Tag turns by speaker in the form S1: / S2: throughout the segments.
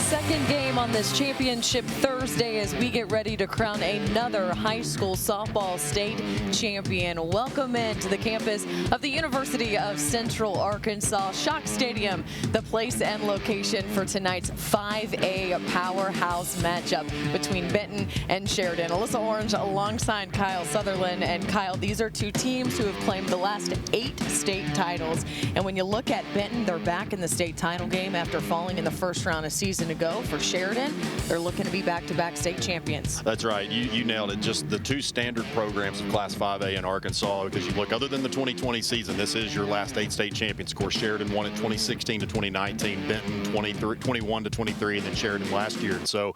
S1: second game on this championship Thursday as we get ready to crown another high school softball state champion. Welcome into the campus of the University of Central Arkansas. Shock Stadium, the place and location for tonight's 5A powerhouse matchup between Benton and Sheridan. Alyssa Orange alongside Kyle Sutherland. And Kyle, these are two teams who have claimed the last 8 state titles. And when you look at Benton, they're back in the state title game after falling in the first round a season ago. For Sheridan, they're looking to be back-to-back state champions.
S2: That's right. You nailed it. Just the two standard programs of Class 5A in Arkansas, because you look, other than the 2020 season, this is your last 8 state champions. Of course, Sheridan won it 2016 to 2019, Benton 21 to 23, and then Sheridan last year. And so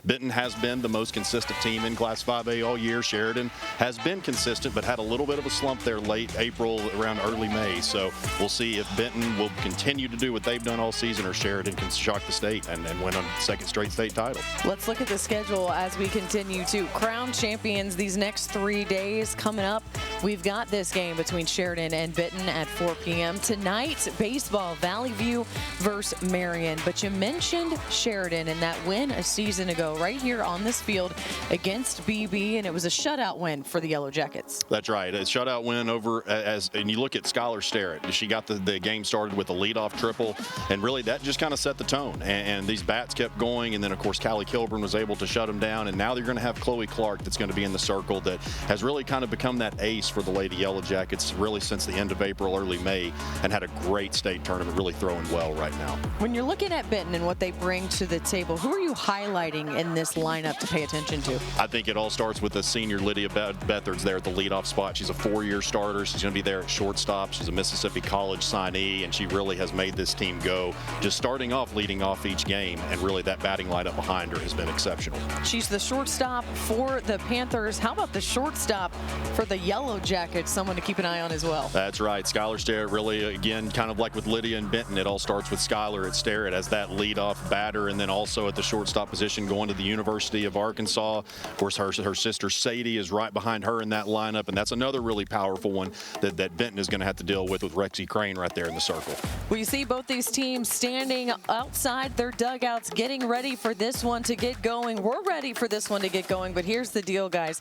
S2: Benton has been the most consistent team in Class 5A all year. Sheridan has been consistent, but had a little bit of a slump there late April, around early May. So we'll see if Benton will continue to do what they've done all season, or Sheridan can shock the state and win a second straight state title.
S1: Let's look at the schedule as we continue to crown champions these next 3 days. Coming up, we've got this game between Sheridan and Benton at 4 p.m. Tonight, baseball, Valley View versus Marion. But you mentioned Sheridan and that win a season ago right here on this field against BB, and it was a shutout win for the Yellow Jackets.
S2: That's right. A shutout win over, and you look at Skylar Starrett. She got the game started with a leadoff triple, and really that just kind of set the tone. And these bats kept going, and then, of course, Callie Kilburn was able to shut them down, and now they're going to have Chloe Clark that's going to be in the circle that has really kind of become that ace for the Lady Yellow Jackets really since the end of April, early May, and had a great state tournament, really throwing well right now.
S1: When you're looking at Benton and what they bring to the table, who are you highlighting in this lineup to pay attention to?
S2: I think it all starts with the senior Lydia Beathard's there at the leadoff spot. She's a 4-year starter. She's going to be there at shortstop. She's a Mississippi College signee, and she really has made this team go, just starting off, leading off each game, and really that batting lineup behind her has been exceptional.
S1: She's the shortstop for the Panthers. How about the shortstop for the Yellow Jackets? Someone to keep an eye on as well.
S2: That's right. Skylar Starrett, really, again, kind of like with Lydia and Benton, it all starts with Skylar at Starrett as that leadoff batter, and then also at the shortstop position going to the University of Arkansas. Of course, her sister Sadie is right behind her in that lineup, and that's another really powerful one that Benton is going to have to deal with Rexy Crane right there in the circle.
S1: Well, you see both these teams standing outside their dugouts, getting ready for this one to get going. We're ready for this one to get going, but here's the deal, guys.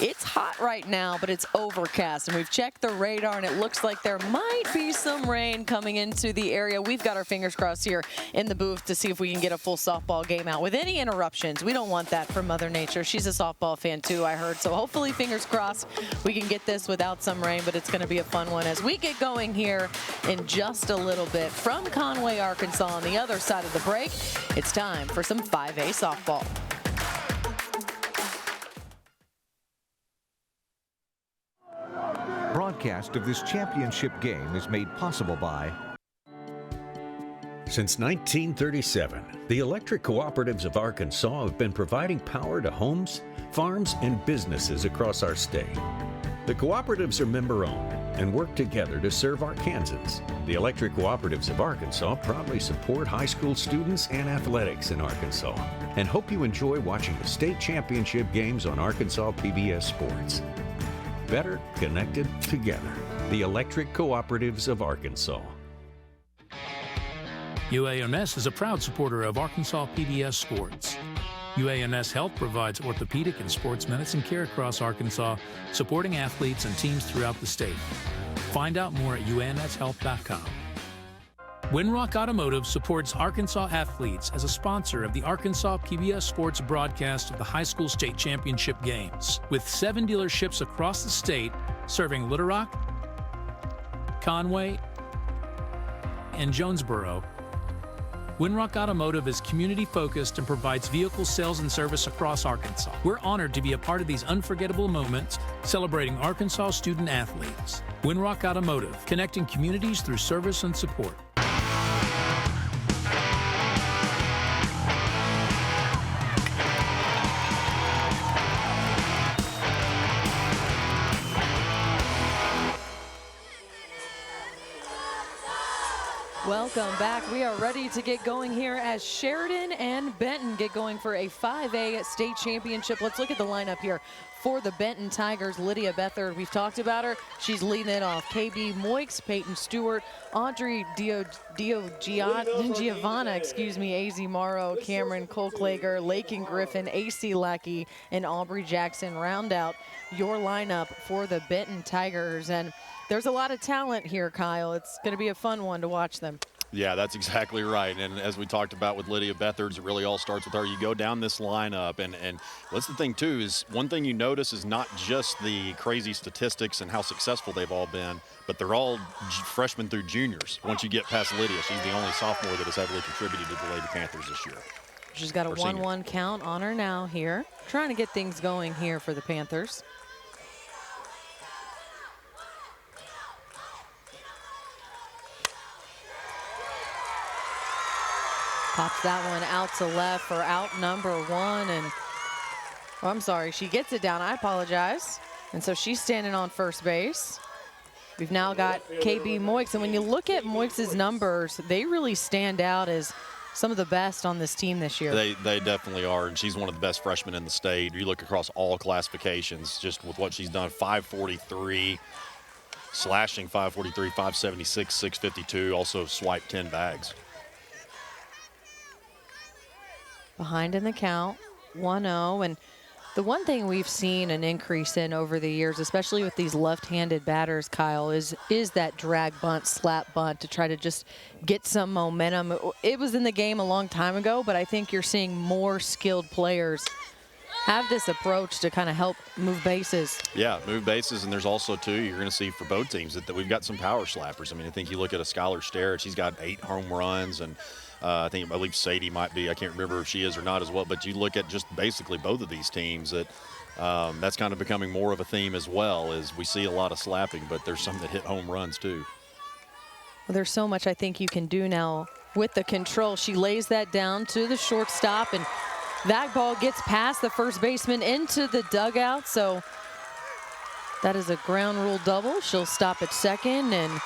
S1: It's hot right now, but it's overcast, and we've checked the radar, and it looks like there might be some rain coming into the area. We've got our fingers crossed here in the booth to see if we can get a full softball game out with any interruptions. We don't want that from Mother Nature. She's a softball fan too, I heard. So hopefully, fingers crossed, we can get this without some rain, but it's going to be a fun one as we get going here in just a little bit. From Conway, Arkansas, on the other side of the break, it's time for some 5A softball.
S3: Broadcast of this championship game is made possible by...
S4: Since 1937, the electric cooperatives of Arkansas have been providing power to homes, farms, and businesses across our state. The cooperatives are member-owned and work together to serve Arkansans. The electric cooperatives of Arkansas proudly support high school students and athletics in Arkansas, and hope you enjoy watching the state championship games on Arkansas PBS Sports. Better connected together. The electric cooperatives of Arkansas.
S5: UANS is a proud supporter of Arkansas PBS Sports. UANS Health provides orthopedic and sports medicine care across Arkansas, supporting athletes and teams throughout the state. Find out more at uanshealth.com. Winrock Automotive supports Arkansas athletes as a sponsor of the Arkansas PBS Sports broadcast of the high school state championship games, with 7 dealerships across the state serving Little Rock, Conway, and Jonesboro. Winrock Automotive is community-focused and provides vehicle sales and service across Arkansas. We're honored to be a part of these unforgettable moments celebrating Arkansas student athletes. Winrock Automotive, connecting communities through service and support.
S1: Welcome back. We are ready to get going here as Sheridan and Benton get going for a 5A state championship. Let's look at the lineup here for the Benton Tigers. Lydia Bethard, we've talked about her. She's leading it off. KB Moix, Peyton Stewart, Audrey Giovanna, AZ Morrow, Cameron Colklager, Lakin Griffin, AC Lackey, and Aubrey Jackson round out your lineup for the Benton Tigers. And there's a lot of talent here, Kyle. It's going to be a fun one to watch them.
S2: Yeah, that's exactly right. And as we talked about with Lydia Bethard, it really all starts with her. You go down this lineup, and what's the thing, too, is one thing you notice is not just the crazy statistics and how successful they've all been, but they're all freshmen through juniors. Once you get past Lydia, she's the only sophomore that has heavily contributed to the Lady Panthers this year.
S1: She's got a 1-1 count on her now here. Trying to get things going here for the Panthers. Pops that one out to left for out number one. And oh, I'm sorry, she gets it down. I apologize. And so she's standing on first base. We've now got KB Moix. And when you look at Moix's numbers, they really stand out as some of the best on this team this year.
S2: They definitely are, and she's one of the best freshmen in the state. You look across all classifications, just with what she's done, 543, slashing 543, 576, 652, also swiped 10 bags.
S1: Behind in the count, 1-0. And the one thing we've seen an increase in over the years, especially with these left-handed batters, Kyle, is that drag bunt, slap bunt to try to just get some momentum. It was in the game a long time ago, but I think you're seeing more skilled players have this approach to kind of help move bases. Yeah,
S2: move bases, and there's also, too, you're going to see for both teams that we've got some power slappers. I mean, I think you look at a Skylar Sterrett, she's got 8 home runs, and I believe Sadie might be, I can't remember if she is or not as well, but you look at just basically both of these teams that that's kind of becoming more of a theme as well, as we see a lot of slapping, but there's some that hit home runs too.
S1: Well, there's so much I think you can do now with the control. She lays that down to the shortstop, and that ball gets past the first baseman into the dugout, so that is a ground rule double. She'll stop at second, and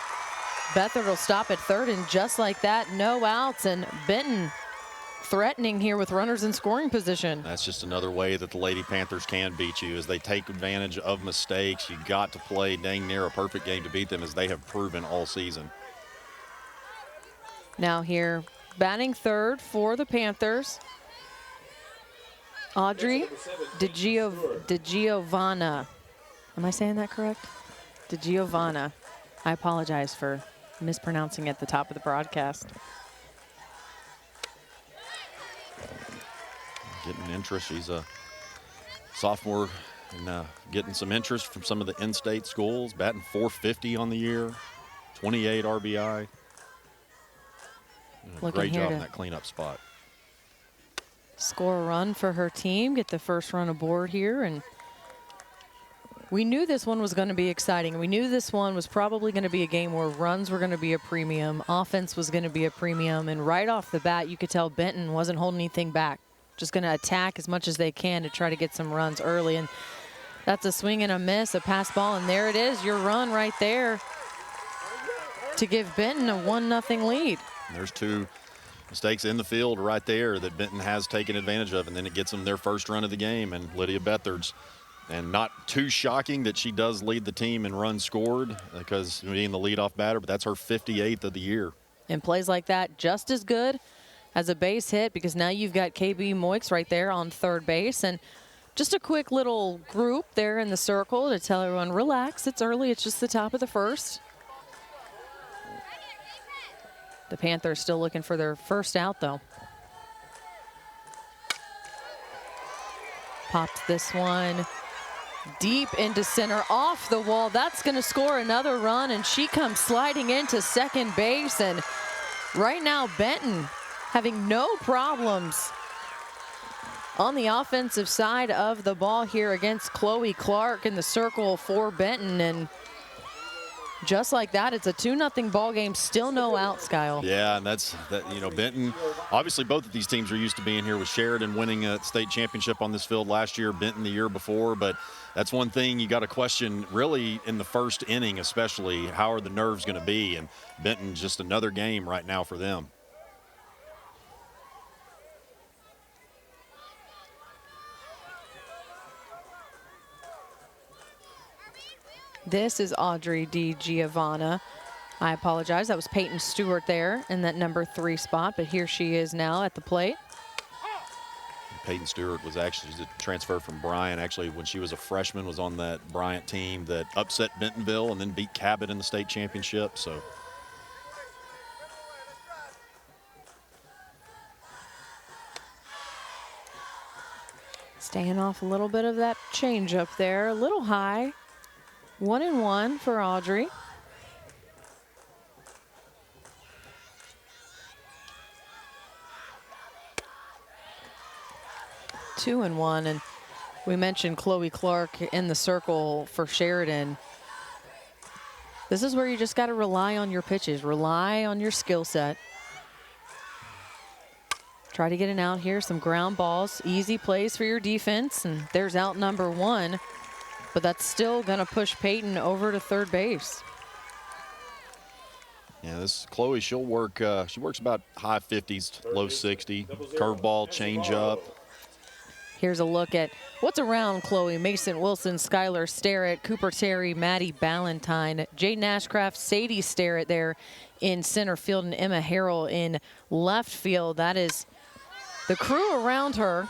S1: Bethard will stop at third, and just like that, no outs, and Benton threatening here with runners in scoring position.
S2: That's just another way that the Lady Panthers can beat you, as they take advantage of mistakes. You got to play dang near a perfect game to beat them, as they have proven all season.
S1: Now here, batting third for the Panthers, Audrey DeGiovanna. Am I saying that correct? DeGiovanna. I apologize for mispronouncing at the top of the broadcast.
S2: Getting interest. She's a sophomore and getting some interest from some of the in-state schools. Batting .450 on the year, 28 RBI. Great job in that cleanup spot.
S1: Score a run for her team, get the first run aboard here, and we knew this one was going to be exciting. We knew this one was probably going to be a game where runs were going to be a premium, offense was going to be a premium, and right off the bat, you could tell Benton wasn't holding anything back. Just going to attack as much as they can to try to get some runs early, and that's a swing and a miss, a pass ball, and there it is, your run right there to give Benton a 1-0 lead.
S2: There's two mistakes in the field right there that Benton has taken advantage of, and then it gets them their first run of the game, and Lydia Bethard's. And not too shocking that she does lead the team in runs scored, because being the leadoff batter, but that's her 58th of the year.
S1: And plays like that just as good as a base hit, because now you've got KB Moix right there on third base. And just a quick little group there in the circle to tell everyone, relax, it's early, it's just the top of the first. The Panthers still looking for their first out, though. Popped this one deep into center, off the wall. That's going to score another run, and she comes sliding into second base. And right now, Benton having no problems on the offensive side of the ball here against Chloe Clark in the circle for Benton. And just like that, it's a 2-0 ball game. Still no outs, Kyle.
S2: Yeah, and Benton, obviously both of these teams are used to being here with Sheridan winning a state championship on this field last year, Benton the year before, but that's one thing you got to question really in the first inning, especially how are the nerves going to be, and Benton just another game right now for them.
S1: This is Audrey DiGiovanna. I apologize. That was Peyton Stewart there in that number 3 spot, but here she is now at the plate.
S2: Peyton Stewart was actually a transfer from Bryant. Actually, when she was a freshman, was on that Bryant team that upset Bentonville and then beat Cabot in the state championship. So.
S1: Staying off a little bit of that change up there, a little high. 1-1 for Audrey. Two and one, and we mentioned Chloe Clark in the circle for Sheridan. This is where you just got to rely on your pitches, rely on your skill set. Try to get an out here, some ground balls, easy plays for your defense, and there's out number 1. But that's still going to push Peyton over to third base.
S2: Yeah, this Chloe, she'll work. She works about high 50s, low 60. Curveball, changeup.
S1: Here's a look at what's around Chloe. Mason Wilson, Skylar Starrett, Cooper Terry, Maddie Ballantyne, Jade Nashcraft, Sadie Starrett there in center field, and Emma Harrell in left field. That is the crew around her.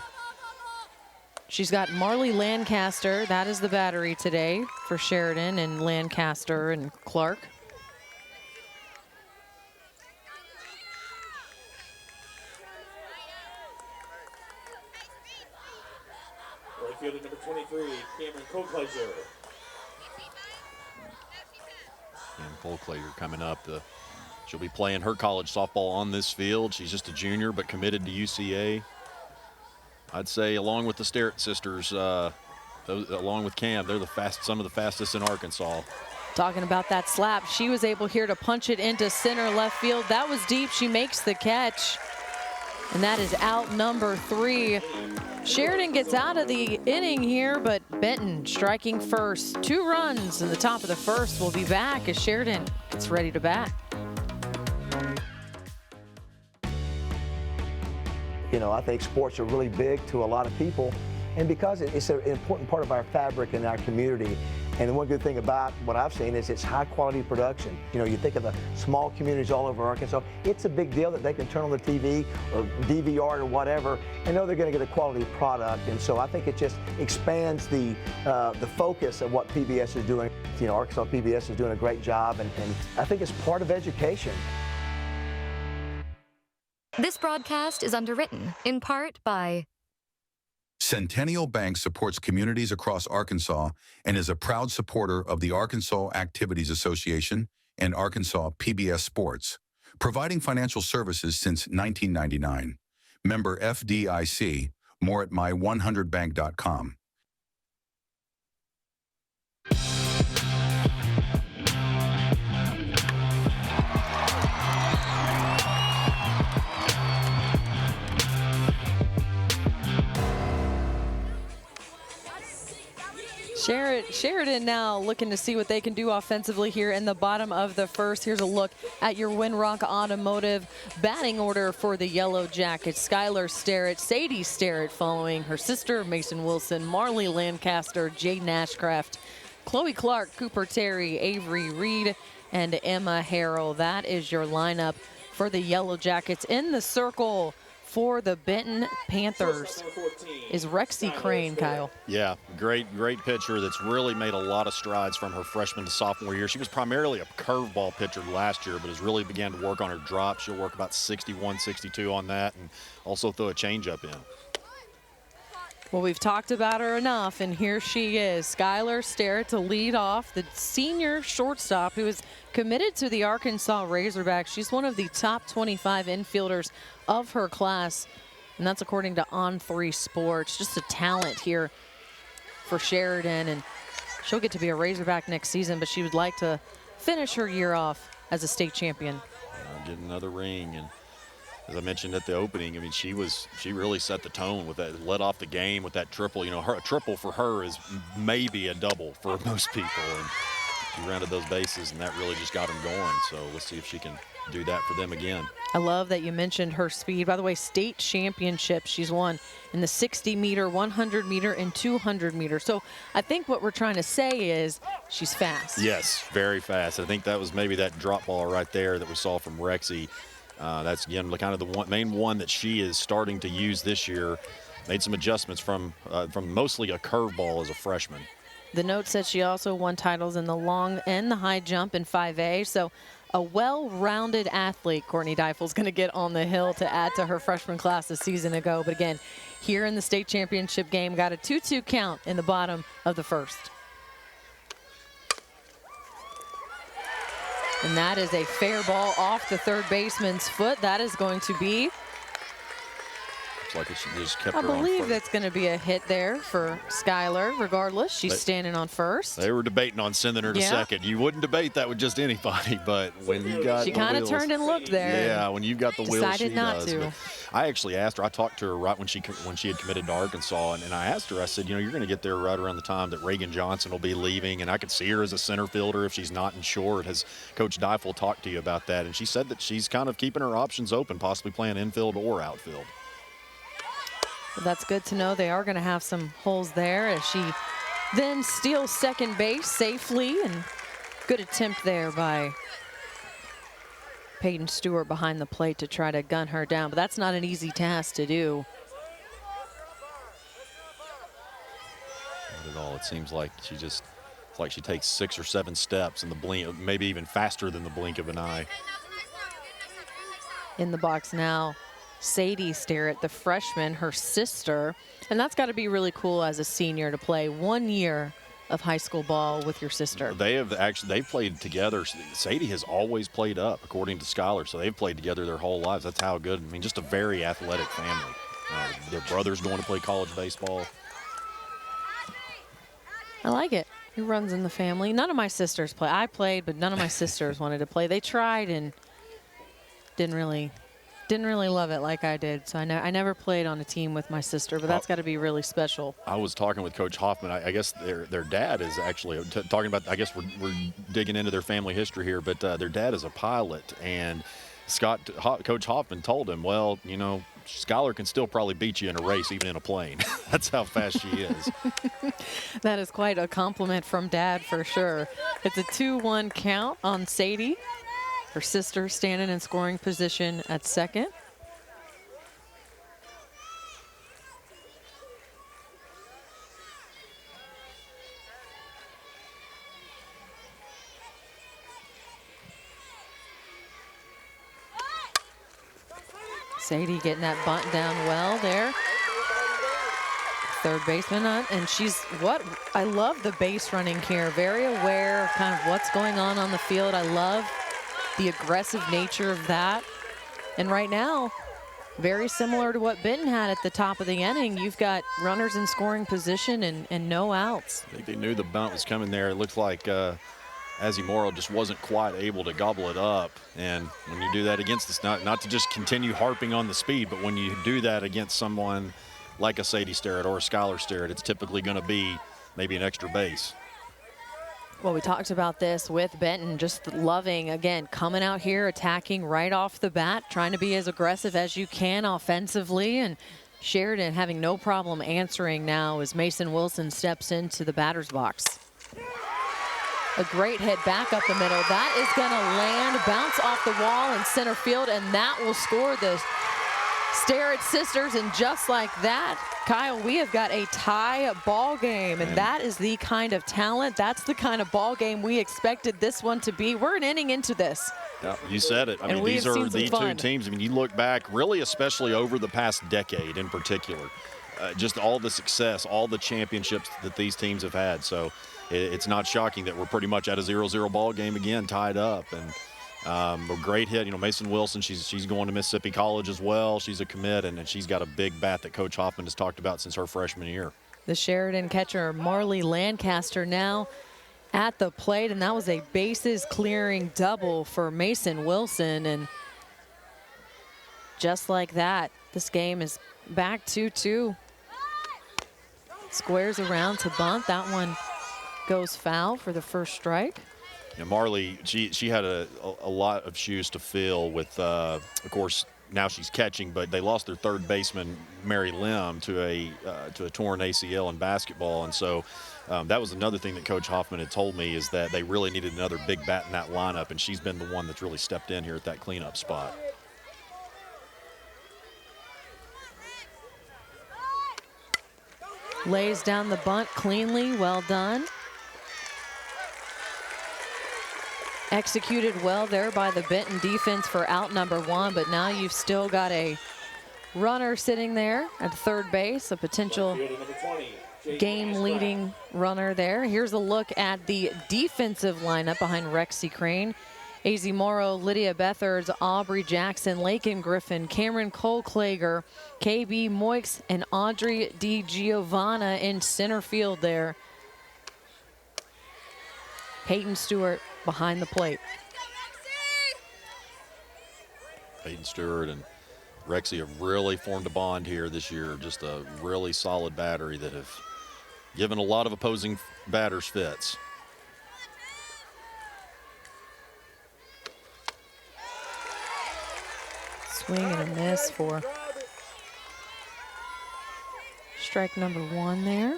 S1: She's got Marley Lancaster. That is the battery today for Sheridan, and Lancaster and Clark.
S6: Right fielder number 23, Cameron Colclaser.
S2: And Colclaser coming up. She'll be playing her college softball on this field. She's just a junior, but committed to UCA. I'd say along with the Starrett sisters, along with Cam, they're some of the fastest in Arkansas.
S1: Talking about that slap, she was able here to punch it into center left field. That was deep. She makes the catch. And that is out number 3. Sheridan gets out of the inning here, but Benton striking first. 2 runs in the top of the first. We'll be back as Sheridan gets ready to bat.
S7: You know, I think sports are really big to a lot of people, and because it's an important part of our fabric in our community. And the one good thing about what I've seen is it's high quality production. You know, you think of the small communities all over Arkansas, it's a big deal that they can turn on the TV or DVR or whatever and know they're going to get a quality product. And so I think it just expands the focus of what PBS is doing. You know, Arkansas PBS is doing a great job, and I think it's part of education.
S8: This broadcast is underwritten in part by
S9: Centennial Bank supports communities across Arkansas and is a proud supporter of the Arkansas Activities Association and Arkansas PBS Sports, providing financial services since 1999. Member FDIC. More at my100bank.com.
S1: Sheridan now looking to see what they can do offensively here in the bottom of the first. Here's a look at your Winrock Automotive batting order for the Yellow Jackets. Skylar Starrett, Sadie Starrett following her sister, Mason Wilson, Marley Lancaster, Jade Nashcraft, Chloe Clark, Cooper Terry, Avery Reed, and Emma Harrell. That is your lineup for the Yellow Jackets. In the circle for the Benton Panthers is Rexy Crane, Kyle.
S2: Yeah, great pitcher that's really made a lot of strides from her freshman to sophomore year. She was primarily a curveball pitcher last year, but has really began to work on her drop. She'll work about 61, 62 on that, and also throw a changeup in.
S1: Well, we've talked about her enough, and here she is. Skylar Starrett to lead off, the senior shortstop who is committed to the Arkansas Razorbacks. She's one of the top 25 infielders of her class, and that's according to On3 Sports. Just a talent here for Sheridan, and she'll get to be a Razorback next season, but she would like to finish her year off as a state champion.
S2: Get another ring, and as I mentioned at the opening, I mean, she really set the tone with that, led off the game with that triple. You know, a triple for her is maybe a double for most people, and she rounded those bases, and that really just got them going. So let's see if she can do that for them again.
S1: I love that you mentioned her speed. By the way, state championships she's won in the 60-meter, 100-meter, and 200-meter. So I think what we're trying to say is she's fast.
S2: Yes, very fast. I think that was maybe that drop ball right there that we saw from Rexy. That's, again, kind of the main one that she is starting to use this year. Made some adjustments from mostly a curveball as a freshman.
S1: The note said she also won titles in the long and the high jump in 5A. So a well-rounded athlete, Courtney Deifel's going to get on the hill to add to her freshman class a season ago. But again, here in the state championship game, got a 2-2 count in the bottom of the first. And that is a fair ball off the third baseman's foot. That is going to be,
S2: Looks like she just kept
S1: I
S2: her on
S1: believe
S2: first.
S1: that's going to be a hit there for Skylar. Regardless, she's standing on first.
S2: They were debating on sending her to second. You wouldn't debate that with just anybody, but when you got
S1: she kind of turned and looked there.
S2: Yeah, when you've got the wheels,
S1: decided
S2: she
S1: not
S2: does.
S1: to.
S2: But I actually asked her. I talked to her right when she had committed to Arkansas, and I asked her. I said, you know, you're going to get there right around the time that Reagan Johnson will be leaving, and I could see her as a center fielder if she's not in short. Has Coach Deifel talked to you about that? And she said that she's kind of keeping her options open, possibly playing infield or outfield.
S1: Well, that's good to know. They are going to have some holes there as she then steals second base safely, and good attempt there by Peyton Stewart behind the plate to try to gun her down, but that's not an easy task to do.
S2: Not at all. It seems like it's like she takes 6 or 7 steps in the blink, maybe even faster than the blink of an eye.
S1: In the box now, Sadie Sterrett, the freshman, her sister, and that's got to be really cool as a senior to play 1 year of high school ball with your sister.
S2: They've played together. Sadie has always played up, according to Skylar, so they've played together their whole lives. That's how good. I mean, just a very athletic family. Their brother's going to play college baseball.
S1: I like it. Who runs in the family? None of my sisters play. I played, but none of my sisters wanted to play. They tried and didn't really love it like I did. So I never played on a team with my sister, but that's got to be really special.
S2: I was talking with Coach Hoffman. I guess their dad is actually talking about, I guess we're digging into their family history here, but their dad is a pilot, and Coach Hoffman told him, well, you know, Skylar can still probably beat you in a race, even in a plane. That's how fast she is.
S1: That is quite a compliment from Dad for sure. It's a 2-1 count on Sadie. Her sister standing in scoring position at second. Sadie getting that bunt down well there. Third baseman, and I love the base running here. Very aware of kind of what's going on the field. I love the aggressive nature of that. And right now, very similar to what Benton had at the top of the inning. You've got runners in scoring position and no outs.
S2: I think they knew the bunt was coming there. It looked like Azimoro just wasn't quite able to gobble it up. And when you do that against this, not to just continue harping on the speed, but when you do that against someone like a Sadie Sterrett or a Skylar Sterrett, it's typically going to be maybe an extra base.
S1: Well, we talked about this with Benton, just loving, again, coming out here, attacking right off the bat, trying to be as aggressive as you can offensively, and Sheridan having no problem answering now as Mason Wilson steps into the batter's box. A great hit back up the middle. That is going to land, bounce off the wall in center field, and that will score the Sterrett sisters. And just like that, Kyle, we have got a tie ball game, and that is the kind of talent, that's the kind of ball game we expected this one to be. We're an inning into this.
S2: Yeah, you said it. I mean, these are the two teams. I mean, you look back, really, especially over the past decade in particular, just all the success, all the championships that these teams have had. So it's not shocking that we're pretty much at a 0-0 ball game again, tied up. And a great hit. You know, Mason Wilson, she's going to Mississippi College as well. She's a commit, and she's got a big bat that Coach Hoffman has talked about since her freshman year.
S1: The Sheridan catcher, Marley Lancaster, now at the plate, and that was a bases clearing double for Mason Wilson. And just like that, this game is back 2-2. Squares around to bunt. That one goes foul for the first strike.
S2: And Marley, she had a lot of shoes to fill with, of course, now she's catching, but they lost their third baseman, Mary Lim, to a torn ACL in basketball. And so that was another thing that Coach Hoffman had told me, is that they really needed another big bat in that lineup, and she's been the one that's really stepped in here at that cleanup spot.
S1: Lays down the bunt cleanly, well done. Executed well there by the Benton defense for out number 1, but now you've still got a runner sitting there at third base, a potential game-leading runner there. Here's a look at the defensive lineup behind Rexy Crane. AZ Morrow, Lydia Bethards, Aubrey Jackson, Lakin Griffin, Cameron Cole-Klager, KB Moix, and Audrey DiGiovanna in center field there. Peyton Stewart behind the plate.
S2: Peyton Stewart and Rexy have really formed a bond here this year. Just a really solid battery that have given a lot of opposing batters fits.
S1: Swing and a miss for strike number 1 there.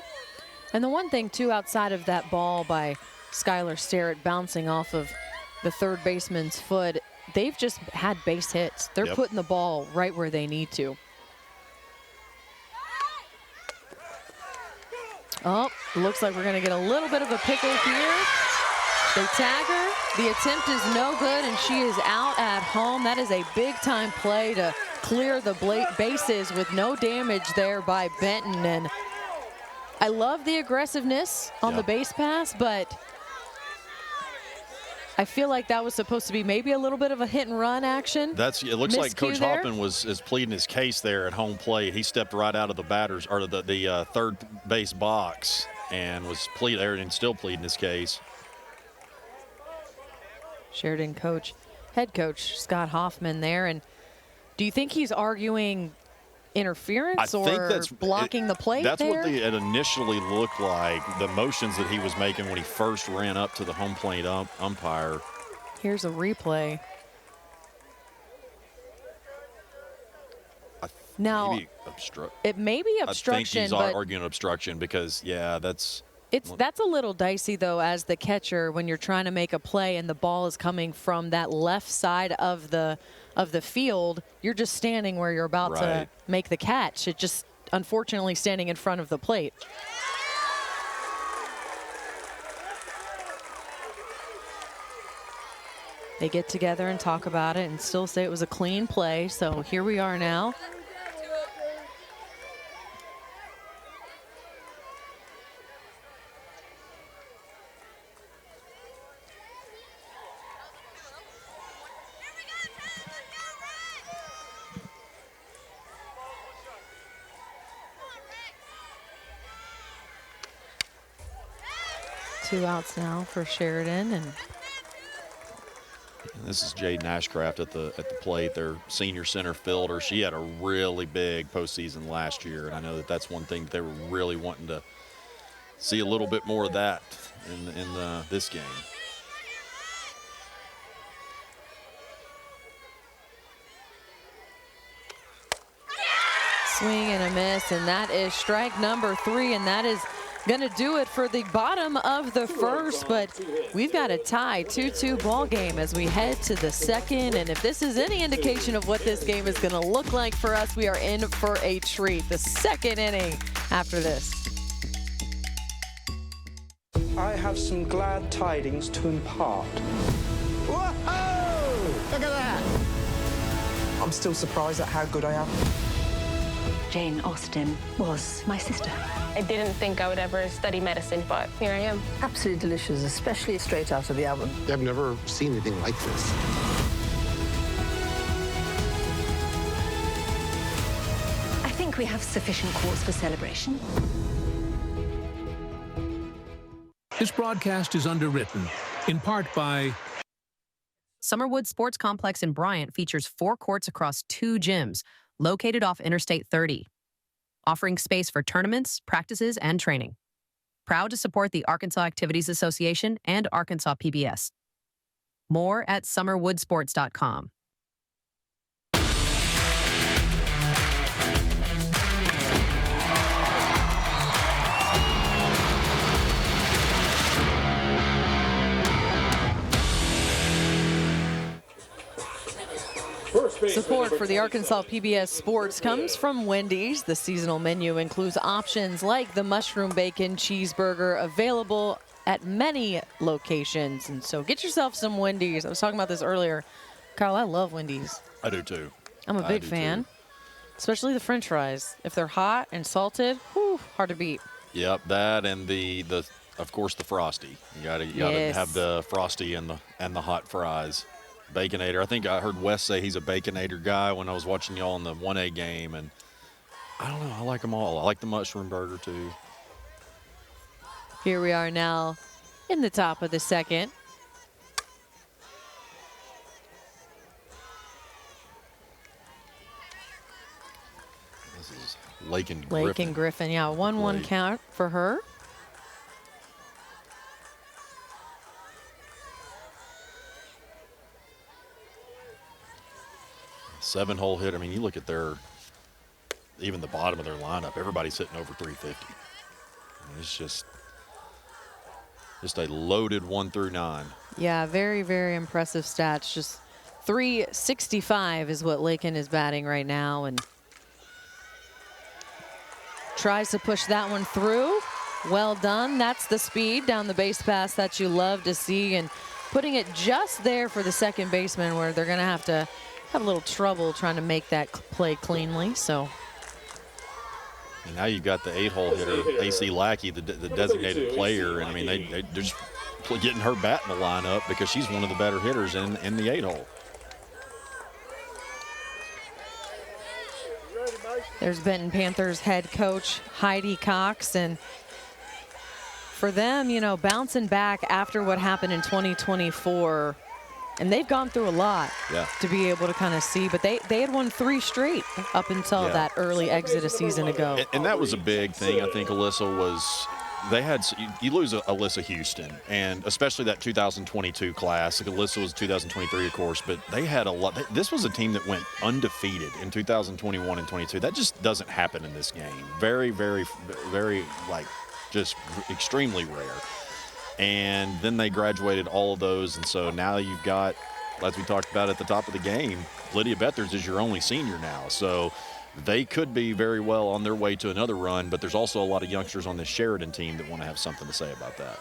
S1: And the one thing, too, outside of that ball by Skylar Sterrett bouncing off of the third baseman's foot, they've just had base hits. They're putting the ball right where they need to. Oh, looks like we're going to get a little bit of a pickle here. They tag her. The attempt is no good, and she is out at home. That is a big-time play to clear the bases with no damage there by Benton. And I love the aggressiveness on the base pass, but I feel like that was supposed to be maybe a little bit of a hit-and-run action.
S2: It looks like Coach Hoffman is pleading his case there at home plate. He stepped right out of the batters or the third base box and was still pleading his case.
S1: Sheridan head coach Scott Hoffman there. And do you think he's arguing interference or blocking the plate
S2: That's
S1: there?
S2: what it initially looked like, the motions that he was making when he first ran up to the home plate umpire.
S1: Here's a replay. Now, it may be obstruction.
S2: I think he's arguing obstruction because, that's
S1: a little dicey, though, as the catcher when you're trying to make a play and the ball is coming from that left side of the field. You're just standing where you're about to make the catch. It just, unfortunately, standing in front of the plate. They get together and talk about it and still say it was a clean play. So here we are now. Two outs now for Sheridan, and
S2: this is Jade Nashcraft at the plate, their senior center fielder. She had a really big postseason last year, and I know that's one thing that they were really wanting to see a little bit more of that in this game.
S1: Swing and a miss, and that is strike number 3, and that is going to do it for the bottom of the first, but we've got a tie 2-2 ball game as we head to the second. And if this is any indication of what this game is going to look like for us, we are in for a treat. The second inning after this.
S10: I have some glad tidings to impart.
S11: Whoa! Look at that!
S10: I'm still surprised at how good I am.
S12: Jane Austen was my sister.
S13: I didn't think I would ever study medicine, but here I am.
S11: Absolutely delicious, especially straight out of the oven.
S14: I've never seen anything like this.
S12: I think we have sufficient cause for celebration.
S5: This broadcast is underwritten, in part by...
S15: Summerwood Sports Complex in Bryant features 4 courts across 2 gyms, located off Interstate 30, offering space for tournaments, practices, and training. Proud to support the Arkansas Activities Association and Arkansas PBS. More at summerwoodsports.com.
S1: Support for the Arkansas PBS Sports comes from Wendy's. The seasonal menu includes options like the mushroom bacon cheeseburger, available at many locations. And so get yourself some Wendy's. I was talking about this earlier. Kyle, I love Wendy's.
S2: I do too.
S1: I'm a big fan, especially the French fries. If they're hot and salted, whew, hard to beat.
S2: Yep, that and the of course the Frosty. You gotta have the Frosty and the hot fries. Baconator. I think I heard Wes say he's a Baconator guy when I was watching y'all in the 1A game, and I don't know, I like them all. I like the mushroom burger too.
S1: Here we are now in the top of the second.
S2: This is Lakin Griffin.
S1: Lakin Griffin, yeah, 1-1 count for her.
S2: Seven-hole hit. I mean, you look at even the bottom of their lineup, everybody's hitting over 350. I mean, it's just a loaded 1 through 9.
S1: Yeah, very, very impressive stats. Just 365 is what Lakin is batting right now, and tries to push that one through. Well done. That's the speed down the base pass that you love to see, and putting it just there for the second baseman, where they're going to have a little trouble trying to make that play cleanly. So.
S2: And now you've got the 8-hole hitter, AC Lackey, the designated player, and I mean they're just getting her bat in the lineup because she's one of the better hitters in the 8-hole.
S1: There's Benton Panthers head coach Heidi Cox, and for them, you know, bouncing back after what happened in 2024. And they've gone through a lot to be able to kind of see. But they had won 3 straight up until that early exit a season ago.
S2: And that was a big thing. I think Alyssa was – they had – you lose Alyssa Houston, and especially that 2022 class. Like Alyssa was 2023, of course, but they had a lot – this was a team that went undefeated in 2021 and 22. That just doesn't happen in this game. Very, very, very, like, just extremely rare. And then they graduated all of those, and so now you've got, as we talked about at the top of the game, Lydia Bethers is your only senior now. So they could be very well on their way to another run, but there's also a lot of youngsters on this Sheridan team that want to have something to say about that.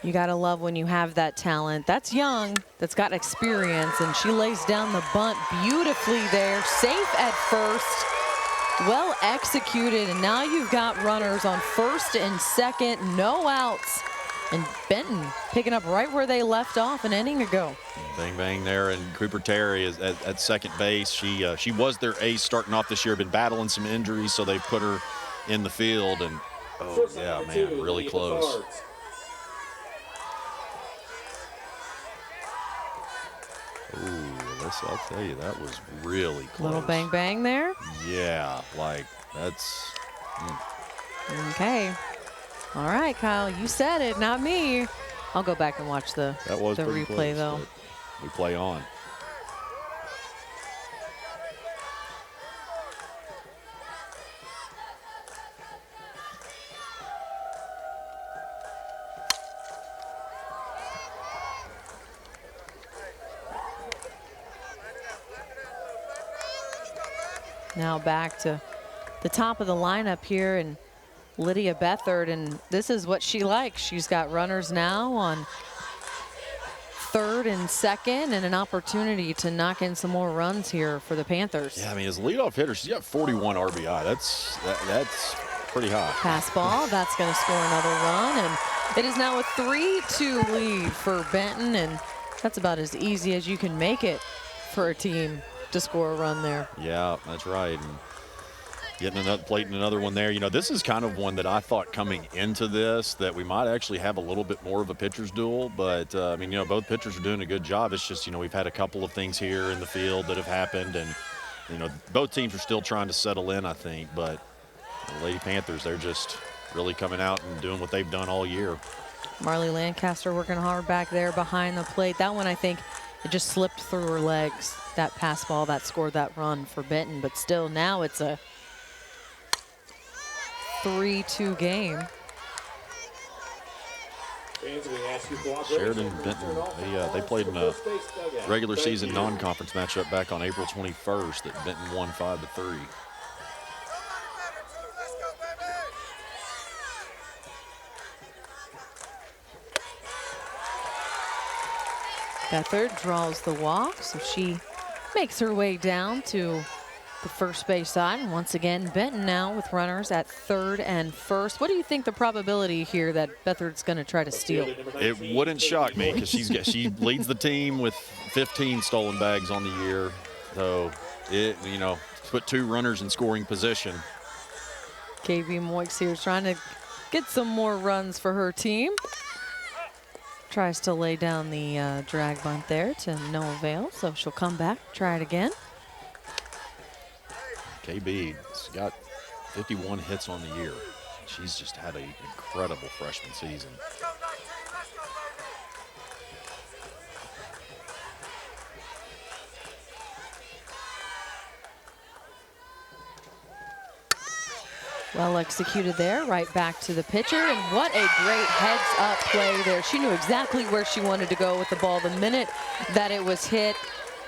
S1: You got to love when you have that talent. That's young, that's got experience, and she lays down the bunt beautifully there, safe at first, well executed, and now you've got runners on first and second, no outs. And Benton picking up right where they left off an inning ago.
S2: Bang, bang there. And Cooper Terry is at second base. She was their ace starting off this year, been battling some injuries, so they put her in the field. And, oh, yeah, man, really close. Ooh, I'll tell you, that was really close.
S1: Little bang, bang there?
S2: Yeah, like that's...
S1: Okay. All right, Kyle, you said it, not me. I'll go back and watch the replay,
S2: close,
S1: though.
S2: We play on.
S1: Now back to the top of the lineup here, and Lydia Bethard, and this is what she likes. She's got runners now on third and second, and an opportunity to knock in some more runs here for the Panthers.
S2: Yeah, I mean, as a leadoff hitter, she's got 41 RBI. That's pretty high.
S1: Pass ball, that's going to score another run, and it is now a 3-2 lead for Benton, and that's about as easy as you can make it for a team to score a run there.
S2: Yeah, that's right. And Getting another one there. You know, this is kind of one that I thought coming into this that we might actually have a little bit more of a pitcher's duel. But, I mean, you know, both pitchers are doing a good job. It's just, you know, we've had a couple of things here in the field that have happened. And, you know, both teams are still trying to settle in, I think. But the Lady Panthers, they're just really coming out and doing what they've done all year.
S1: Marley Lancaster working hard back there behind the plate. That one, I think, it just slipped through her legs. That pass ball that scored that run for Benton. But still, now it's a 3-2 game.
S2: Sheridan and Benton, they played in a regular season non-conference matchup back on April 21st that Benton won 5-3.
S1: Beathard draws the walk, so she makes her way down to the first base side. And once again, Benton now with runners at third and first. What do you think the probability here that Beathard's going to try to steal?
S2: It wouldn't shock me because she leads the team with 15 stolen bags on the year. So, you know, put 2 runners in scoring position.
S1: KB Moix here is trying to get some more runs for her team. Tries to lay down the drag bunt there to no avail, so she'll come back, try it again.
S2: KB's got 51 hits on the year. She's just had an incredible freshman season.
S1: Well executed there, right back to the pitcher, and what a great heads-up play there. She knew exactly where she wanted to go with the ball the minute that it was hit.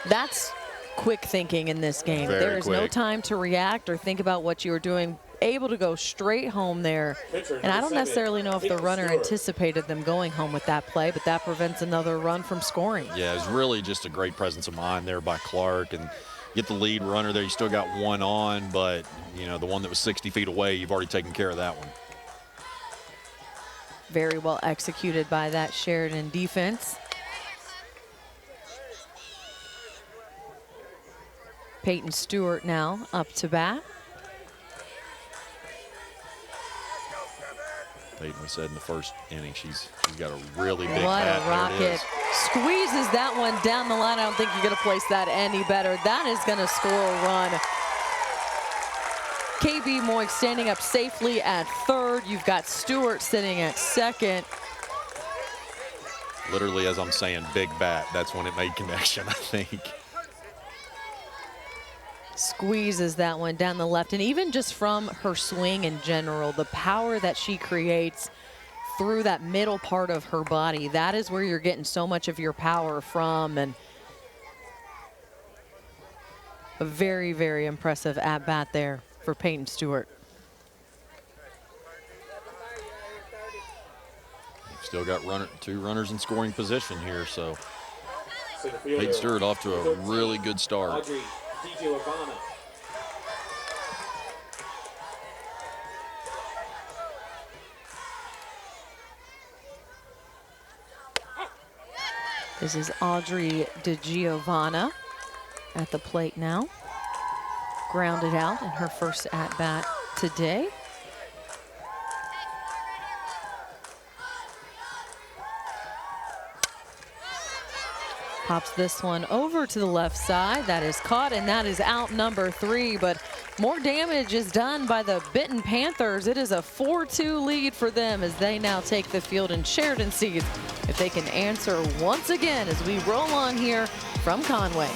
S1: That's quick thinking in this game.
S2: Very
S1: there is no
S2: quick.
S1: time to react or think about what you were doing. Able to go straight home there. And I don't necessarily know if the runner anticipated them going home with that play, but that prevents another run from scoring.
S2: Yeah, it was really just a great presence of mind there by Clark, and get the lead runner there. You still got one on, but, you know, the one that was 60 feet away, you've already taken care of that one.
S1: Very well executed by that Sheridan defense. Peyton Stewart now up to bat.
S2: Peyton said in the first inning, she's got a really big
S1: What
S2: bat.
S1: a rocket. Squeezes that one down the line. I don't think you're going to place that any better. That is going to score a run. KB Moix standing up safely at third. You've got Stewart sitting at second.
S2: Literally, as I'm saying, big bat. That's when it made connection, I think.
S1: Squeezes that one down the left, and even just from her swing in general, the power that she creates through that middle part of her body, that is where you're getting so much of your power from. And a very, very impressive at-bat there for Peyton Stewart.
S2: Still got 2 runners in scoring position here, so Peyton Stewart off to a really good start.
S1: This is Audrey DeGiovanna at the plate now. Grounded out in her first at-bat today. Pops this one over to the left side. That is caught, and that is out number 3. But more damage is done by the Benton Panthers. It is a 4-2 lead for them as they now take the field, and Sheridan sees if they can answer once again as we roll on here from Conway.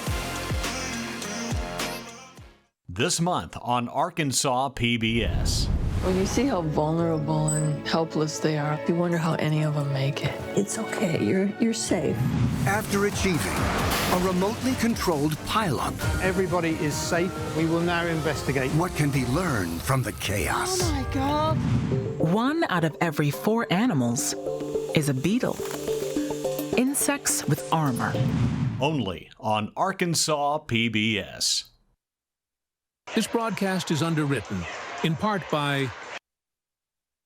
S16: This month on Arkansas PBS.
S11: When you see how vulnerable and helpless they are, you wonder how any of them make it. It's okay. You're safe.
S17: After achieving a remotely controlled pileup.
S18: Everybody is safe. We will now investigate.
S17: What can be learned from the chaos?
S11: Oh my God.
S19: 1 out of every 4 animals is a beetle. Insects with armor.
S16: Only on Arkansas PBS.
S5: This broadcast is underwritten in part by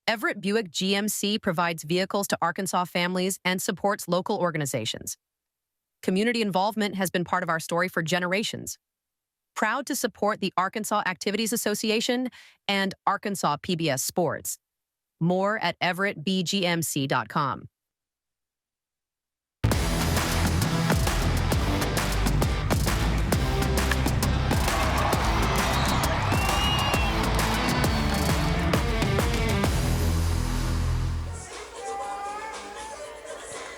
S15: Everett Buick GMC provides vehicles to Arkansas families and supports local organizations. Community involvement has been part of our story for generations. Proud to support the Arkansas Activities Association and Arkansas PBS Sports. More at everettbgmc.com.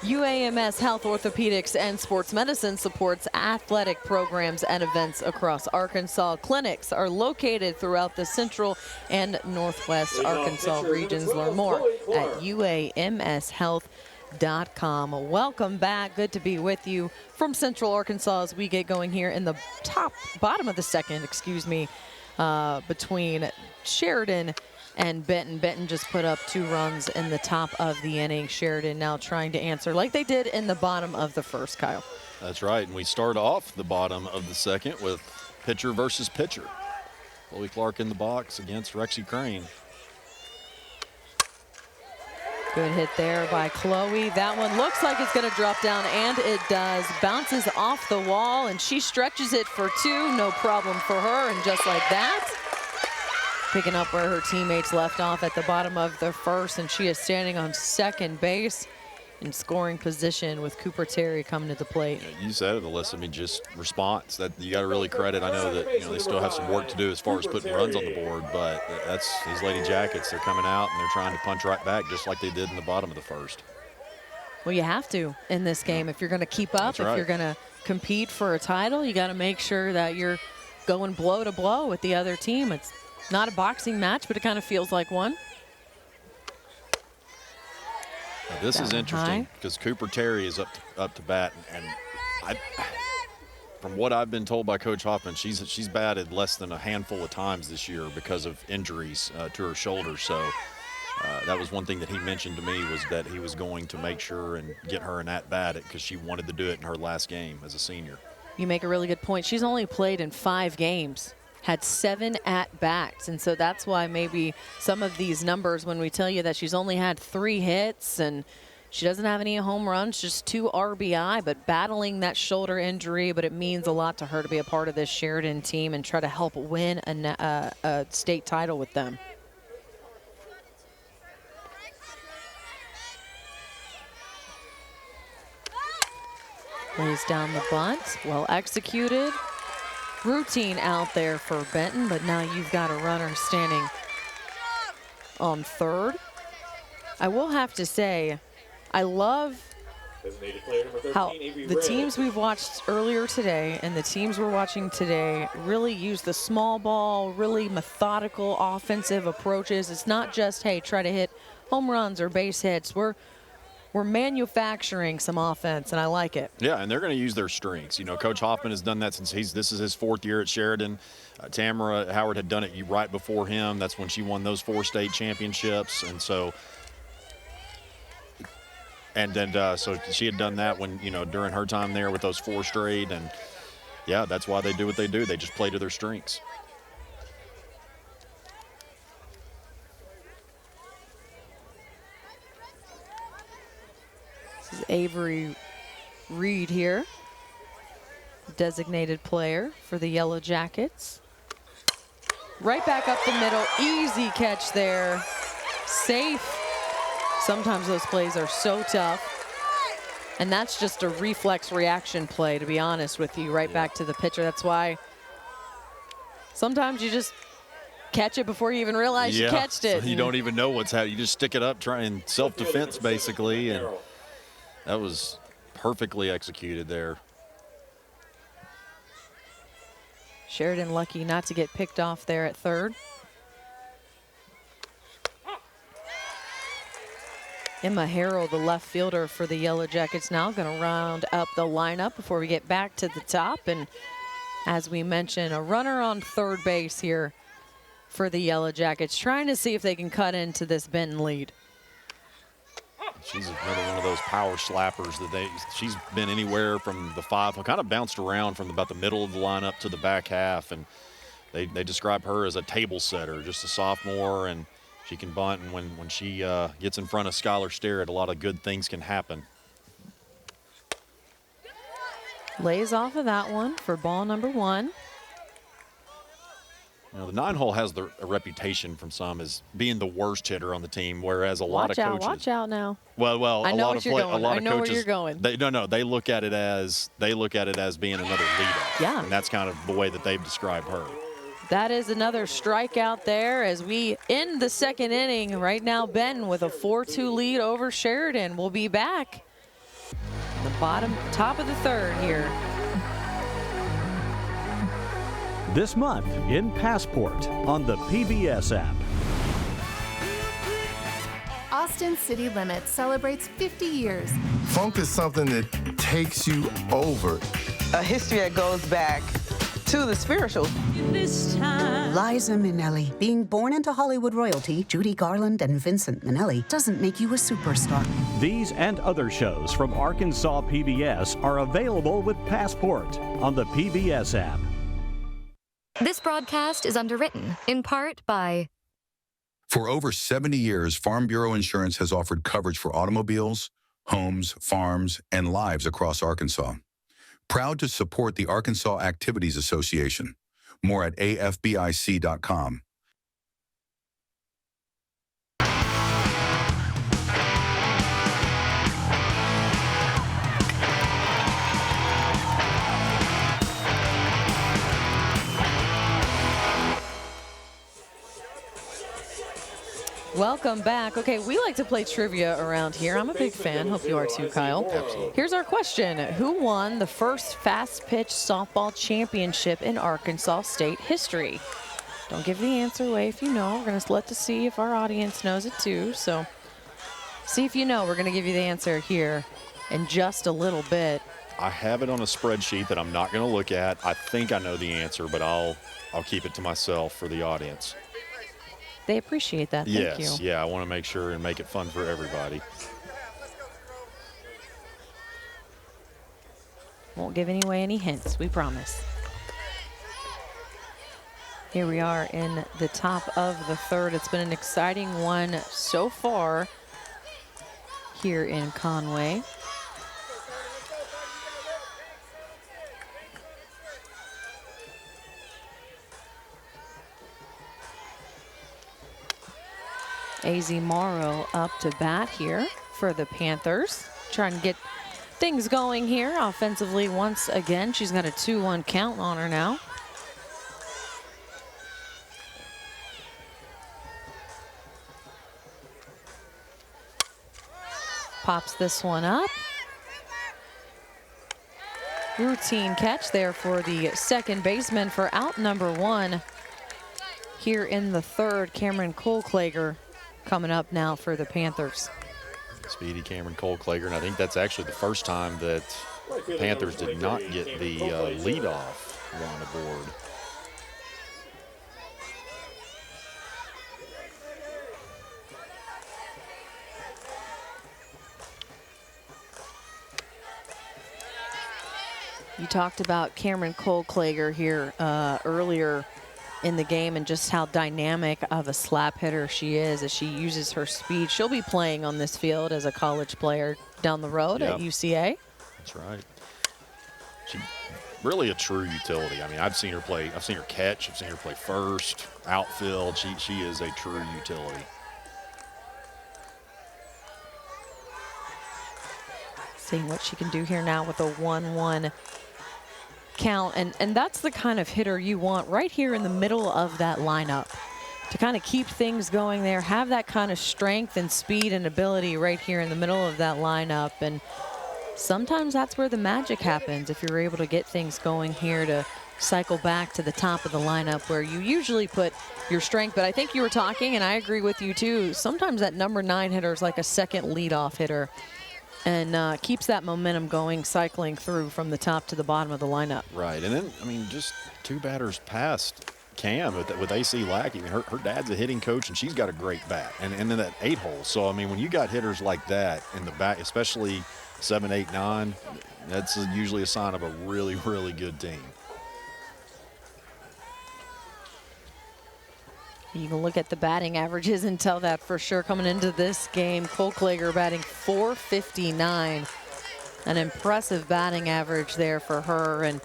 S1: UAMS Health, Orthopedics, and Sports Medicine supports athletic programs and events across Arkansas. Clinics are located throughout the central and northwest Arkansas regions. Learn more at uamshealth.com. Welcome back. Good to be with you from Central Arkansas as we get going here in the bottom of the second, between Sheridan and Benton. Benton just put up 2 runs in the top of the inning. Sheridan now trying to answer like they did in the bottom of the first, Kyle.
S2: That's right, and we start off the bottom of the second with pitcher versus pitcher. Chloe Clark in the box against Rexy Crane.
S1: Good hit there by Chloe. That one looks like it's going to drop down, and it does. Bounces off the wall, and she stretches it for 2. No problem for her, and just like that, picking up where her teammates left off at the bottom of the first, and she is standing on second base in scoring position with Cooper Terry coming to the plate.
S2: You said it, Alyssa. I mean, just response that you got to really credit. I know that they still have some work to do as far as putting runs on the board, but that's these Lady Jackets. They're coming out and they're trying to punch right back, just like they did in the bottom of the first.
S1: Well, you have to in this game if you're going to keep up.
S2: That's right.
S1: If you're going to compete for a title, you got to make sure that you're going blow to blow with the other team. It's not a boxing match, but it kind of feels like one.
S2: Now, this is interesting because Cooper Terry is up to bat, and from what I've been told by Coach Hoffman, she's batted less than a handful of times this year because of injuries to her shoulder. So that was one thing that he mentioned to me, was that he was going to make sure and get her an at-bat because she wanted to do it in her last game as a senior.
S1: You make a really good point. She's only played in 5 games. Had 7 at-bats, and so that's why maybe some of these numbers, when we tell you that she's only had 3 hits and she doesn't have any home runs, just 2 RBI, but battling that shoulder injury, but it means a lot to her to be a part of this Sheridan team and try to help win a state title with them. Lays down the bunt, well executed. Routine out there for Benton, but now you've got a runner standing on third. I will have to say, I love how the teams we've watched earlier today and the teams we're watching today really use the small ball, really methodical offensive approaches. It's not just, hey, try to hit home runs or base hits. We're manufacturing some offense, and I like it.
S2: Yeah, and they're going to use their strengths. Coach Hoffman has done that since this is his 4th year at Sheridan. Tamara Howard had done it right before him. That's when she won those 4 state championships, and so she had done that when during her time there with those 4 straight, and yeah, that's why they do what they do. They just play to their strengths.
S1: This is Avery Reed here, designated player for the Yellow Jackets. Right back up the middle, easy catch there, safe. Sometimes those plays are so tough, and that's just a reflex reaction play, to be honest with you, right back to the pitcher. That's why sometimes you just catch it before you even realize you catched it.
S2: So you don't even know what's happening. You just stick it up, trying self-defense basically, and that was perfectly executed there.
S1: Sheridan lucky not to get picked off there at third. Emma Harrell, the left fielder for the Yellow Jackets, now going to round up the lineup before we get back to the top. And as we mentioned, a runner on third base here for the Yellow Jackets, trying to see if they can cut into this Benton lead.
S2: She's another one of those power slappers that she's been anywhere from the 5, kind of bounced around from about the middle of the lineup to the back half, and they describe her as a table setter, just a sophomore, and she can bunt, and when she gets in front of Skylar Sterrett, a lot of good things can happen.
S1: Lays off of that one for ball number 1.
S2: You know, the 9-hole has a reputation from some as being the worst hitter on the team, whereas a lot of coaches.
S1: Watch out now.
S2: Well,
S1: I
S2: a
S1: know
S2: lot
S1: what
S2: of
S1: you're going.
S2: a lot
S1: I
S2: of
S1: know
S2: coaches.
S1: where you're going.
S2: They look at it as being another leadoff.
S1: Yeah.
S2: And that's kind of the way that they've described her.
S1: That is another strikeout there as we end the second inning. Right now, Benton with a 4-2 lead over Sheridan. We'll be back. The top of the third here.
S16: This month in Passport on the PBS app.
S20: Austin City Limits celebrates 50 years.
S21: Funk is something that takes you over.
S22: A history that goes back to the spiritual.
S23: Liza Minnelli. Being born into Hollywood royalty, Judy Garland and Vincent Minnelli, doesn't make you a superstar.
S16: These and other shows from Arkansas PBS are available with Passport on the PBS app.
S8: This broadcast is underwritten, in part by...
S9: For over 70 years, Farm Bureau Insurance has offered coverage for automobiles, homes, farms, and lives across Arkansas. Proud to support the Arkansas Activities Association. More at afbic.com.
S1: Welcome back. Okay, we like to play trivia around here. I'm a big fan. Hope you are too, Kyle.
S2: Absolutely.
S1: Here's our question. Who won the first fast pitch softball championship in Arkansas state history? Don't give the answer away if you know. We're going to let to see if our audience knows it too. So see if you know. We're going to give you the answer here in just a little bit.
S2: I have it on a spreadsheet that I'm not going to look at. I think I know the answer, but I'll keep it to myself for the audience.
S1: They appreciate that. Thank you.
S2: Yeah, I want to make sure and make it fun for everybody.
S1: Won't give away any hints, we promise. Here we are in the top of the third. It's been an exciting one so far here in Conway. AZ Morrow up to bat here for the Panthers. Trying to get things going here offensively once again. She's got a 2-1 count on her now. Pops this one up. Routine catch there for the second baseman for out number one. Here in the third, Cameron Kohlklager coming up now for the Panthers.
S2: Speedy Cameron Kohlklager, and I think that's actually the first time that Panthers did not get the leadoff run aboard.
S1: You talked about Cameron Kohlklager here earlier in the game and just how dynamic of a slap hitter she is as she uses her speed. She'll be playing on this field as a college player down the road at UCA.
S2: That's right. She really a true utility. I mean, I've seen her play. I've seen her catch. I've seen her play first, outfield. She is a true utility.
S1: Seeing what she can do here now with a 1-1 count, and that's the kind of hitter you want right here in the middle of that lineup to kind of keep things going there, have that kind of strength and speed and ability right here in the middle of that lineup. And sometimes that's where the magic happens, if you're able to get things going here to cycle back to the top of the lineup where you usually put your strength. But I think you were talking, and I agree with you too, sometimes that number 9 hitter is like a second leadoff hitter and keeps that momentum going, cycling through from the top to the bottom of the lineup.
S2: Right, and then, I mean, just 2 batters past Cam with AC Lackey. I mean, her dad's a hitting coach, and she's got a great bat. And then that 8-hole. So, I mean, when you got hitters like that in the back, especially 7, 8, 9, that's usually a sign of a really, really good team.
S1: You can look at the batting averages and tell that for sure coming into this game. Kohlklager batting .459. An impressive batting average there for her. And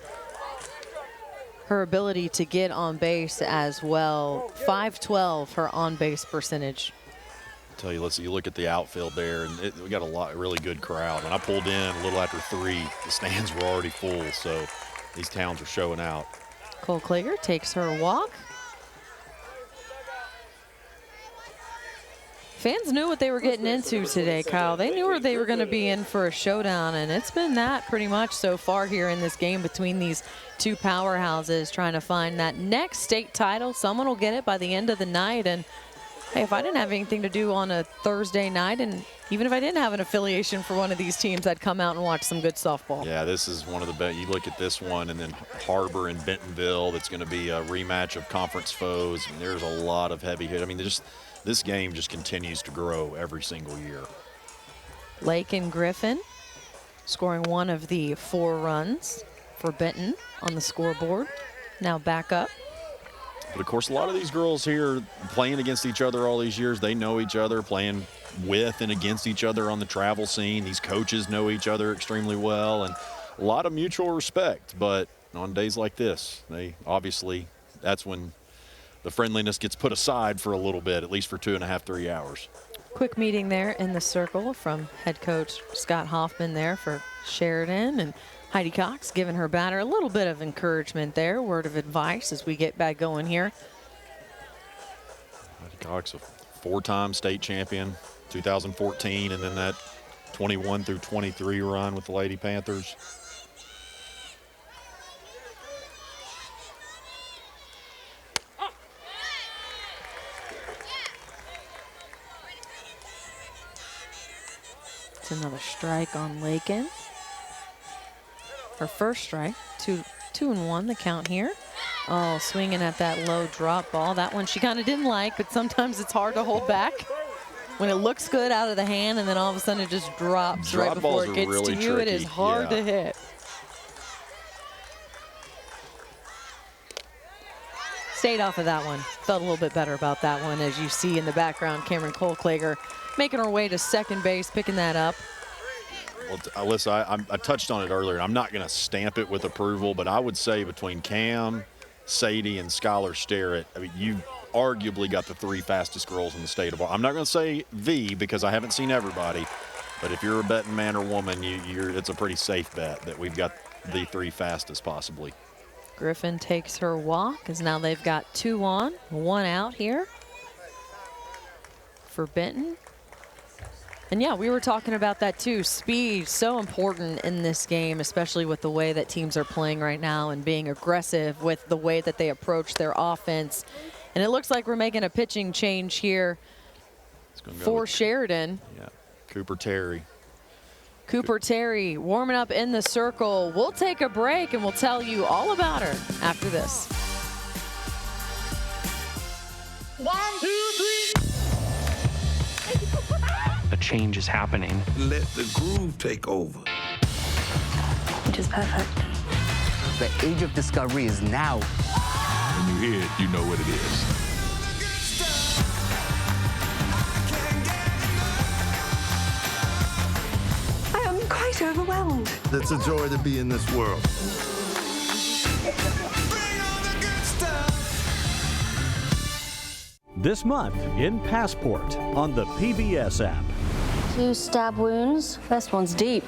S1: her ability to get on base as well. .512 her on base percentage.
S2: I tell you, you look at the outfield there, and we got a really good crowd. When I pulled in a little after 3, the stands were already full, so these towns are showing out.
S1: Cole Klager takes her walk. Fans knew what they were getting into today, Kyle. They knew they were going to be in for a showdown, and it's been that pretty much so far here in this game between these two powerhouses, trying to find that next state title. Someone will get it by the end of the night, and hey, if I didn't have anything to do on a Thursday night, and even if I didn't have an affiliation for one of these teams, I'd come out and watch some good softball.
S2: Yeah, this is one of the best. You look at this one, and then Harbor and Bentonville, that's going to be a rematch of conference foes. I mean, there's a lot of heavy hit. I mean, this game just continues to grow every single year.
S1: Lake and Griffin scoring one of the 4 runs for Benton on the scoreboard. Now back up.
S2: But, of course, a lot of these girls here playing against each other all these years, they know each other, playing with and against each other on the travel scene. These coaches know each other extremely well, and a lot of mutual respect. But on days like this, that's when the friendliness gets put aside for a little bit, at least for 2.5, 3 hours.
S1: Quick meeting there in the circle from head coach Scott Hoffman there for Sheridan, and Heidi Cox giving her batter a little bit of encouragement there, word of advice as we get back going here.
S2: Heidi Cox, a 4-time state champion, 2014, and then that 21 through 23 run with the Lady Panthers.
S1: It's another strike on Lakin. Her first strike, 2-1 the count here. Oh, swinging at that low drop ball. That one she kind of didn't like, but sometimes it's hard to hold back when it looks good out of the hand and then all of a sudden it just drops right before it gets
S2: really
S1: to you.
S2: Tricky.
S1: It is hard to hit. Stayed off of that one. Felt a little bit better about that one. As you see in the background, Cameron Cole Klager making her way to second base, picking that up.
S2: Well, Alyssa, I touched on it earlier, and I'm not going to stamp it with approval, but I would say between Cam, Sadie, and Skylar Sterrett, I mean, you arguably got the 3 fastest girls in the state of Arkansas. I'm not going to say the, because I haven't seen everybody, but if you're a betting man or woman, it's a pretty safe bet that we've got the 3 fastest possibly.
S1: Griffin takes her walk, as now they've got 2 on, 1 out here for Benton. And yeah, we were talking about that too. Speed, so important in this game, especially with the way that teams are playing right now and being aggressive with the way that they approach their offense. And it looks like we're making a pitching change here for Sheridan.
S2: Yeah, Cooper Terry.
S1: Cooper Terry warming up in the circle. We'll take a break and we'll tell you all about her after this.
S3: 1, 2, 3. A change is happening.
S17: Let the groove take over.
S12: Which is perfect.
S4: The age of discovery is now.
S17: When you hear it, you know what it is.
S12: I am quite overwhelmed.
S21: It's a joy to be in this world.
S16: This month in Passport on the PBS app.
S6: 2 stab wounds. First one's deep.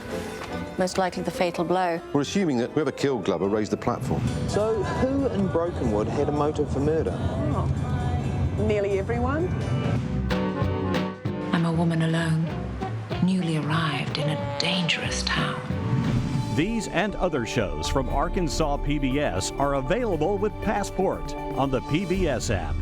S6: Most likely the fatal blow.
S14: We're assuming that whoever killed Glover raised the platform.
S10: So who in Brokenwood had a motive for murder?
S24: Nearly everyone.
S25: I'm a woman alone, newly arrived in a dangerous town.
S16: These and other shows from Arkansas PBS are available with Passport on the PBS app.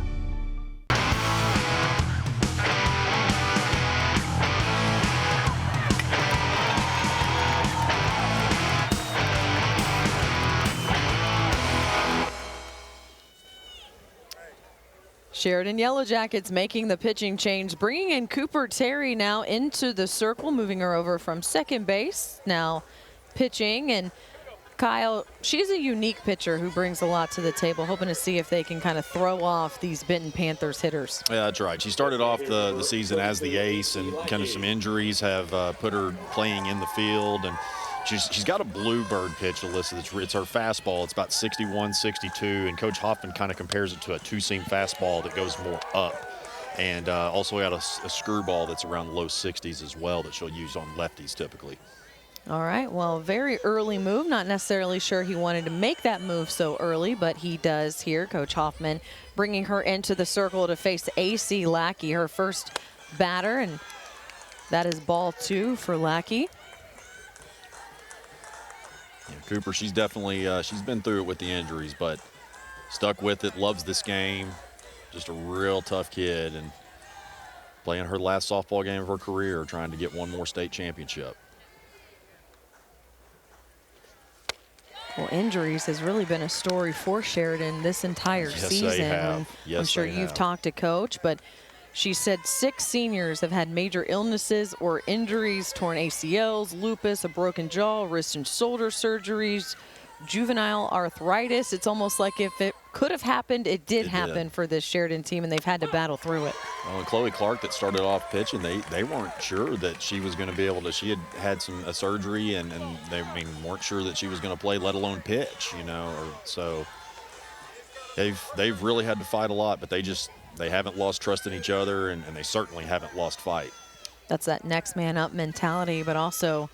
S1: Sheridan Yellow Jackets making the pitching change, bringing in Cooper Terry now into the circle, moving her over from second base, now pitching. And Kyle, she's a unique pitcher who brings a lot to the table, hoping to see if they can kind of throw off these Benton Panthers hitters.
S2: Yeah, that's right. She started off the season as the ace, and kind of some injuries have put her playing in the field. And She's got a bluebird pitch, Alyssa. It's her fastball. It's about 61, 62, and Coach Hoffman kind of compares it to a two-seam fastball that goes more up. And also got a screwball that's around the low 60s as well that she'll use on lefties typically.
S1: All right, well, very early move. Not necessarily sure he wanted to make that move so early, but he does here. Coach Hoffman bringing her into the circle to face AC Lackey, her first batter, and that is ball 2 for Lackey.
S2: Yeah, Cooper, she's definitely, she's been through it with the injuries, but stuck with it, loves this game. Just a real tough kid and playing her last softball game of her career, trying to get one more state championship.
S1: Well, injuries has really been a story for Sheridan this entire season.
S2: They have. Yes,
S1: I'm sure you've talked to Coach, but she said 6 seniors have had major illnesses or injuries, torn ACLs, lupus, a broken jaw, wrist and shoulder surgeries, juvenile arthritis. It's almost like if it could have happened, it did happen for this Sheridan team, and they've had to battle through it.
S2: Well, and Chloe Clark that started off pitching, they weren't sure that she was going to be able to. She had a surgery, and they weren't sure that she was going to play, let alone pitch. So they've really had to fight a lot, but they haven't lost trust in each other, and they certainly haven't lost fight.
S1: That's that next man up mentality, but also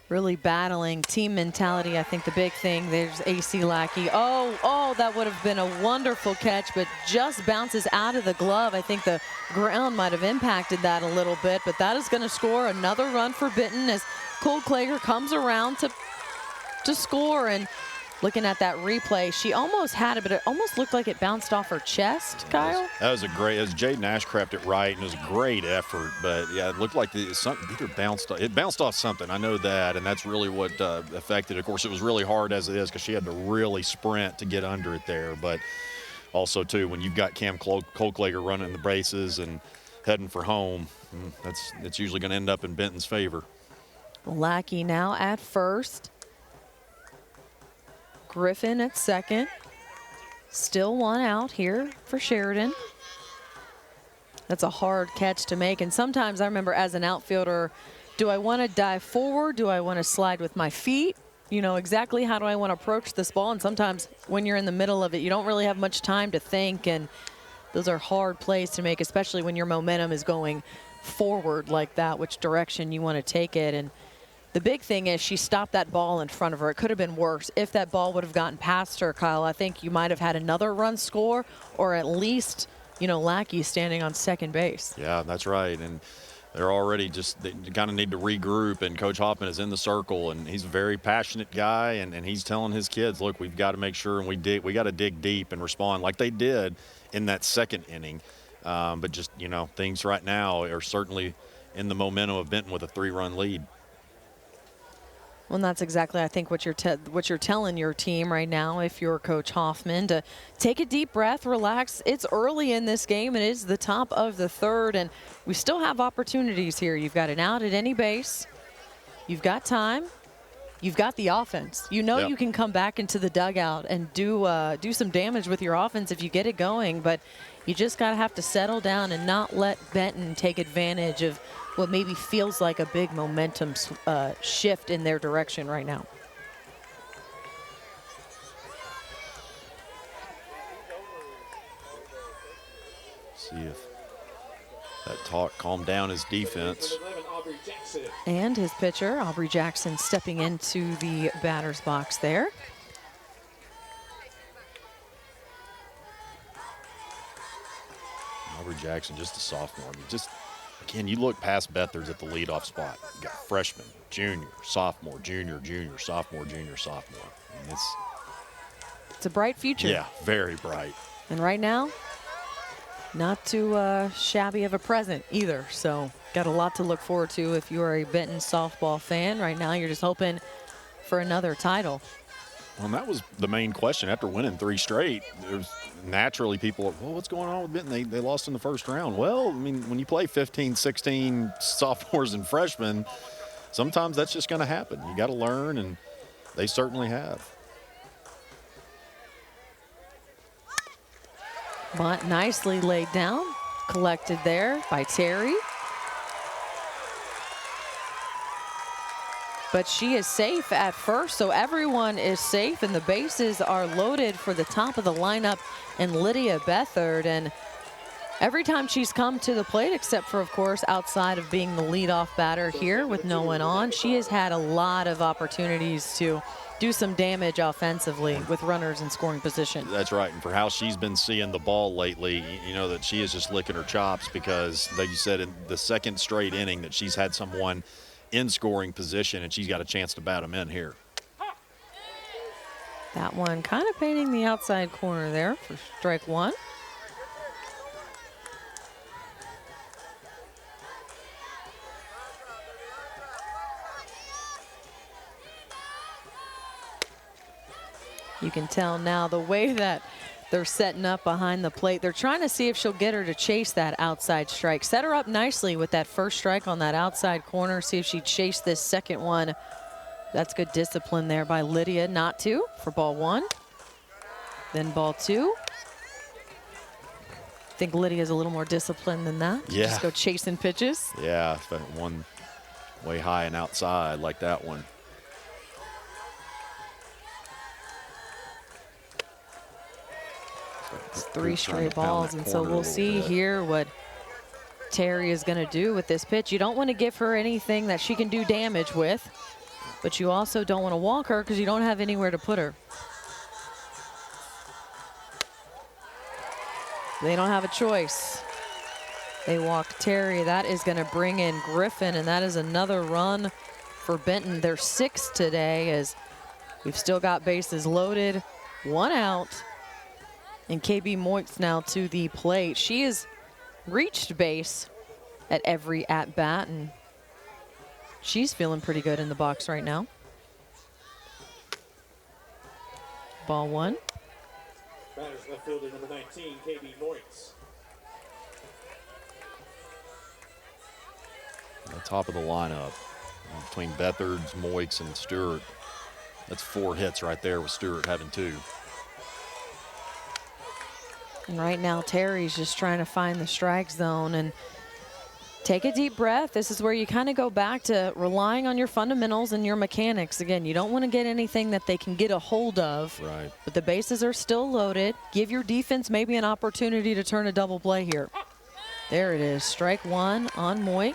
S1: really battling team mentality. I think the big thing, there's AC Lackey. Oh, that would have been a wonderful catch, but just bounces out of the glove. I think the ground might have impacted that a little bit, but that is going to score another run for Benton as Cole Klager comes around to score. And looking at that replay, she almost had it, but it almost looked like it bounced off her chest, Kyle.
S2: That was Jade Nash crapped it right, and it was a great effort. But yeah, it looked like it bounced off something. I know that, and that's really what affected it. Of course, it was really hard as it is because she had to really sprint to get under it there. But also, too, when you've got Cole Klager running the bases and heading for home, that's usually going to end up in Benton's favor.
S1: Lackey now at first. Griffin at second. Still one out here for Sheridan. That's a hard catch to make. And sometimes I remember as an outfielder, do I want to dive forward? Do I want to slide with my feet? Exactly how do I want to approach this ball? And sometimes when you're in the middle of it, you don't really have much time to think. And those are hard plays to make, especially when your momentum is going forward like that, which direction you want to take it. And the big thing is she stopped that ball in front of her. It could have been worse. If that ball would have gotten past her, Kyle, I think you might have had another run score, or at least, Lackey standing on second base.
S2: Yeah, that's right. And they're already they kind of need to regroup, and Coach Hoffman is in the circle, and he's a very passionate guy, and he's telling his kids, look, we've got to make sure, and we got to dig deep and respond like they did in that second inning. But just, things right now are certainly in the momentum of Benton with a 3-run lead.
S1: Well, and that's exactly, I think, what you're telling your team right now, if you're Coach Hoffman, to take a deep breath, relax. It's early in this game. It is the top of the third, and we still have opportunities here. You've got an out at any base. You've got time. You've got the offense. You can come back into the dugout and do some damage with your offense if you get it going, but you just got to have to settle down and not let Benton take advantage of what maybe feels like a big momentum shift in their direction right now.
S2: See if that talk calmed down his defense.
S1: And his pitcher, Aubrey Jackson, stepping into the batter's box there.
S2: Aubrey Jackson, just a sophomore. Again, you look past Beathard's at the leadoff spot. You got freshman, junior, sophomore, junior, sophomore, junior, sophomore.
S1: It's a bright future.
S2: Yeah, very bright.
S1: And right now, not too shabby of a present either. So got a lot to look forward to if you are a Benton softball fan. Right now, you're just hoping for another title.
S2: Well, and that was the main question. After winning 3 straight, there's naturally people, well, what's going on with Benton? They lost in the first round. Well, when you play 15, 16 sophomores and freshmen, sometimes that's just going to happen. You got to learn, and they certainly have.
S1: Bunt nicely laid down, collected there by Terry. But she is safe at first, so everyone is safe, and the bases are loaded for the top of the lineup and Lydia Bethard. And every time she's come to the plate, except for, of course, outside of being the leadoff batter here with no one on, she has had a lot of opportunities to do some damage offensively with runners in scoring position.
S2: That's right, and for how she's been seeing the ball lately, you know that she is just licking her chops because, like you said, in the second straight inning that she's had someone in scoring position, and she's got a chance to bat them in here.
S1: That one kind of painting the outside corner there for strike one. You can tell now the way that they're setting up behind the plate. They're trying to see if she'll get her to chase that outside strike. Set her up nicely with that first strike on that outside corner. See if she chased this second one. That's good discipline there by Lydia not to for ball one. Then ball two. I think Lydia's a little more disciplined than that.
S2: Yeah.
S1: Just go chasing pitches.
S2: Yeah, one way high and outside like that one.
S1: It's 3 straight balls, and so we'll see here what Terry is going to do with this pitch. You don't want to give her anything that she can do damage with, but you also don't want to walk her because you don't have anywhere to put her. They don't have a choice. They walk Terry. That is going to bring in Griffin, and that is another run for Benton. They're 6 today as we've still got bases loaded, 1 out. And KB Moix now to the plate. She has reached base at every at-bat, and she's feeling pretty good in the box right now. Ball one.
S7: Batters left fielder number 19, KB Moix.
S2: The top of the lineup between Bethards, Moix, and Stewart. That's 4 hits right there with Stewart having 2.
S1: And right now, Terry's just trying to find the strike zone and take a deep breath. This is where you kind of go back to relying on your fundamentals and your mechanics. Again, you don't want to get anything that they can get a hold of.
S2: Right.
S1: But the bases are still loaded. Give your defense maybe an opportunity to turn a double play here. There it is, strike one on Moix.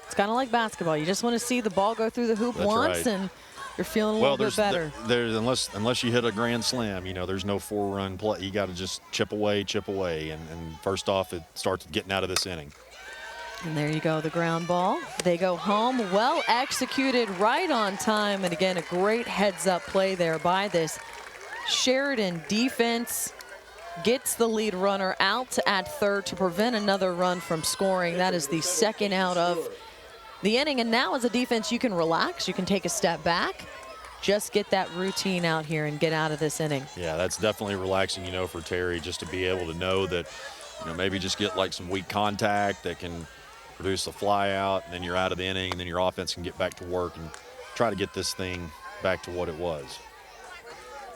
S1: It's kind of like basketball. You just want to see the ball go through the hoop once, and you're feeling a little bit better.
S2: There's unless you hit a grand slam, you know, there's no 4-run play. You got to just chip away, and first off, it starts getting out of this inning.
S1: And there you go, the ground ball. They go home, well executed, right on time, and again, a great heads-up play there by this Sheridan defense. Gets the lead runner out at third to prevent another run from scoring. That is the second out of the inning, and now as a defense, you can relax, you can take a step back, just get that routine out here and get out of this inning.
S2: Yeah, that's definitely relaxing, you know, for Terry, just to be able to know that, you know, maybe just get like some weak contact that can produce a fly out, and then you're out of the inning, and then your offense can get back to work and try to get this thing back to what it was.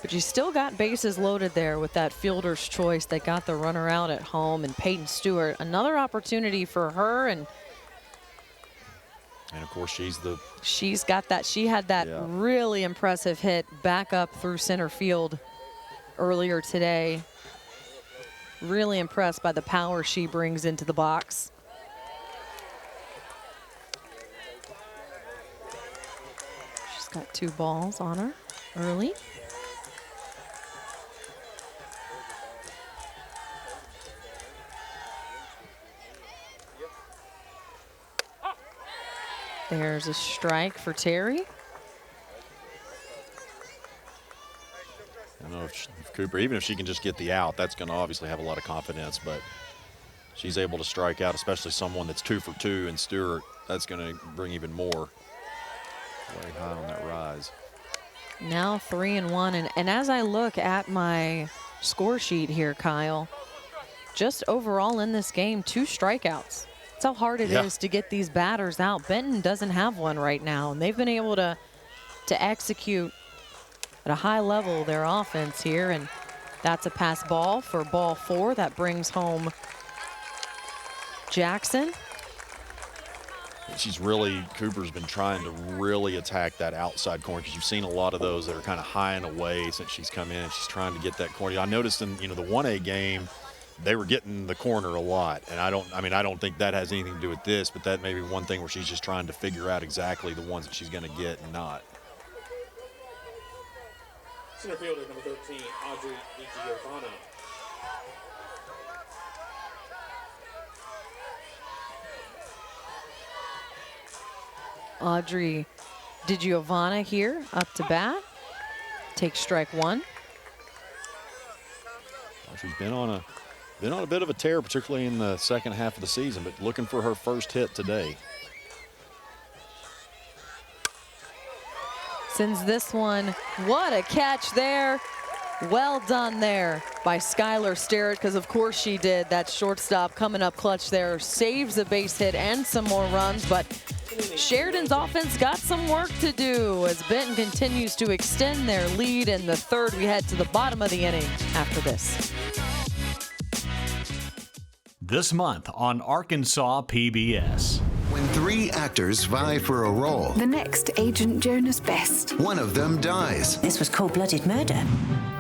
S1: But you still got bases loaded there with that fielder's choice. They got the runner out at home, and Peyton Stewart, another opportunity for her, and
S2: of course, she's
S1: got that. She had that really impressive hit back up through center field earlier today. Really impressed by the power she brings into the box. She's got 2 balls on her early. There's a strike for Terry.
S2: I don't know if Cooper, even if she can just get the out, that's going to obviously have a lot of confidence, but she's able to strike out, especially someone that's 2 for 2 and Stewart. That's going to bring even more. Way high on that rise.
S1: Now 3-1, and as I look at my score sheet here, Kyle, just overall in this game, 2 strikeouts. That's how hard it is to get these batters out. Benton doesn't have one right now, and they've been able to execute at a high level their offense here, and that's a pass ball for ball 4. That brings home Jackson.
S2: Cooper's been trying to really attack that outside corner, because you've seen a lot of those that are kind of high and away since she's come in. She's trying to get that corner. I noticed in, the 1A game, they were getting the corner a lot, and I don't think that has anything to do with this, but that may be one thing where she's just trying to figure out exactly the ones that she's going to get and not.
S7: Center fielder number 13, Audrey DiGiovanna.
S1: Audrey DiGiovanna here, up to bat. Takes strike one.
S2: She's been on a bit of a tear, particularly in the second half of the season, but looking for her first hit today.
S1: Sends this one. What a catch there. Well done there by Skylar Sterrett, because of course she did. That shortstop coming up clutch there, saves a base hit and some more runs, but Sheridan's offense got some work to do as Benton continues to extend their lead in the third. We head to the bottom of the inning after this.
S16: This month on Arkansas PBS.
S17: When three actors vie for a role,
S12: The next Agent Jonas Best.
S17: one of them dies.
S25: This was cold-blooded murder.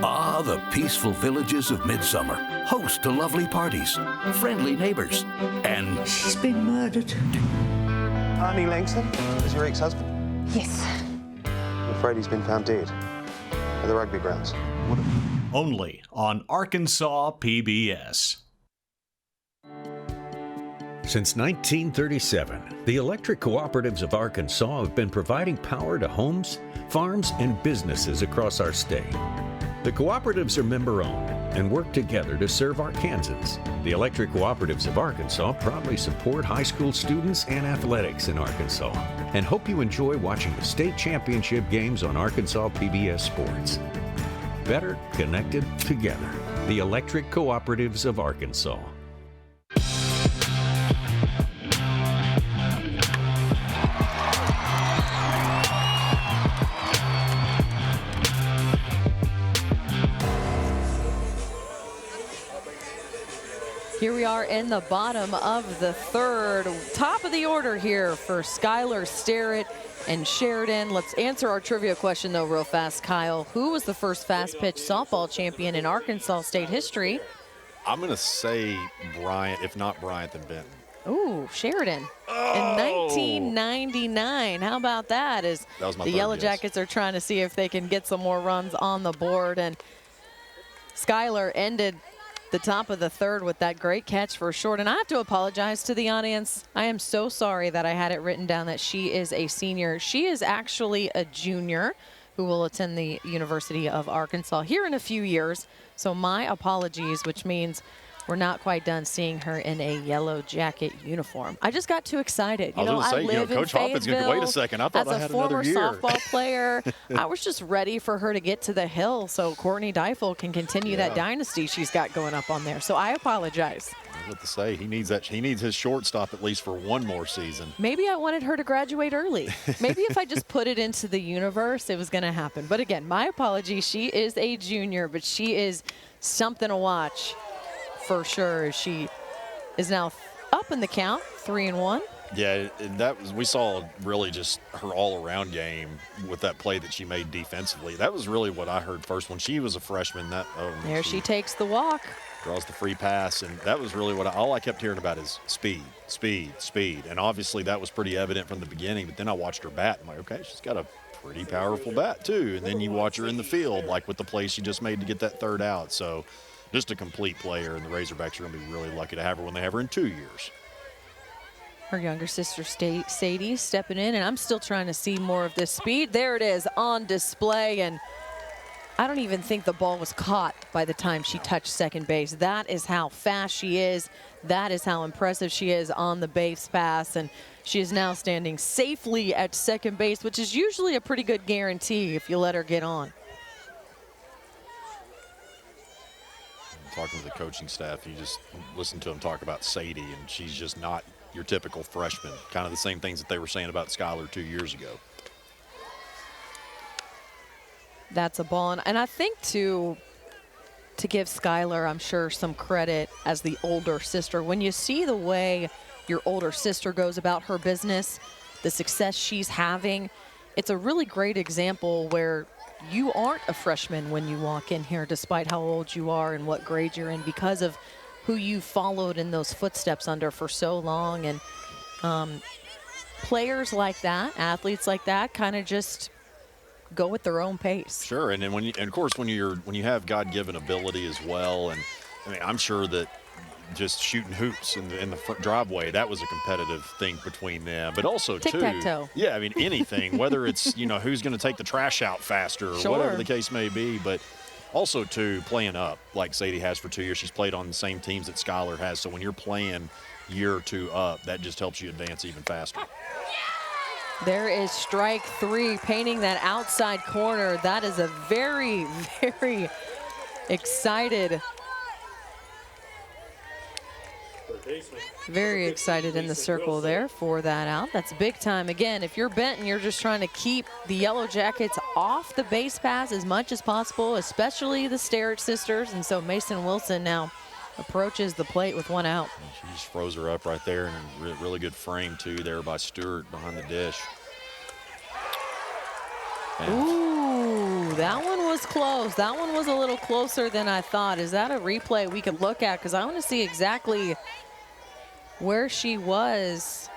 S5: Ah, the peaceful villages of midsummer, host to lovely parties, friendly neighbors, and
S25: She's been murdered.
S14: Arnie Langston is your ex-husband?
S12: Yes.
S14: I'm afraid he's been found dead at the rugby grounds.
S16: Only on Arkansas PBS.
S11: Since 1937, the electric cooperatives of Arkansas have been providing power to homes, farms, and businesses across our state. The cooperatives are member-owned and work together to serve Arkansans. The electric cooperatives of Arkansas proudly support high school students and athletics in Arkansas, and hope you enjoy watching the state championship games on Arkansas PBS Sports. Better connected together. The electric cooperatives of Arkansas.
S1: Here we are in the bottom of the third. Top of the order here for Skylar Sterrett and Sheridan. Let's answer our trivia question, though, real fast. Kyle, who was the first fast-pitch softball champion in Arkansas State history?
S2: I'm going to say Bryant. If not Bryant, then Benton.
S1: Ooh, Sheridan in 1999. How about that?
S2: That was my
S1: the
S2: third
S1: Yellow
S2: guess.
S1: Jackets are trying to see if they can get some more runs on the board. And Skylar ended the top of the third with that great catch for short. And I have to apologize to the audience. I am so sorry that I had it written down that she is a senior. She is actually a junior who will attend the University of Arkansas here in a few years. So my apologies, which means we're not quite done seeing her in a Yellow Jacket uniform. I just got too excited.
S2: I was going to say, Coach Hoffman's going to wait a second. I thought I had another year.
S1: As a former softball player, I was just ready for her to get to the hill so Courtney Deifel can continue that dynasty she's got going up on there. So I apologize.
S2: I was about to say, he needs that. He needs his shortstop at least for one more season.
S1: Maybe I wanted her to graduate early. Maybe if I just put it into the universe, it was going to happen. But again, my apologies. She is a junior, but she is something to watch for sure. She is now up in the count, 3-1.
S2: Yeah, we saw really just her all-around game with that play that she made defensively. That was really what I heard first when she was a freshman.
S1: There she takes the walk.
S2: Draws the free pass, and that was really all I kept hearing about is speed, speed, speed. And obviously that was pretty evident from the beginning, but then I watched her bat. I'm like, okay, she's got a pretty powerful bat too. And then you watch her in the field, like with the play she just made to get that third out. So just a complete player, and the Razorbacks are going to be really lucky to have her when they have her in 2 years.
S1: Her younger sister, Sadie, stepping in, and I'm still trying to see more of this speed. There it is on display, and I don't even think the ball was caught by the time she touched second base. That is how fast she is. That is how impressive she is on the base pass, and she is now standing safely at second base, which is usually a pretty good guarantee if you let her get on.
S2: Talking to the coaching staff, you just listen to them talk about Sadie, and she's just not your typical freshman. Kind of the same things that they were saying about Skylar 2 years ago.
S1: That's a ball. And I think, to give Skylar, I'm sure, some credit as the older sister, when you see the way your older sister goes about her business, the success she's having. It's a really great example where you aren't a freshman when you walk in here, despite how old you are and what grade you're in, because of who you followed in those footsteps under for so long. And players like that, athletes like that, kind of just go at their own pace.
S2: Sure, and then and of course when you have God-given ability as well, and I mean I'm sure that just shooting hoops in the front driveway, that was a competitive thing between them. But also
S1: tic-tac-toe.
S2: Yeah, I mean anything, whether it's who's going to take the trash out faster or whatever the case may be, but also too playing up like Sadie has for 2 years. She's played on the same teams that Skylar has, so when you're playing year or two up, that just helps you advance even faster.
S1: There is strike 3, painting that outside corner. That is a very, very excited, in the circle there for that out. That's big time. Again, if you're Benton, you're just trying to keep the Yellow Jackets off the base pass as much as possible, especially the Sterrett sisters. And so Mason Wilson now approaches the plate with one out.
S2: She just froze her up right there, and a really good frame too there by Stewart behind the dish. And
S1: ooh, that one was close. That one was a little closer than I thought. Is that a replay we could look at? Because I want to see exactly where she was.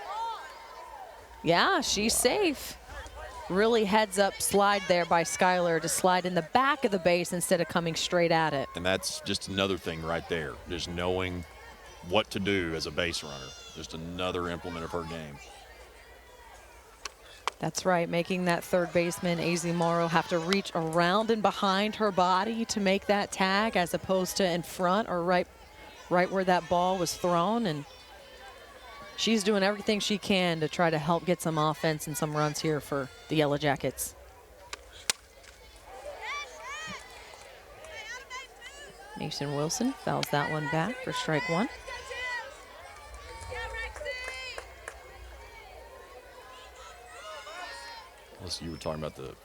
S1: Yeah, she's safe. Really heads up slide there by Skylar to slide in the back of the base instead of coming straight at it.
S2: And that's just another thing right there, just knowing what to do as a base runner. Just another implement of her game.
S1: That's right, making that third baseman, AZ Morrow, have to reach around and behind her body to make that tag, as opposed to in front or right where that ball was thrown. And she's doing everything she can to try to help get some offense and some runs here for the Yellow Jackets. Mason Wilson fouls that one back for strike 1.
S2: You were talking about the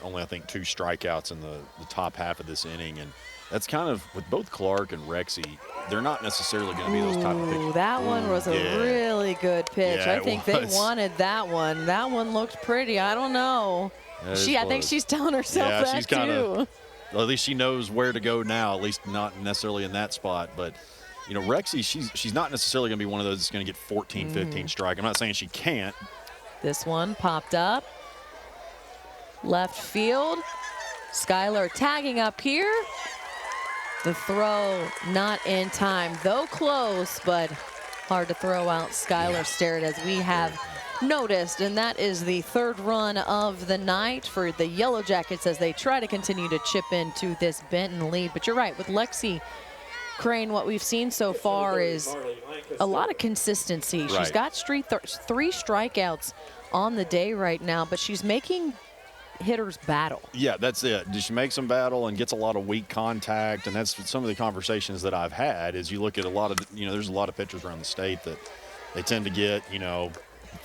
S2: only, I think, 2 strikeouts in the top half of this inning, and that's kind of with both Clark and Rexy, they're not necessarily going to be those type of pitchers.
S1: That one was a really good pitch.
S2: Yeah,
S1: I think they wanted that one. That one looked pretty. I don't know. I think she's telling herself that
S2: she's
S1: too.
S2: Well, at least she knows where to go now, at least not necessarily in that spot. But, Rexy, she's not necessarily going to be one of those that's going to get 14, 15 strike. I'm not saying she can't.
S1: This one popped up. Left field. Skylar tagging up here. The throw not in time, though close, but hard to throw out Skylar Sterrett, as we have noticed. And that is the 3rd run of the night for the Yellow Jackets as they try to continue to chip into this Benton lead. But you're right, with Lexi Crane, what we've seen so far is a lot of consistency. She's got 3 strikeouts on the day right now, but she's making hitters battle.
S2: Yeah, that's it. She makes them battle and gets a lot of weak contact, and that's some of the conversations that I've had. Is you look at a lot of, there's a lot of pitchers around the state that they tend to get,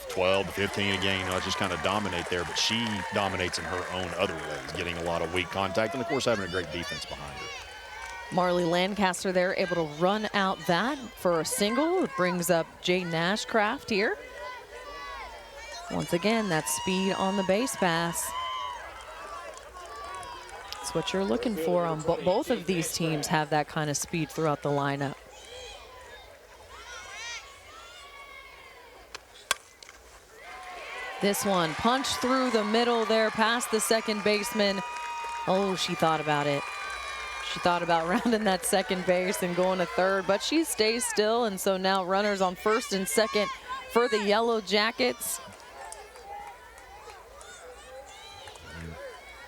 S2: 12 to 15 a game, just kind of dominate there, but she dominates in her own other ways, getting a lot of weak contact, and of course having a great defense behind her.
S1: Marley Lancaster there, able to run out that for a single. It brings up Jay Nashcraft here. Once again, that speed on the base pass. That's what you're looking for on both of these teams, have that kind of speed throughout the lineup. This one punched through the middle there past the second baseman. Oh, she thought about it. She thought about rounding that second base and going to third, but she stays still, and so now runners on first and second for the Yellow Jackets.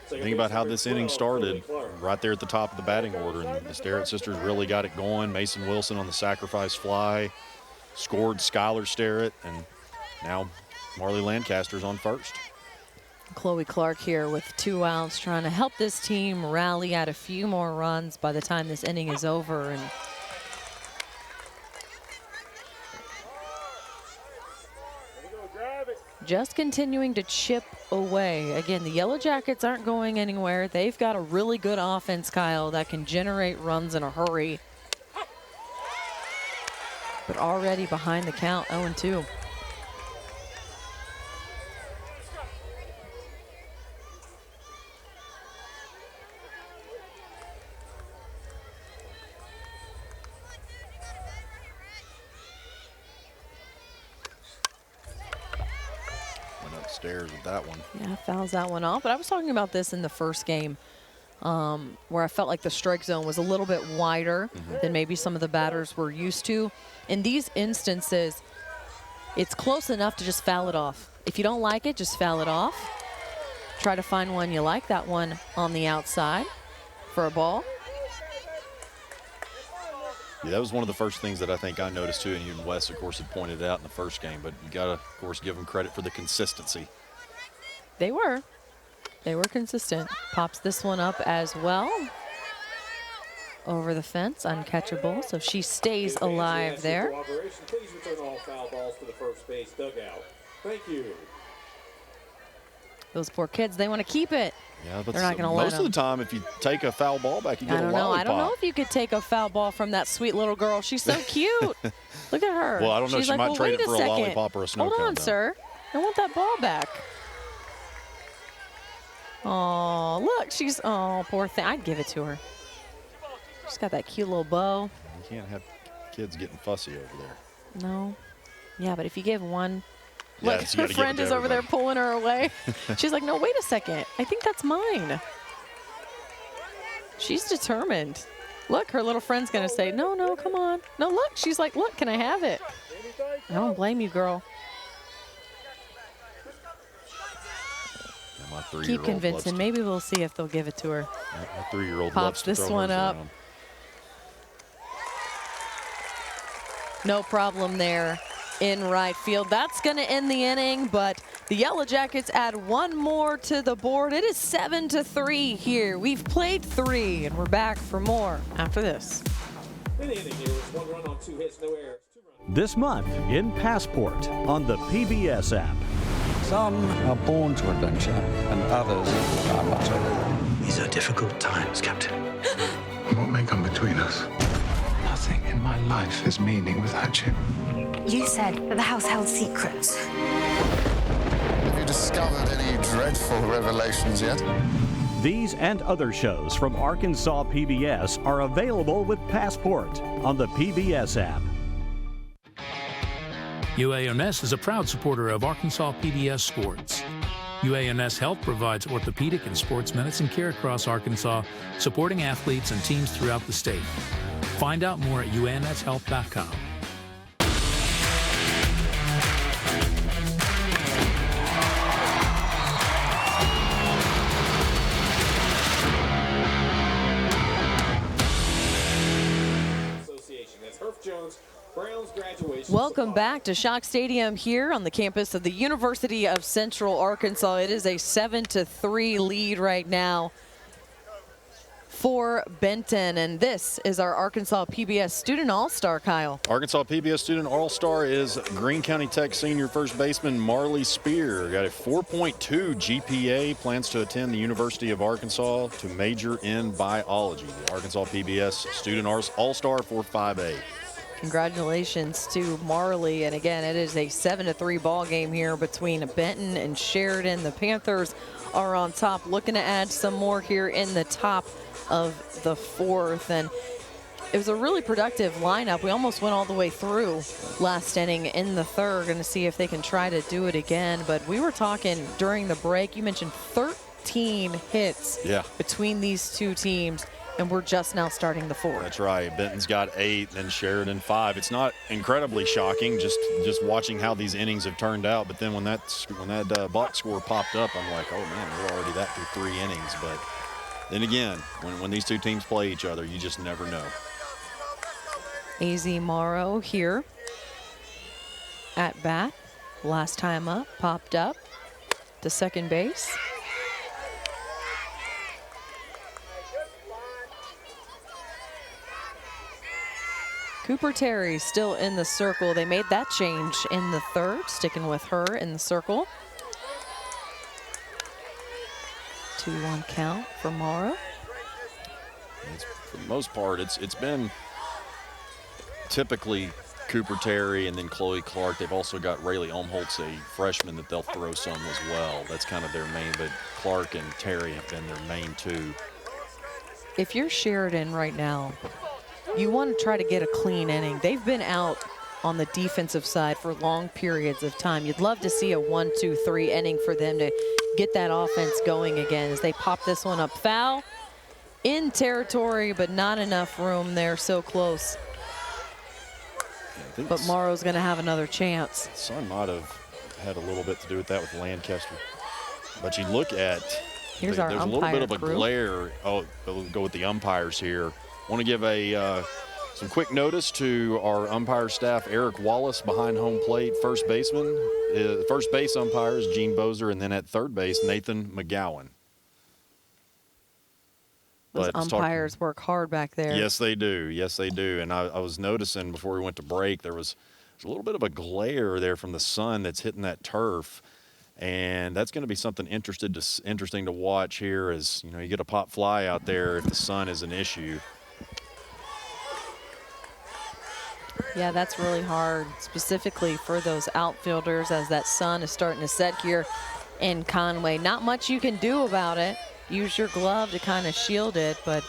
S2: Think about how this inning started, right there at the top of the batting order, and the Sterrett sisters really got it going. Mason Wilson on the sacrifice fly, scored Skylar Sterrett, and now Marley Lancaster's on first.
S1: Chloe Clark here with 2 outs, trying to help this team rally at a few more runs by the time this inning is over. And just continuing to chip away. Again, the Yellow Jackets aren't going anywhere. They've got a really good offense, Kyle, that can generate runs in a hurry. but already behind the count, 0-2.
S2: Upstairs with that one.
S1: Yeah, fouls that one off. But I was talking about this in the first game where I felt like the strike zone was a little bit wider than maybe some of the batters were used to. In these instances, it's close enough to just foul it off. If you don't like it, just foul it off. Try to find one you like. That one on the outside for a ball.
S2: Yeah, that was one of the first things that I think I noticed too, and you and Wes, of course, had pointed out in the first game, but you got to, of course, give them credit for the consistency.
S1: They were consistent. Pops this one up as well. Over the fence, uncatchable, so she stays alive there.
S7: Please return all foul balls to the first base dugout. Thank you.
S1: Those poor kids, they want to keep it.
S2: Yeah, but
S1: they're not going to let them.
S2: Most of the time, if you take a foul ball back, you get a lollipop.
S1: I don't know if you could take a foul ball from that sweet little girl. She's so cute. Look at her.
S2: Well, I don't know.
S1: She's
S2: She
S1: like,
S2: might trade it for a
S1: second.
S2: lollipop or a snow cone.
S1: Hold on, sir. I want that ball back. Oh, look. Oh, poor thing. I'd give it to her. She's got that cute little bow.
S2: You can't have kids getting fussy over there.
S1: No. Yeah, but if you give one.
S2: Yeah,
S1: Look, her friend is over there pulling her away. She's like, no, wait a second. I think that's mine. She's determined. Look, her little friend's going to say, no, no, come on. No, look. She's like, look, can I have it? I don't blame you, girl. Keep convincing. Maybe we'll see if they'll give it to her.
S2: My 3-year-old
S1: pops this one up. No problem there in right field. That's going to end the inning, but the Yellow Jackets add one more to the board. It is 7-3 here. We've played 3, and we're back for more after this.
S7: In the inning, here was 1 run on 2 hits, no errors.
S16: This month in Passport on the PBS app.
S13: Some are born to adventure, and others are much older.
S15: These are difficult times, Captain.
S21: What may come between us? Nothing in my life has meaning without you.
S12: You said that the house held secrets.
S21: Have you discovered any dreadful revelations yet?
S16: These and other shows from Arkansas PBS are available with Passport on the PBS app.
S18: UANS is a proud supporter of Arkansas PBS Sports. UANS Health provides orthopedic and sports medicine care across Arkansas, supporting athletes and teams throughout the state. Find out more at uanshealth.com.
S1: Welcome back to Shock Stadium here on the campus of the University of Central Arkansas. It is a 7-3 lead right now for Benton, and this is our Arkansas PBS Student All-Star, Kyle.
S2: Arkansas PBS Student All-Star is Greene County Tech senior first baseman Marley Spear. Got a 4.2 GPA, plans to attend the University of Arkansas to major in biology. The Arkansas PBS Student All-Star for 5A.
S1: Congratulations to Marley, and again, it is a 7-3 ball game here between Benton and Sheridan. The Panthers are on top, looking to add some more here in the top of the 4th, and it was a really productive lineup. We almost went all the way through last inning in the 3rd. Going to see if they can try to do it again, but we were talking during the break. You mentioned 13 hits between these two teams, and we're just now starting the 4th.
S2: That's right. Benton's got 8, then Sheridan 5. It's not incredibly shocking just watching how these innings have turned out. But then when that box score popped up, I'm like, oh man, we're already that through 3 innings. But then again, when these two teams play each other, you just never know.
S1: AZ Morrow here at bat. Last time up, popped up to second base. Cooper Terry still in the circle. They made that change in the 3rd, sticking with her in the circle. 2-1 count for Morrow.
S2: For the most part, it's been typically Cooper Terry and then Chloe Clark. They've also got Rayleigh Umholtz, a freshman that they'll throw some as well. That's kind of their main, but Clark and Terry have been their main two.
S1: If you're Sheridan right now, you want to try to get a clean inning. They've been out on the defensive side for long periods of time. You'd love to see a 1-2-3 inning for them to get that offense going again as they pop this one up. Foul in territory, but not enough room there, so close. But Morrow's going to have another chance.
S2: Sun might have had a little bit to do with that with Lancaster. But you look at,
S1: there's a little
S2: bit of a
S1: crew.
S2: glare. Oh, we'll go with the umpires here. Want to give some quick notice to our umpire staff. Eric Wallace behind home plate, first baseman. First base umpires, Gene Bozer, and then at third base, Nathan McGowan.
S1: Those umpires work hard back there.
S2: Yes, they do. Yes, they do. And I was noticing before we went to break, there's a little bit of a glare there from the sun that's hitting that turf. And that's going to be something interesting to watch here as, you get a pop fly out there if the sun is an issue.
S1: Yeah, that's really hard, specifically for those outfielders as that sun is starting to set here in Conway. Not much you can do about it. Use your glove to kind of shield it, but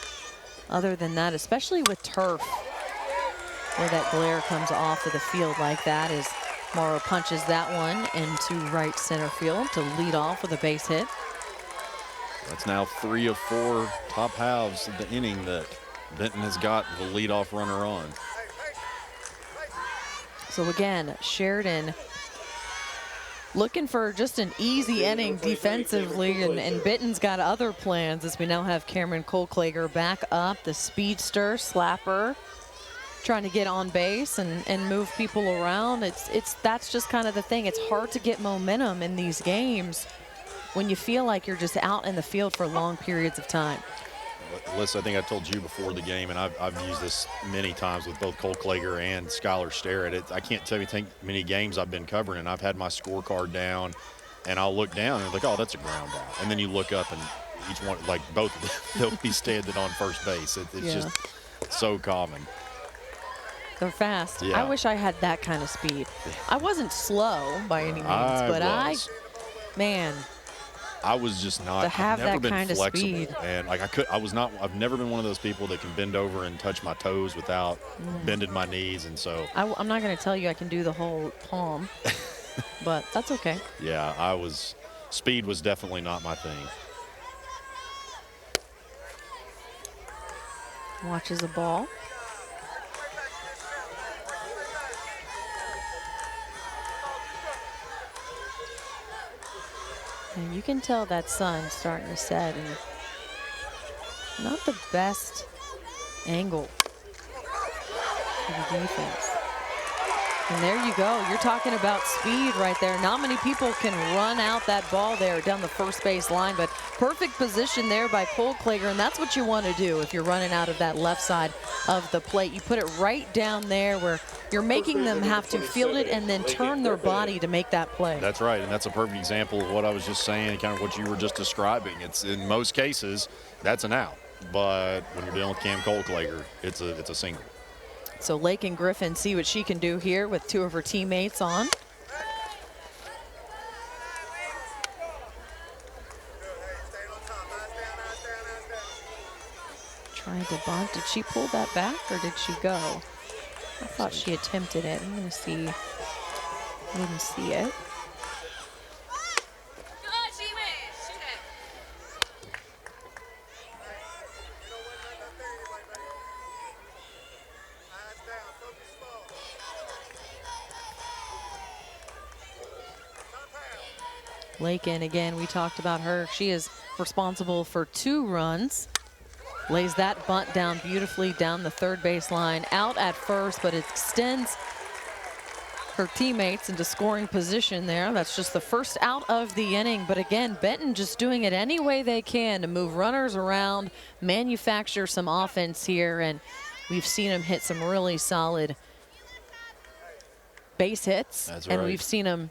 S1: other than that, especially with turf, where that glare comes off of the field like that, as Morrow punches that one into right center field to lead off with a base hit.
S2: That's now 3 of 4 top halves of the inning that Benton has got the leadoff runner on.
S1: So again, Sheridan looking for just an easy inning defensively, and Benton's got other plans as we now have Cameron Colklager back up, the speedster, slapper, trying to get on base and move people around. That's just kind of the thing. It's hard to get momentum in these games when you feel like you're just out in the field for long periods of time.
S2: Alyssa, I think I told you before the game, and I've used this many times with both Colklager and Skylar Sterrett. I can't tell you how many games I've been covering, and I've had my scorecard down, and I'll look down and like, oh, that's a ground out. And then you look up, and each one, like both of them, they'll be standing on first base. It's just so common.
S1: They're fast.
S2: Yeah.
S1: I wish I had that kind of speed. I wasn't slow by any means, but man.
S2: I was just not.
S1: To have
S2: I've never
S1: that
S2: been
S1: kind of
S2: flexible,
S1: speed.
S2: and like I've never been one of those people that can bend over and touch my toes without bending my knees, and so.
S1: I'm not going to tell you I can do the whole palm, but that's okay.
S2: Yeah, speed was definitely not my thing.
S1: Watches a ball. And you can tell that sun's starting to set, and not the best angle for the defense. And there you go. You're talking about speed right there. Not many people can run out that ball there down the first base line, but perfect position there by Colklager, and that's what you want to do if you're running out of that left side of the plate. You put it right down there where you're making them have to field it and then turn their body to make that play.
S2: That's right, and that's a perfect example of what I was just saying, kind of what you were just describing. It's in most cases, that's an out, but when you're dealing with Cam Colklager, it's a single.
S1: So Lake and Griffin see what she can do here with 2 of her teammates on. Tried to bunt. Did she pull that back or did she go? I thought she attempted it. I'm going to see. I didn't see it. Lakin, again, we talked about her. She is responsible for 2 runs. Lays that bunt down beautifully down the third base line. Out at first, but it extends her teammates into scoring position there. That's just the first out of the inning. But again, Benton just doing it any way they can to move runners around, manufacture some offense here. And we've seen them hit some really solid base hits.
S2: That's right.
S1: And we've seen them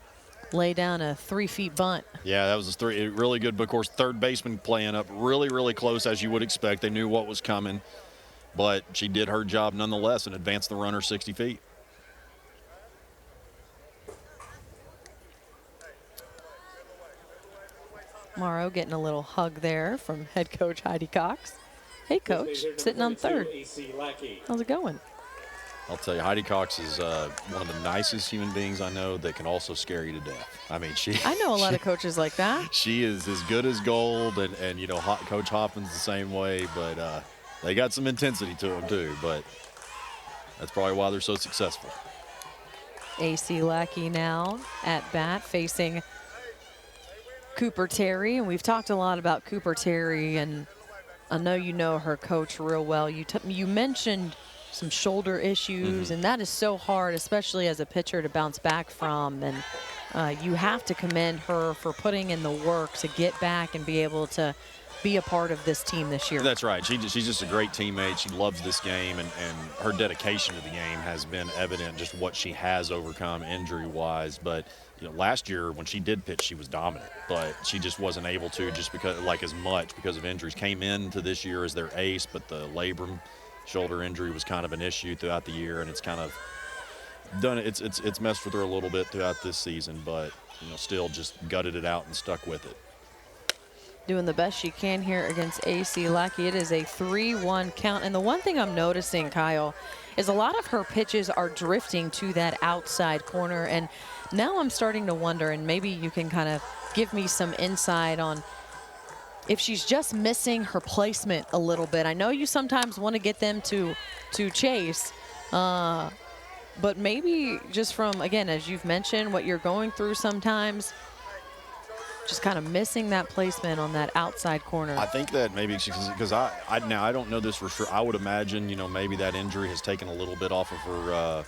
S1: lay down a 3-feet bunt.
S2: Yeah, that was really good. But of course, third baseman playing up really, really close as you would expect. They knew what was coming, but she did her job nonetheless and advanced the runner 60 feet.
S1: Morrow getting a little hug there from head coach Heidi Cox. Hey, Coach, sitting on third. How's it going?
S2: I'll tell you, Heidi Cox is one of the nicest human beings I know that can also scare you to death. I mean,
S1: I know a lot of coaches like that.
S2: She is as good as gold, and you know, Coach Hoffman's the same way, but they got some intensity to them too, but that's probably why they're so successful.
S1: AC Lackey now at bat facing Cooper Terry, and we've talked a lot about Cooper Terry, and I know you know her coach real well. You mentioned some shoulder issues, and that is so hard, especially as a pitcher, to bounce back from, and you have to commend her for putting in the work to get back and be able to be a part of this team this year.
S2: That's right. She's just a great teammate. She loves this game, and her dedication to the game has been evident, just what she has overcome injury-wise. But you know, last year when she did pitch, she was dominant, but she just wasn't able to, just because because of injuries. Came into this year as their ace, but the labrum shoulder injury was kind of an issue throughout the year, and it's kind of done. It's messed with her a little bit throughout this season, but you know, still just gutted it out and stuck with it.
S1: Doing the best she can here against AC Lackey. It is a 3-1 count. And the one thing I'm noticing, Kyle, is a lot of her pitches are drifting to that outside corner. And now I'm starting to wonder, and maybe you can kind of give me some insight on if she's just missing her placement a little bit. I know you sometimes want to get them to chase, but maybe just from, again, as you've mentioned, what you're going through sometimes, just kind of missing that placement on that outside corner.
S2: I think that maybe because I don't know this for sure. I would imagine, you know, maybe that injury has taken a little bit off of her,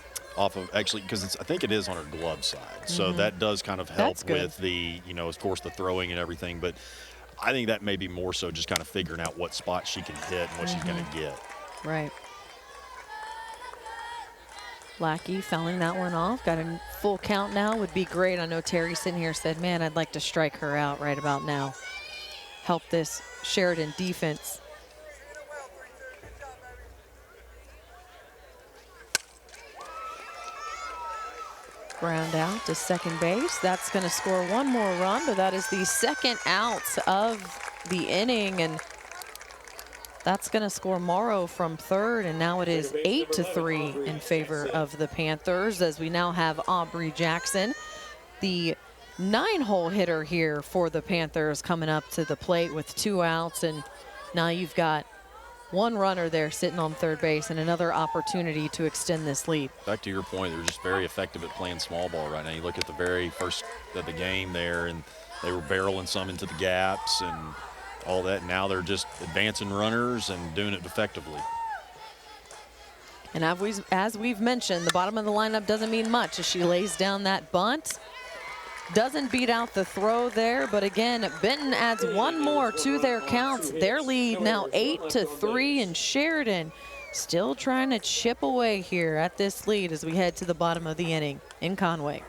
S2: actually, because I think it is on her glove side. So that does kind of help with the, you know, of course, the throwing and everything. But I think that may be more so just kind of figuring out what spot she can hit and what she's going to get.
S1: Right. Lackey fouling that one off. Got a full count now. Would be great. I know Terry sitting here said, man, I'd like to strike her out right about now. Help this Sheridan defense. Ground out to second base. That's going to score one more run, but that is the second out of the inning, and that's going to score Morrow from third, and now it is 8-3 in favor of the Panthers, as we now have Aubrey Jackson, the 9-hole hitter here for the Panthers, coming up to the plate with 2 outs, and now you've got one runner there sitting on third base and another opportunity to extend this lead.
S2: Back to your point, they're just very effective at playing small ball right now. You look at the very first of the game there, and they were barreling some into the gaps and all that. Now they're just advancing runners and doing it effectively.
S1: And as we've mentioned, the bottom of the lineup doesn't mean much as she lays down that bunt. Doesn't beat out the throw there, but again, Benton adds one more to their counts. Their lead now 8-3, and Sheridan still trying to chip away here at this lead as we head to the bottom of the inning in Conway.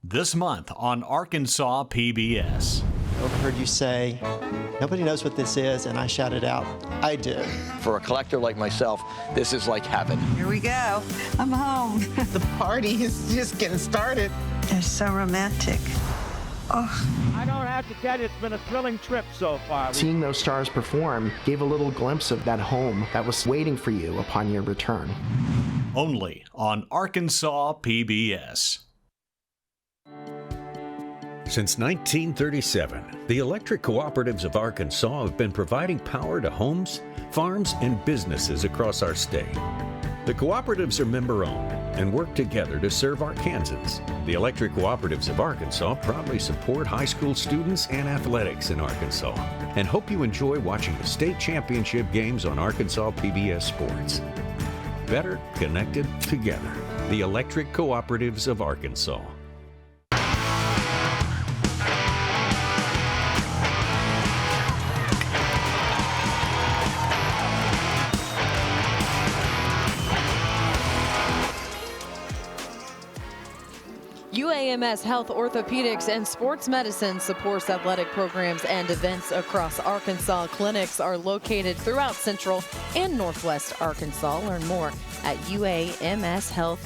S16: This month on Arkansas PBS.
S8: I overheard you say, nobody knows what this is, and I shouted out, I do.
S19: For a collector like myself, this is like heaven.
S20: Here we go. I'm home.
S22: The party is just getting started.
S20: They're so romantic. Oh.
S23: I don't have to tell you, it's been a thrilling trip so far.
S26: Seeing those stars perform gave a little glimpse of that home that was waiting for you upon your return.
S16: Only on Arkansas PBS. Since 1937, the electric cooperatives of Arkansas have been providing power to homes, farms, and businesses across our state. The cooperatives are member-owned and work together to serve Arkansans. The electric cooperatives of Arkansas proudly support high school students and athletics in Arkansas, and hope you enjoy watching the state championship games on Arkansas PBS Sports. Better connected together. The electric cooperatives of Arkansas.
S1: UAMS Health Orthopedics and Sports Medicine supports athletic programs and events across Arkansas. Clinics are located throughout Central and Northwest Arkansas. Learn more at uamshealth.com.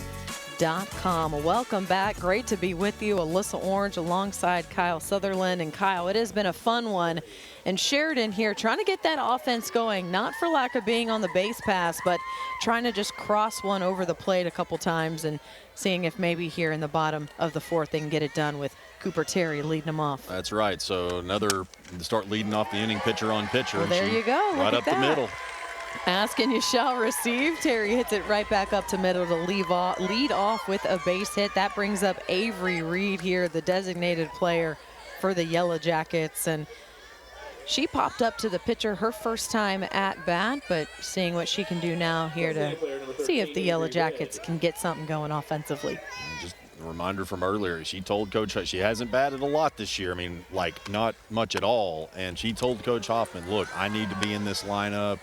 S1: PBS.com. Welcome back. Great to be with you. Alyssa Orange alongside Kyle Sutherland. And Kyle, it has been a fun one. And Sheridan here trying to get that offense going, not for lack of being on the base pass, but trying to just cross one over the plate a couple times and seeing if maybe here in the bottom of the fourth they can get it done with Cooper Terry leading them off.
S2: That's right. So another start leading off the inning, pitcher on pitcher.
S1: Well, there you go.
S2: Right up the middle.
S1: Ask and you shall receive. Terry hits it right back up to middle to lead off with a base hit. That brings up Avery Reed here, the designated player for the Yellow Jackets. And she popped up to the pitcher her first time at bat, but seeing what she can do now here to see if the Yellow Jackets can get something going offensively.
S2: Just a reminder from earlier, she told Coach, she hasn't batted a lot this year. I mean, like not much at all. And she told Coach Hoffman, look, I need to be in this lineup.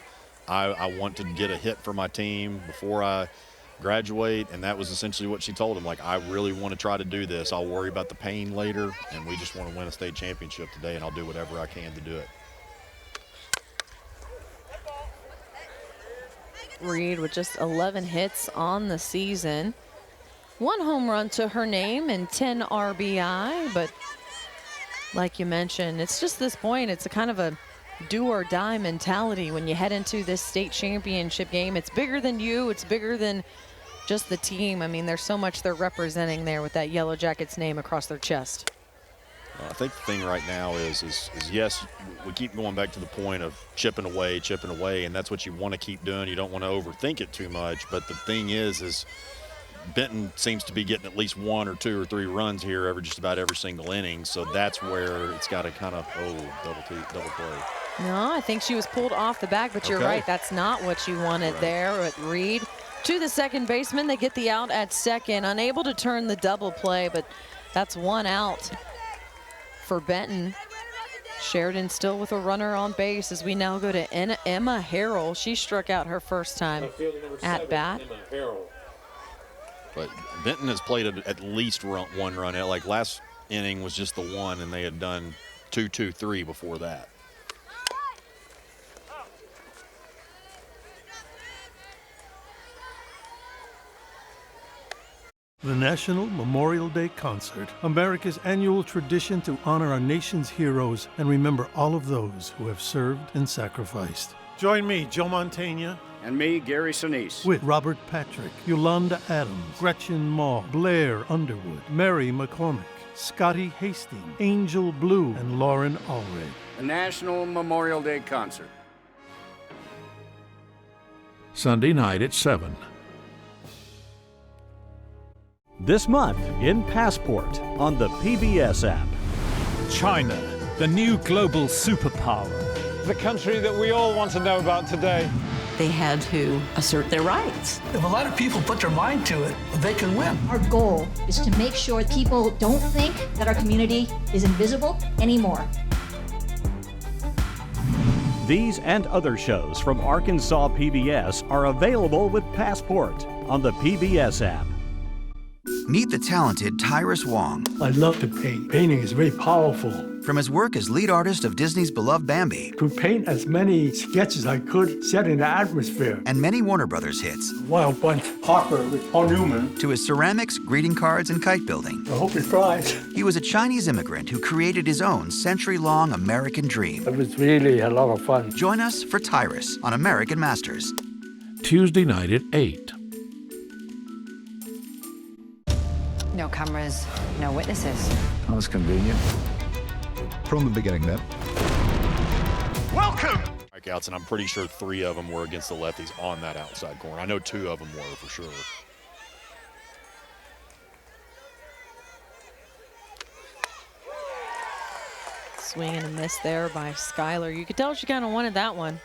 S2: I want to get a hit for my team before I graduate, and that was essentially what she told him. Like, I really want to try to do this. I'll worry about the pain later, and we just want to win a state championship today, and I'll do whatever I can to do it.
S1: Reed with just 11 hits on the season. 1 home run to her name and 10 RBI, but like you mentioned, it's just this point, it's a kind of a do or die mentality when you head into this state championship game. It's bigger than you, it's bigger than just the team. I mean, there's so much they're representing there with that Yellow Jackets name across their chest.
S2: I think the thing right now is yes, we keep going back to the point of chipping away, and that's what you want to keep doing. You don't want to overthink it too much, but the thing is Benton seems to be getting at least 1 or 2 or 3 runs here just about every single inning, so that's where it's got to kind of, double play.
S1: No, I think she was pulled off the back, but you're right. That's not what you wanted there with Reed. To the second baseman, they get the out at second. Unable to turn the double play, but that's 1 out for Benton. Sheridan still with a runner on base as we now go to Emma Harrell. She struck out her first time at bat.
S2: But Benton has played at least 1 run. Like last inning was just the 1, and they had done 2-2-3 before that.
S3: The National Memorial Day Concert, America's annual tradition to honor our nation's heroes and remember all of those who have served and sacrificed. Join me, Joe Mantegna.
S4: And me, Gary Sinise.
S3: With Robert Patrick, Yolanda Adams, Gretchen Mall, Blair Underwood, Mary McCormick, Scotty Hastings, Angel Blue, and Lauren Allred.
S4: The National Memorial Day Concert.
S11: Sunday night at 7.
S6: This month in Passport on the PBS app.
S9: China, the new global superpower.
S23: The country that we all want to know about today.
S10: They had to assert their rights.
S24: If a lot of people put their mind to it, they can win.
S27: Our goal is to make sure people don't think that our community is invisible anymore.
S6: These and other shows from Arkansas PBS are available with Passport on the PBS app.
S28: Meet the talented Tyrus Wong.
S29: I love to paint. Painting is very powerful.
S28: From his work as lead artist of Disney's beloved Bambi.
S29: To paint as many sketches I could set in the atmosphere.
S28: And many Warner Brothers hits.
S29: Wild Bunch, Harper with Paul Newman.
S28: To his ceramics, greeting cards, and kite building.
S29: I hope it flies.
S28: He was a Chinese immigrant who created his own century-long American dream.
S29: It was really a lot of fun.
S28: Join us for Tyrus on American Masters.
S11: Tuesday night at 8.
S12: No cameras, no witnesses.
S21: That was convenient. From the beginning, then.
S2: Welcome! Strikeouts, and I'm pretty sure 3 of them were against the lefties on that outside corner. I know 2 of them were for sure.
S1: Swing and a miss there by Skylar. You could tell she kind of wanted that one.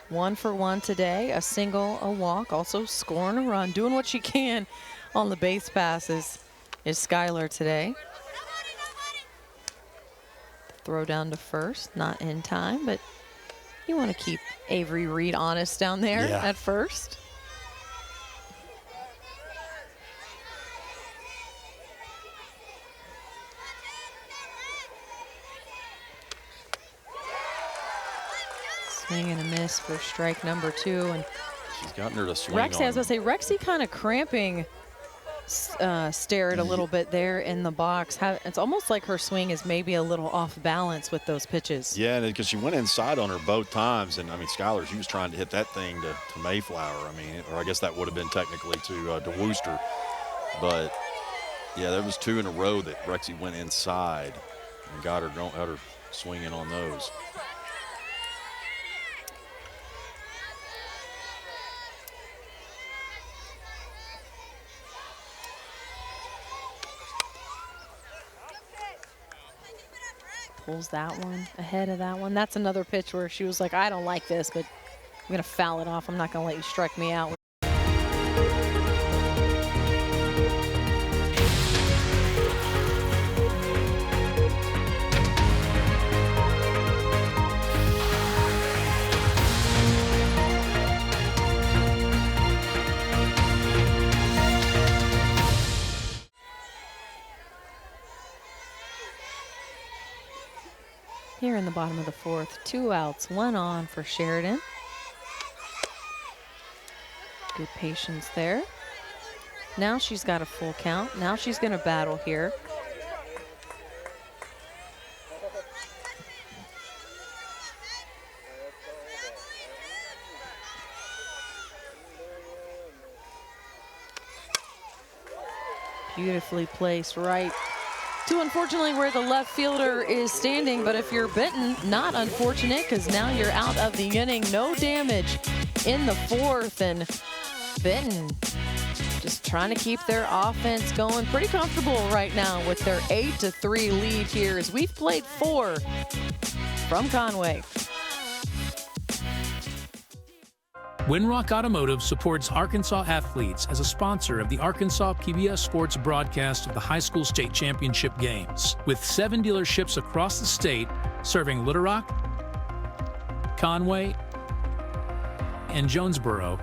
S1: 1 for 1 today, a single, a walk, also scoring a run, doing what she can on the base passes is Skylar today. Throw down to first, not in time, but you want to keep Avery Reed honest down there at first. Swing and a miss for strike number 2, and
S2: She's gotten her to swing
S1: Rexy,
S2: on.
S1: I was going to say, Rexy kind of cramping Starrett a little bit there in the box. It's almost like her swing is maybe a little off balance with those pitches.
S2: Yeah, because she went inside on her both times. And, I mean, Skylar, she was trying to hit that thing to Mayflower. I mean, or I guess that would have been technically to Wooster. But, yeah, there was 2 in a row that Rexy went inside and got her swinging on those.
S1: Pulls that one ahead of that one. That's another pitch where she was like, I don't like this, but I'm going to foul it off. I'm not going to let you strike me out. Here in the bottom of the 4th, 2 outs, 1 on for Sheridan. Good patience there. Now she's got a full count. Now she's going to battle here. Beautifully placed right to, unfortunately, where the left fielder is standing. But if you're Benton, not unfortunate, because now you're out of the inning. No damage in the 4th, and Benton just trying to keep their offense going. Pretty comfortable right now with their 8-3 lead here, as we've played 4 from Conway.
S5: Winrock Automotive supports Arkansas athletes as a sponsor of the Arkansas PBS Sports broadcast of the high school state championship games. With 7 dealerships across the state serving Little Rock, Conway, and Jonesboro,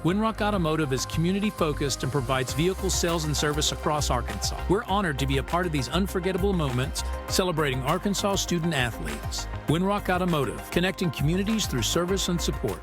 S5: Winrock Automotive is community-focused and provides vehicle sales and service across Arkansas. We're honored to be a part of these unforgettable moments celebrating Arkansas student athletes. Winrock Automotive, connecting communities through service and support.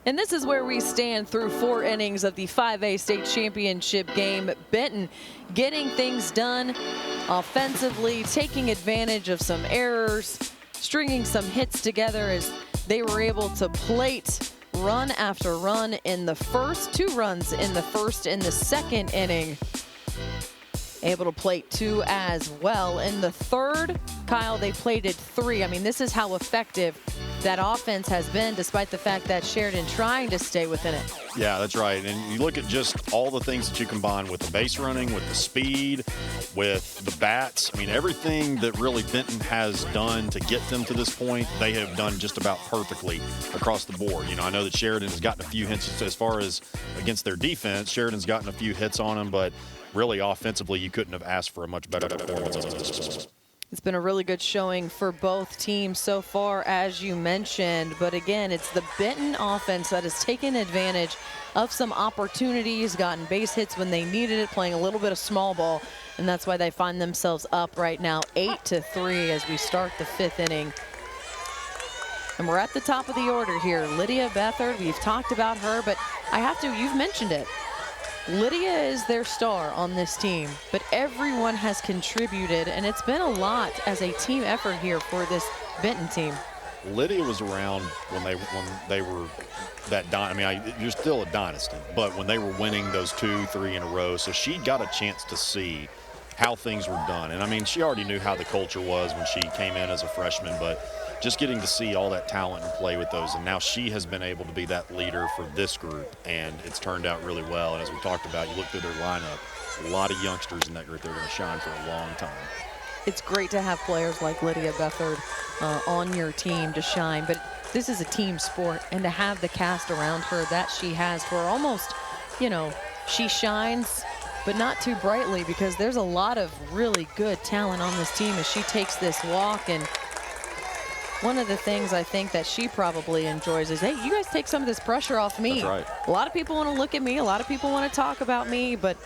S1: And this is where we stand through 4 innings of the 5A state championship game. Benton getting things done offensively, taking advantage of some errors, stringing some hits together as they were able to plate run after run in the first. 2 runs in the first and the 2nd inning. Able to plate 2 as well. In the 3rd, Kyle, they plated 3. I mean, this is how effective that offense has been, despite the fact that Sheridan trying to stay within it.
S2: Yeah, that's right. And you look at just all the things that you combine with the base running, with the speed, with the bats. I mean, everything that really Benton has done to get them to this point, they have done just about perfectly across the board. You know, I know that Sheridan has gotten a few hits as far as against their defense. Sheridan's gotten a few hits on them, but really offensively, you couldn't have asked for a much better performance.
S1: It's been a really good showing for both teams so far, as you mentioned. But again, it's the Benton offense that has taken advantage of some opportunities, gotten base hits when they needed it, playing a little bit of small ball. And that's why they find themselves up right now 8-3 as we start the 5th inning. And we're at the top of the order here. Lydia Bethard, we've talked about her, but I have to, you've mentioned it. Lydia is their star on this team, but everyone has contributed, and it's been a lot as a team effort here for this Benton team.
S2: Lydia was around when they were that you're still a dynasty, but when they were winning those 2, 3 in a row, so she got a chance to see how things were done. And I mean, she already knew how the culture was when she came in as a freshman, but just getting to see all that talent and play with those. And now she has been able to be that leader for this group, and it's turned out really well. And as we talked about, you look through their lineup, a lot of youngsters in that group that are going to shine for a long time.
S1: It's great to have players like Lydia Bethard on your team to shine, but this is a team sport, and to have the cast around her that she has, where almost, you know, she shines, but not too brightly, because there's a lot of really good talent on this team as she takes this walk. And one of the things I think that she probably enjoys is, hey, you guys take some of this pressure off me.
S2: That's right.
S1: A lot of people want to look at me. A lot of people want to talk about me, but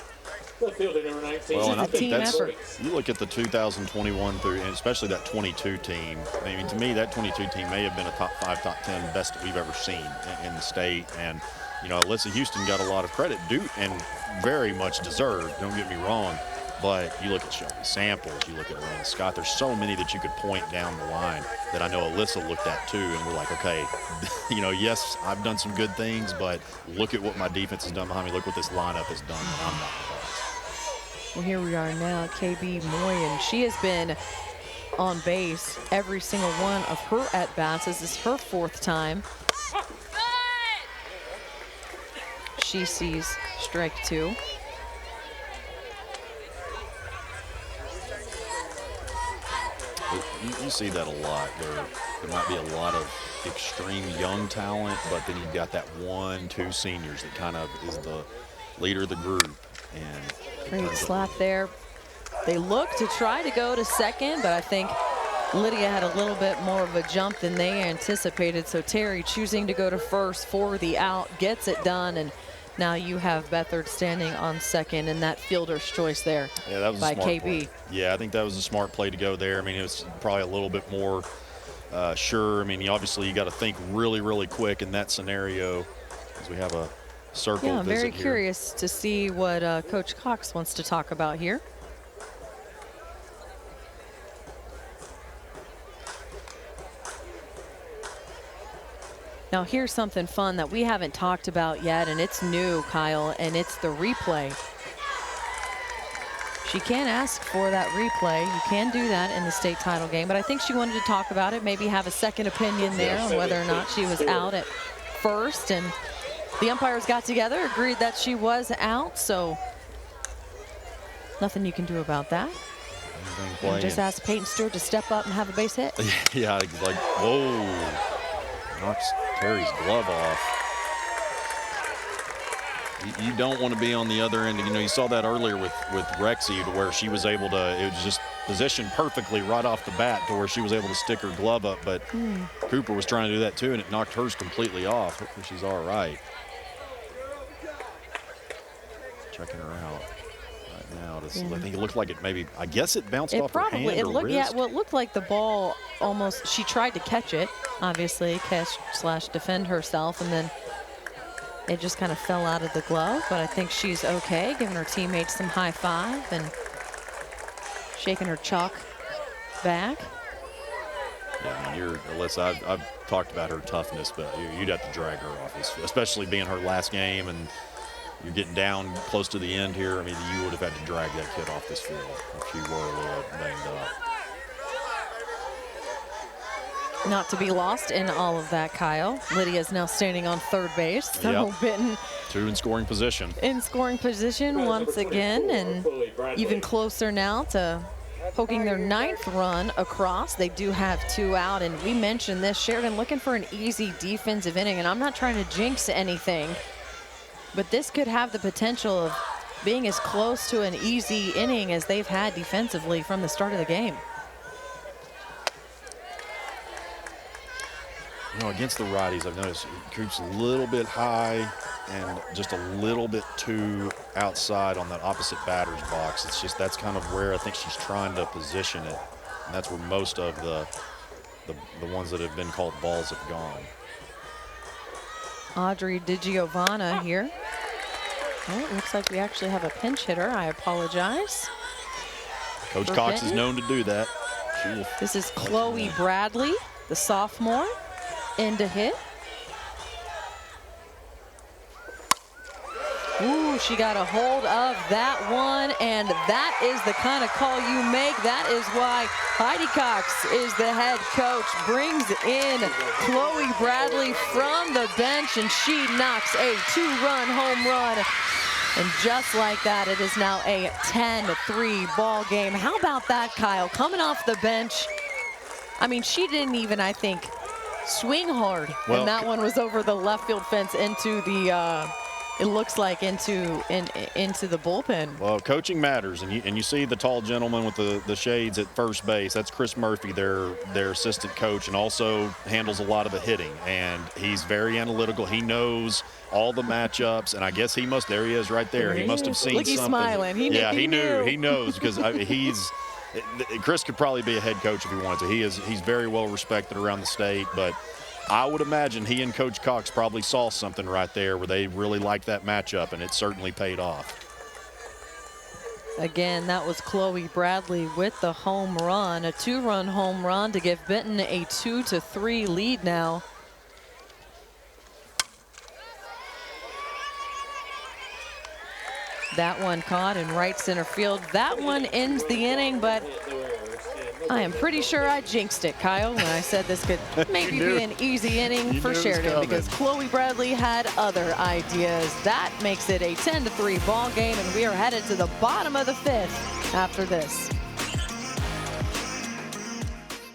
S2: well, and I think
S1: team effort.
S2: You look at the 2021 through, and especially that 22 team. I mean, to me, that 22 team may have been a top 5, top 10 best that we've ever seen in the state. And, you know, Alyssa Houston got a lot of credit due and very much deserved. Don't get me wrong. But you look at Shelby Samples, you look at Lynn Scott, there's so many that you could point down the line that I know Alyssa looked at too, and we're like, okay, you know, yes, I've done some good things, but look at what my defense has done behind me. Look what this lineup has done, and I'm not involved.
S1: Well, here we are now, KB Moyen. She has been on base every single one of her at-bats. This is her 4th time. She sees strike 2.
S2: You see that a lot. There might be a lot of extreme young talent, but then you've got that 1, 2 seniors that kind of is the leader of the group. And
S1: great slap there. They look to try to go to second, but I think Lydia had a little bit more of a jump than they anticipated. So Terry choosing to go to first for the out, gets it done, and now you have Beathard standing on second, and that fielder's choice there.
S2: Yeah, that was
S1: by
S2: a smart
S1: KB.
S2: Play. Yeah, I think that was a smart play to go there. I mean, it was probably a little bit more sure. I mean, obviously you got to think really, really quick in that scenario, as we have a circle.
S1: Yeah, I'm very
S2: here.
S1: curious to see what Coach Cox wants to talk about here. Now here's something fun that we haven't talked about yet, and it's new, Kyle, and it's the replay. She can ask for that replay. You can do that in the state title game, but I think she wanted to talk about it, maybe have a second opinion there on whether or not she was out at first. And the umpires got together, agreed that she was out, so nothing you can do about that. And just ask Peyton Stewart to step up and have a base hit.
S2: Yeah, like, whoa. Knocks Terry's glove off. You don't want to be on the other end. You know, you saw that earlier with Rexy, to where she was able to, it was just positioned perfectly right off the bat to where she was able to stick her glove up, but Cooper was trying to do that too, and it knocked hers completely off. Hopefully she's all right. Checking her out right now. I think it looked like it maybe, I guess it bounced off her hand or wrist.
S1: Yeah, well, it looked like the ball almost, she tried to catch it, obviously, catch/defend herself, and then it just kind of fell out of the glove. But I think she's okay, giving her teammates some high five and shaking her chalk back.
S2: Yeah, I mean, Alyssa, I've talked about her toughness, but you'd have to drag her off, especially being her last game, and you're getting down close to the end here. I mean, you would have had to drag that kid off this field if she were a little banged up.
S1: Not to be lost in all of that, Kyle. Lydia's now standing on third base. So Benton
S2: 2 in scoring position.
S1: In scoring position once again, and even closer now to poking their 9th run across. They do have 2 out, and we mentioned this, Sheridan looking for an easy defensive inning, and I'm not trying to jinx anything, but this could have the potential of being as close to an easy inning as they've had defensively from the start of the game.
S2: You know, against the righties, I've noticed Coop's a little bit high and just a little bit too outside on that opposite batter's box. It's just, that's kind of where I think she's trying to position it, and that's where most of the ones that have been called balls have gone.
S1: Audrey DiGiovanna here. Oh, it looks like we actually have a pinch hitter. I apologize.
S2: Coach Cox is known to do that.
S1: This is Chloe Bradley, the sophomore, in to hit. Ooh, she got a hold of that one, and that is the kind of call you make. That is why Heidi Cox is the head coach, brings in Chloe Bradley from the bench, and she knocks a 2-run home run. And just like that, it is now a 10-3 ball game. How about that, Kyle? Coming off the bench. I mean, she didn't even, I think, swing hard. Well, and that one was over the left field fence into the it looks like into the bullpen.
S2: Well, coaching matters, and you see the tall gentleman with the shades at first base. That's Chris Murphy, their assistant coach, and also handles a lot of the hitting. And he's very analytical. He knows all the matchups, and I guess he must. There he is, right there. He must have seen
S1: Look, he's
S2: something.
S1: Smiling. He
S2: knew. He knows because he's. Chris could probably be a head coach if he wanted to. He's very well respected around the state, but I would imagine he and Coach Cox probably saw something right there where they really liked that matchup, and it certainly paid off.
S1: Again, that was Chloe Bradley with the home run, a 2-run home run to give Benton a 2-3 lead now. That one caught in right center field. That one ends the inning, but I am pretty sure I jinxed it, Kyle, when I said this could maybe be an easy inning for Sheridan because Chloe Bradley had other ideas. That makes it a 10-3 ball game, and we are headed to the bottom of the 5th after this.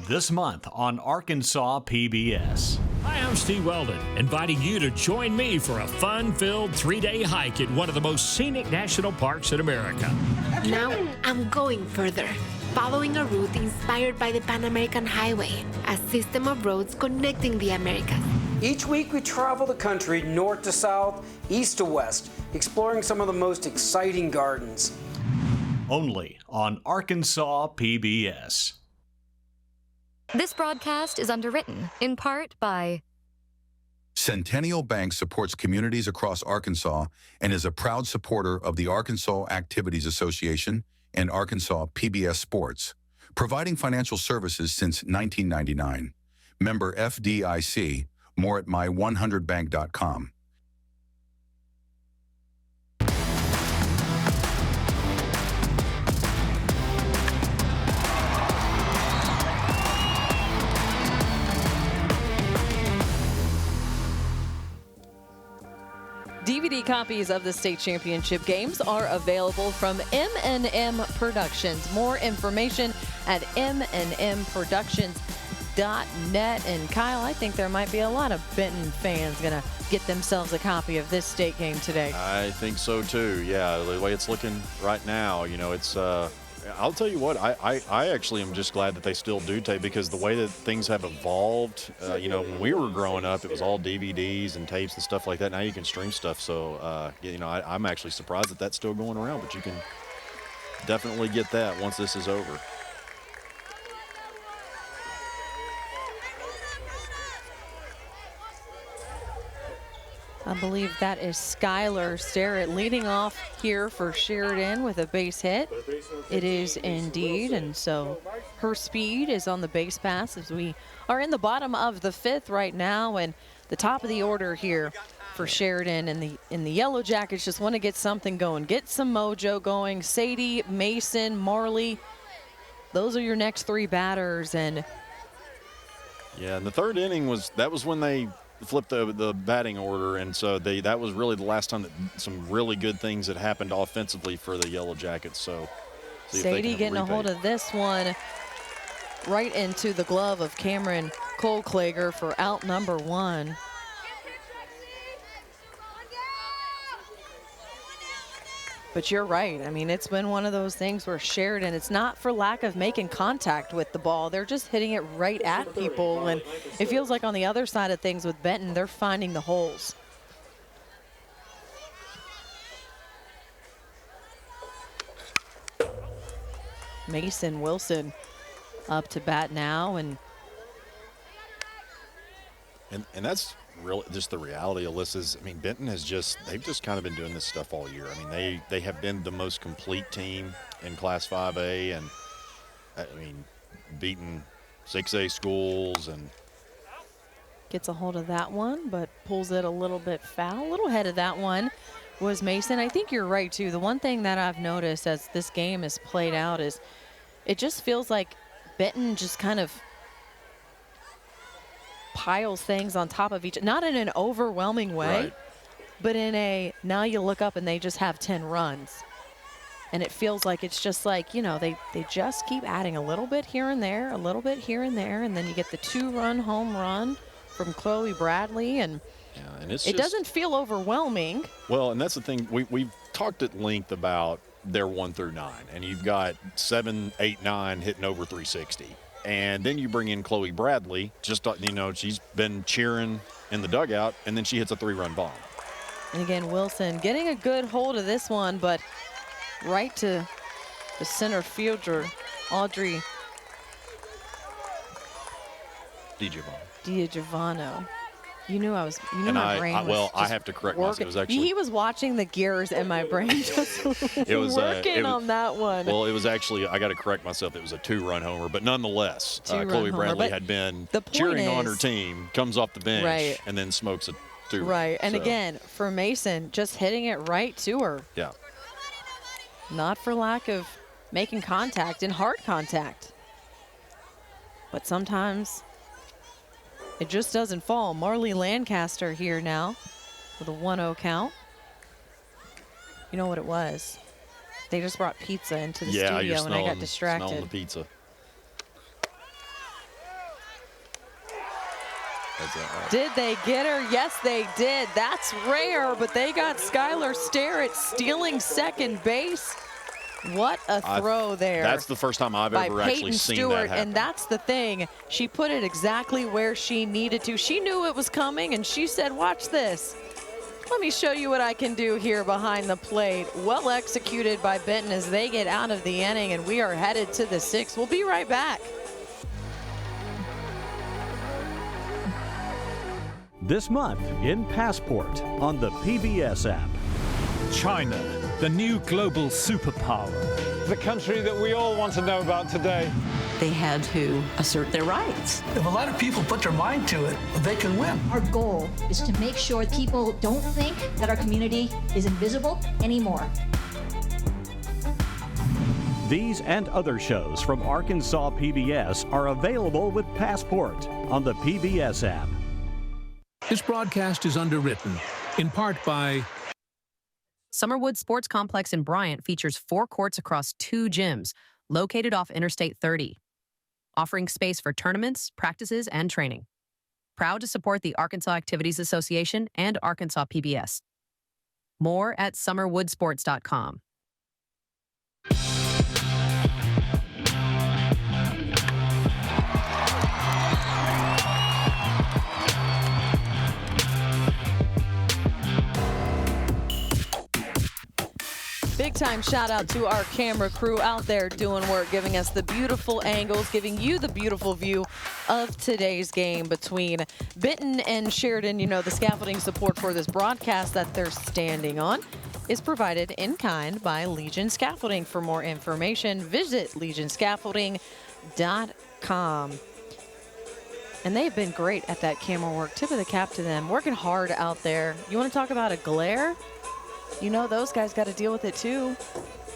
S6: This month on Arkansas PBS.
S7: Hi, I'm Steve Weldon, inviting you to join me for a fun-filled 3-day hike at one of the most scenic national parks in America.
S8: Now I'm going further, following a route inspired by the Pan American Highway, a system of roads connecting the Americas.
S13: Each week we travel the country north to south, east to west, exploring some of the most exciting gardens.
S6: Only on Arkansas PBS.
S14: This broadcast is underwritten, in part by
S15: Centennial Bank supports communities across Arkansas and is a proud supporter of the Arkansas Activities Association and Arkansas PBS Sports, providing financial services since 1999. Member FDIC, more at my100bank.com.
S1: DVD copies of the state championship games are available from M&M Productions. More information at mnmproductions.net. And Kyle, I think there might be a lot of Benton fans going to get themselves a copy of this state game today.
S2: I think so too. Yeah, the way it's looking right now, it's I'll tell you what, I actually am just glad that they still do tape, because the way that things have evolved, when we were growing up, it was all DVDs and tapes and stuff like that. Now you can stream stuff. So, I'm actually surprised that that's still going around, but you can definitely get that once this is over.
S1: I believe that is Skylar Starrett leading off here for Sheridan with a base hit. It is indeed, and so her speed is on the base pass as we are in the bottom of the 5th right now, and the top of the order here for Sheridan, and in the Yellow Jackets just want to get something going, get some mojo going. Sadie, Mason, Marley, those are your next 3 batters. And
S2: yeah, and the 3rd inning was when they flipped the batting order, and so that was really the last time that some really good things had happened offensively for the Yellow Jackets. So
S1: Sadie getting a hold of this one right into the glove of Cameron Colklager for out number 1. But you're right. I mean, it's been one of those things where Sheridan, it's not for lack of making contact with the ball. They're just hitting it right at people. And it feels like on the other side of things with Benton, they're finding the holes. Mason Wilson up to bat now. And
S2: that's really just the reality, Alyssa's. I mean, Benton they've just kind of been doing this stuff all year. I mean, they have been the most complete team in Class 5A, and I mean, beating 6A schools. And
S1: gets a hold of that one, but pulls it a little bit foul. A little ahead of that one was Mason. I think you're right too. The one thing that I've noticed as this game is played out is it just feels like Benton just kind of piles things on top of each, not in an overwhelming way,
S2: right,
S1: but in a, now you look up and they just have 10 runs. And it feels like it's just like, they just keep adding a little bit here and there, a little bit here and there, and then you get the 2-run home run from Chloe Bradley. And
S2: And it
S1: doesn't feel overwhelming.
S2: Well, and that's the thing. We've talked at length about their 1 through 9, and you've got 7, 8, 9 hitting over 360. And then you bring in Chloe Bradley, just, she's been cheering in the dugout, and then she hits a 3-run bomb.
S1: And again, Wilson getting a good hold of this one, but right to the center fielder, Audrey DiGiovanno. You knew I was. You knew my brain was.
S2: I have to correct myself. It was actually.
S1: He was watching the gears, and my brain just working on that one.
S2: Well, it was actually. I got to correct myself. It was a 2-run homer, but nonetheless, Chloe Bradley had been cheering on her team. Comes off the bench and then smokes a 2.
S1: Right, and again for Mason, just hitting it right to her.
S2: Yeah.
S1: Not for lack of making contact and hard contact, but sometimes it just doesn't fall. Marley Lancaster here now with a 1-0 count. You know what it was? They just brought pizza into the studio and I got distracted.
S2: Smelling the pizza. That's that right?
S1: Did they get her? Yes, they did. That's rare, but they got Skylar Starrett stealing second base. What a throw there.
S2: That's the first time I've ever actually seen that happen.
S1: And that's the thing. She put it exactly where she needed to. She knew it was coming, and she said, watch this. Let me show you what I can do here behind the plate. Well executed by Benton as they get out of the inning, and we are headed to the 6th. We'll be right back.
S6: This month in Passport on the PBS app.
S9: China, the new global superpower. The country that we all want to know about today.
S10: They had to assert their rights.
S24: If a lot of people put their mind to it, they can win.
S27: Our goal is to make sure people don't think that our community is invisible anymore.
S6: These and other shows from Arkansas PBS are available with Passport on the PBS app.
S5: This broadcast is underwritten, in part by...
S3: Summerwood Sports Complex in Bryant features 4 courts across 2 gyms, located off Interstate 30, offering space for tournaments, practices, and training. Proud to support the Arkansas Activities Association and Arkansas PBS. More at summerwoodsports.com.
S1: Big time shout out to our camera crew out there doing work, giving us the beautiful angles, giving you the beautiful view of today's game between Benton and Sheridan. You know, the scaffolding support for this broadcast that they're standing on is provided in kind by Legion Scaffolding. For more information, visit legionscaffolding.com. And they've been great at that camera work. Tip of the cap to them. Working hard out there. You want to talk about a glare? You know those guys got to deal with it too.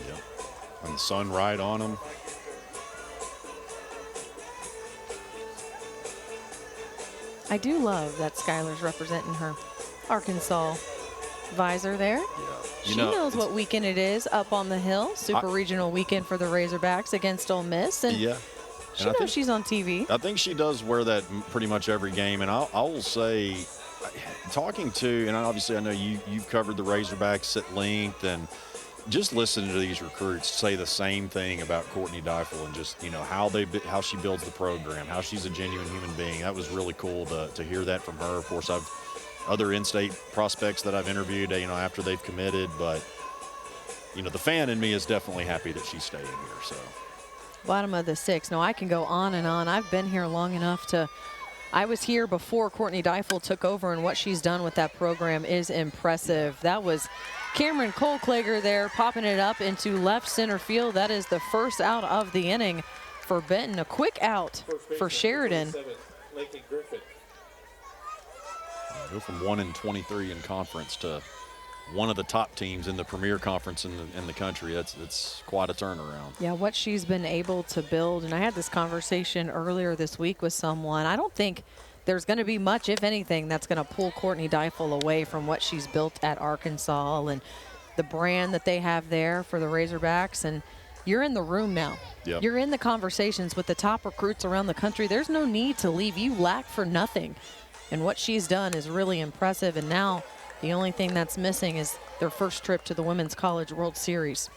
S2: Yeah, and the sun right on them.
S1: I do love that Skylar's representing her Arkansas visor there.
S2: Yeah.
S1: She knows what weekend it is up on the hill. Super regional weekend for the Razorbacks against Ole Miss. And
S2: yeah.
S1: She knows she's on TV.
S2: I think she does wear that pretty much every game. And I will say, talking to, and obviously I know you've covered the Razorbacks at length, and just listening to these recruits say the same thing about Courtney Deifel and just, you know, how she builds the program, how she's a genuine human being. That was really cool to hear that from her. Of course, I've other in-state prospects that I've interviewed, you know, after they've committed, but, you know, the fan in me is definitely happy that she's staying here. So
S1: bottom of the 6th. No, I can go on and on. I've been here long enough to. I was here before Courtney Deifel took over, and what she's done with that program is impressive. That was Cameron Colklager there popping it up into left center field. That is the first out of the inning for Benton. A quick out for Sheridan.
S2: Go from 1-23 in conference to one of the top teams in the premier conference in the country. It's quite a turnaround.
S1: Yeah, what she's been able to build, and I had this conversation earlier this week with someone. I don't think there's going to be much, if anything, that's going to pull Courtney Deifel away from what she's built at Arkansas and the brand that they have there for the Razorbacks. And you're in the room now.
S2: Yep.
S1: You're in the conversations with the top recruits around the country. There's no need to leave. You lack for nothing. And what she's done is really impressive. And now the only thing that's missing is their first trip to the Women's College World Series.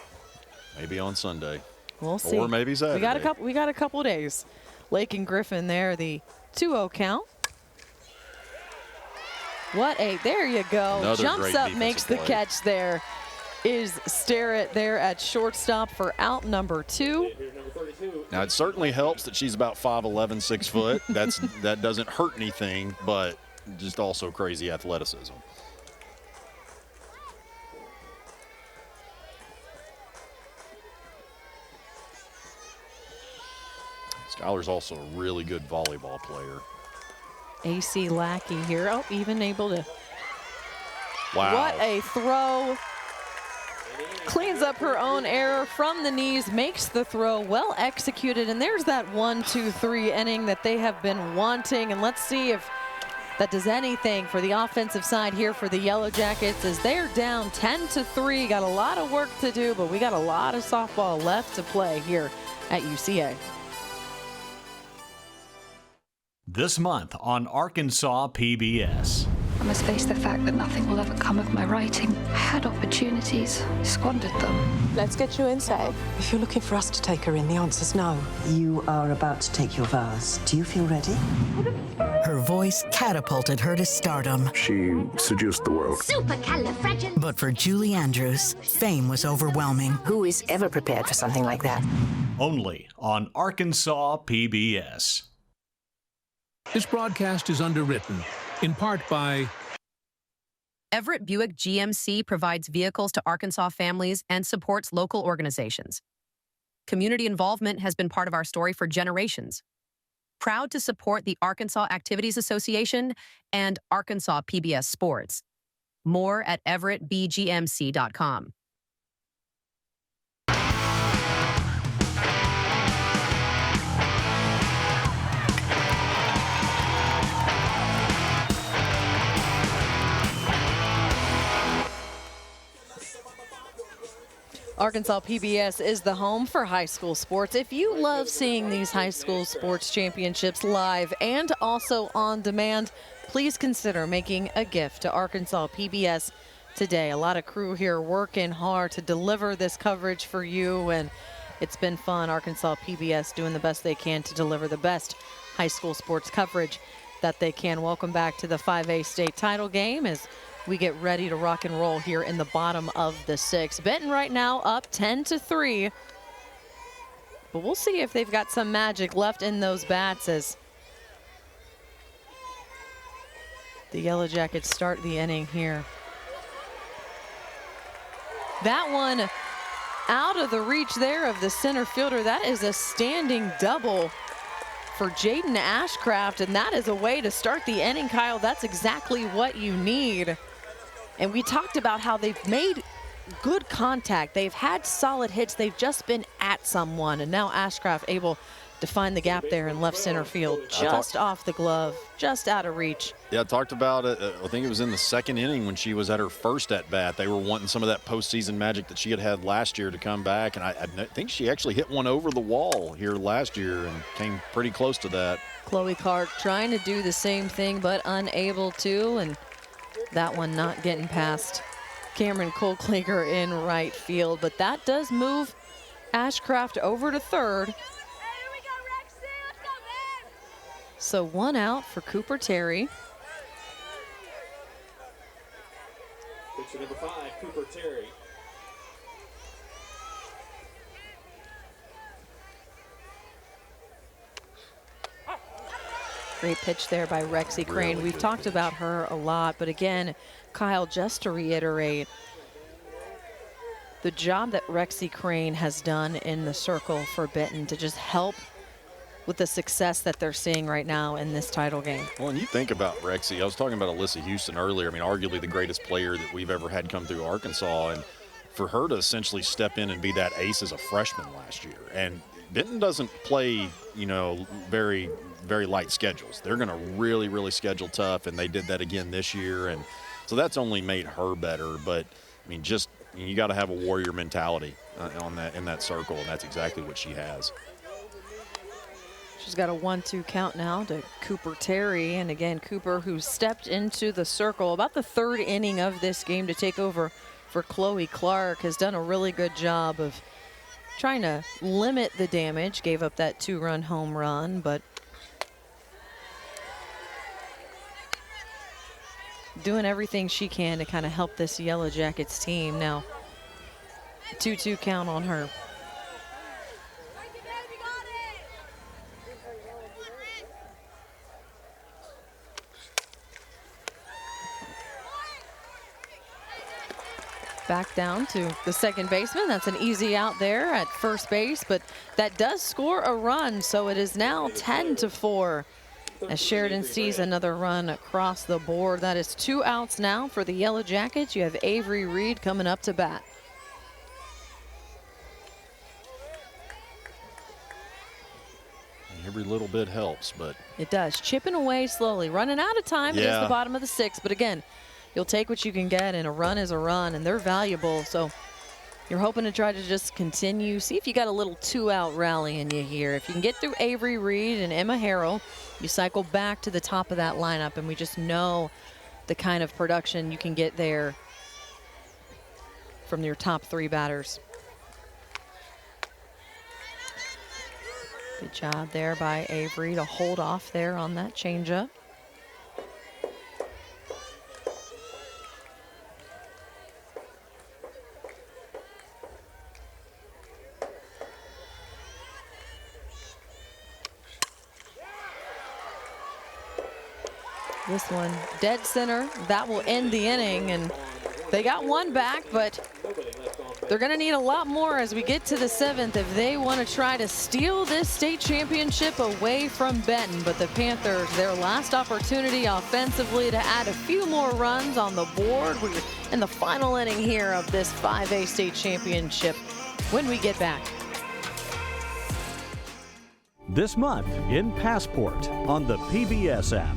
S2: Maybe on Sunday.
S1: We'll see.
S2: Or maybe Saturday.
S1: We got a couple days. Lake and Griffin there, the 2-0 count. There you go.
S2: Another
S1: Jumps up, makes the
S2: play.
S1: catch there. Is Starrett there at shortstop for out number 2.
S2: Now, it certainly helps that she's about 5'11", 6 foot. That doesn't hurt anything, but just also crazy athleticism. Skylar's also a really good volleyball player.
S1: AC Lackey here. Oh, even able to.
S2: Wow.
S1: What a throw. Cleans up her own error from the knees, makes the throw, well executed, and there's that 1-2-3 inning that they have been wanting. And let's see if that does anything for the offensive side here for the Yellow Jackets, as they're down 10-3. Got a lot of work to do, but we got a lot of softball left to play here at UCA.
S6: This month on Arkansas PBS.
S4: I must face the fact that nothing will ever come of my writing. I had opportunities, squandered them.
S16: Let's get you inside. If you're looking for us to take her in, the answer's no.
S17: You are about to take your vows. Do you feel ready?
S18: Her voice catapulted her to stardom.
S21: She seduced the world.
S18: But for Julie Andrews, fame was overwhelming.
S16: Who is ever prepared for something like that?
S6: Only on Arkansas PBS.
S5: This broadcast is underwritten, in part by
S3: Everett Buick GMC provides vehicles to Arkansas families and supports local organizations. Community involvement has been part of our story for generations. Proud to support the Arkansas Activities Association and Arkansas PBS Sports. More at everettbgmc.com.
S1: Arkansas PBS is the home for high school sports. If you love seeing these high school sports championships live and also on demand, please consider making a gift to Arkansas PBS today. A lot of crew here working hard to deliver this coverage for you, and it's been fun. Arkansas PBS doing the best they can to deliver the best high school sports coverage that they can. Welcome back to the 5A state title game as we get ready to rock and roll here in the bottom of the 6th. Benton right now up 10-3. But we'll see if they've got some magic left in those bats as the Yellow Jackets start the inning here. That one out of the reach there of the center fielder. That is a standing double for Jaden Ashcraft, and that is a way to start the inning, Kyle. That's exactly what you need. And we talked about how they've made good contact. They've had solid hits. They've just been at someone. And now Ashcraft able to find the gap there in left center field. Just off the glove, just out of reach.
S2: Yeah, I talked about it. I think it was in the second inning when she was at her first at-bat. They were wanting some of that postseason magic that she had last year to come back. And I think she actually hit one over the wall here last year and came pretty close to that.
S1: Chloe Clark trying to do the same thing, but unable to. And that one not getting past Cameron Kolklinger in right field. But that does move Ashcraft over to third. So one out for Cooper Terry.
S19: Pitcher number 5, Cooper Terry.
S1: Great pitch there by Rexy Crane.
S2: Really
S1: We've talked about her a lot, but again, Kyle, just to reiterate, the job that Rexy Crane has done in the circle for Benton to just help with the success that they're seeing right now in this title game.
S2: Well, and you think about Rexy. I was talking about Alyssa Houston earlier. I mean, arguably the greatest player that we've ever had come through Arkansas. And for her to essentially step in and be that ace as a freshman last year. And Benton doesn't play, you know, very light schedules. They're going to really, really schedule tough, and they did that again this year. And so that's only made her better. But, I mean, just you got to have a warrior mentality in that circle, and that's exactly what she has.
S1: She's got a 1-2 count now to Cooper Terry. And again, Cooper, who stepped into the circle about the 3rd inning of this game to take over for Chloe Clark, has done a really good job of trying to limit the damage. Gave up that 2-run home run, but doing everything she can to kind of help this Yellow Jackets team. Now, 2-2 count on her. Back down to the second baseman. That's an easy out there at first base, but that does score a run, so it is now 10-4 as Sheridan sees another run across the board. That is 2 outs now for the Yellow Jackets. You have Avery Reed coming up to bat.
S2: Every little bit helps, but
S1: it does. Chipping away slowly, running out of time. It is the bottom of the 6th, but again, you'll take what you can get, and a run is a run, and they're valuable. So you're hoping to try to just continue. See if you got a little 2-out rally in you here. If you can get through Avery Reed and Emma Harrell, you cycle back to the top of that lineup, and we just know the kind of production you can get there from your top 3 batters. Good job there by Avery to hold off there on that changeup. This one dead center. That will end the inning, and they got 1 back, but they're going to need a lot more as we get to the 7th if they want to try to steal this state championship away from Benton. But the Panthers, their last opportunity offensively to add a few more runs on the board. We're in the final inning here of this 5A state championship when we get back.
S6: This month in Passport on the PBS app.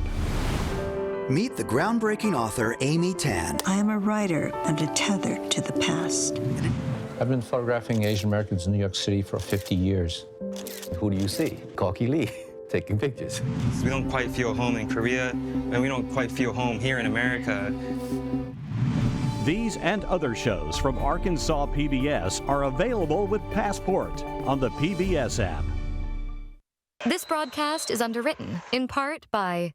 S11: Meet the groundbreaking author Amy Tan.
S17: I am a writer and tethered to the past.
S12: I've been photographing Asian Americans in New York City for 50 years.
S20: Who do you see? Corky Lee taking pictures.
S22: We don't quite feel home in Korea, and we don't quite feel home here in America.
S6: These and other shows from Arkansas PBS are available with Passport on the PBS app.
S14: This broadcast is underwritten in part by...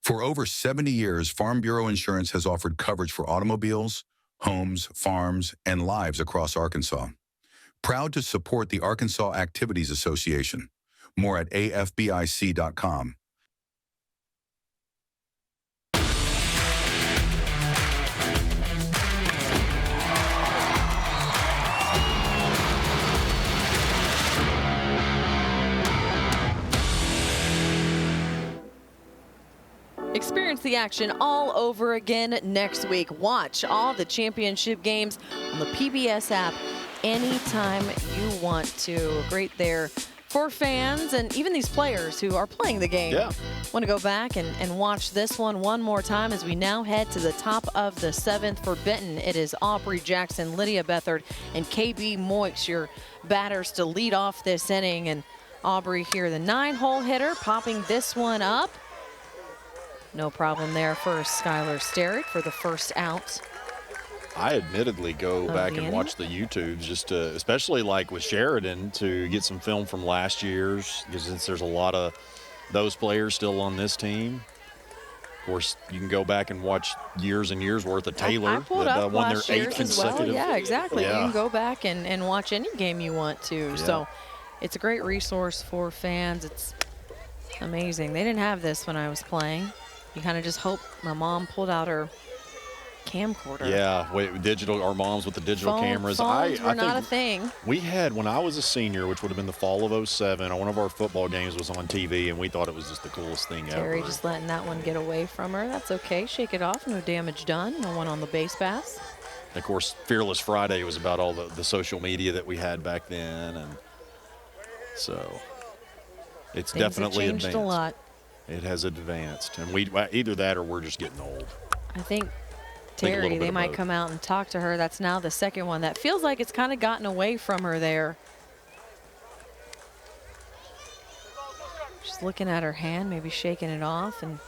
S15: For over 70 years, Farm Bureau Insurance has offered coverage for automobiles, homes, farms, and lives across Arkansas. Proud to support the Arkansas Activities Association. More at afbic.com.
S1: Experience the action all over again next week. Watch all the championship games on the PBS app anytime you want to. Great there for fans and even these players who are playing the game.
S2: Yeah.
S1: Want to go back and watch this one more time as we now head to the top of the 7th for Benton. It is Aubrey Jackson, Lydia Bethard, and KB Moix, your batters to lead off this inning. And Aubrey here, the 9-hole hitter, popping this one up. No problem there for Skylar Sterritt for the first out.
S2: I admittedly go back and watch the YouTubes just to, especially like with Sheridan, to get some film from last year's, because since there's a lot of those players still on this team. Of course, you can go back and watch years and years worth of Taylor.
S1: I pulled up
S2: won their
S1: last
S2: 8th
S1: year's as well.
S2: consecutive.
S1: Yeah, exactly.
S2: Yeah.
S1: You can go back and watch any game you want to.
S2: Yeah.
S1: So it's a great resource for fans. It's amazing. They didn't have this when I was playing. You kind of just hope my mom pulled out her camcorder.
S2: Yeah, our moms with the digital cameras.
S1: Phones
S2: I
S1: were
S2: think
S1: not a thing.
S2: We had, when I was a senior, which would have been the fall of '07, one of our football games was on TV, and we thought it was just the coolest thing
S1: Terry
S2: ever.
S1: just letting that one get away from her. That's okay. Shake it off. No damage done. No one on the base pass.
S2: And of course, Fearless Friday was about all the social media that we had back then, and so it's
S1: Things
S2: definitely
S1: have changed
S2: advanced.
S1: a lot.
S2: It has advanced, and we either that or we're just getting old.
S1: I think
S2: a
S1: Terry,
S2: little bit
S1: they
S2: of
S1: might
S2: both.
S1: come out and talk to her. That's now the second one. That feels like it's kind of gotten away from her there. She's looking at her hand, maybe shaking it off and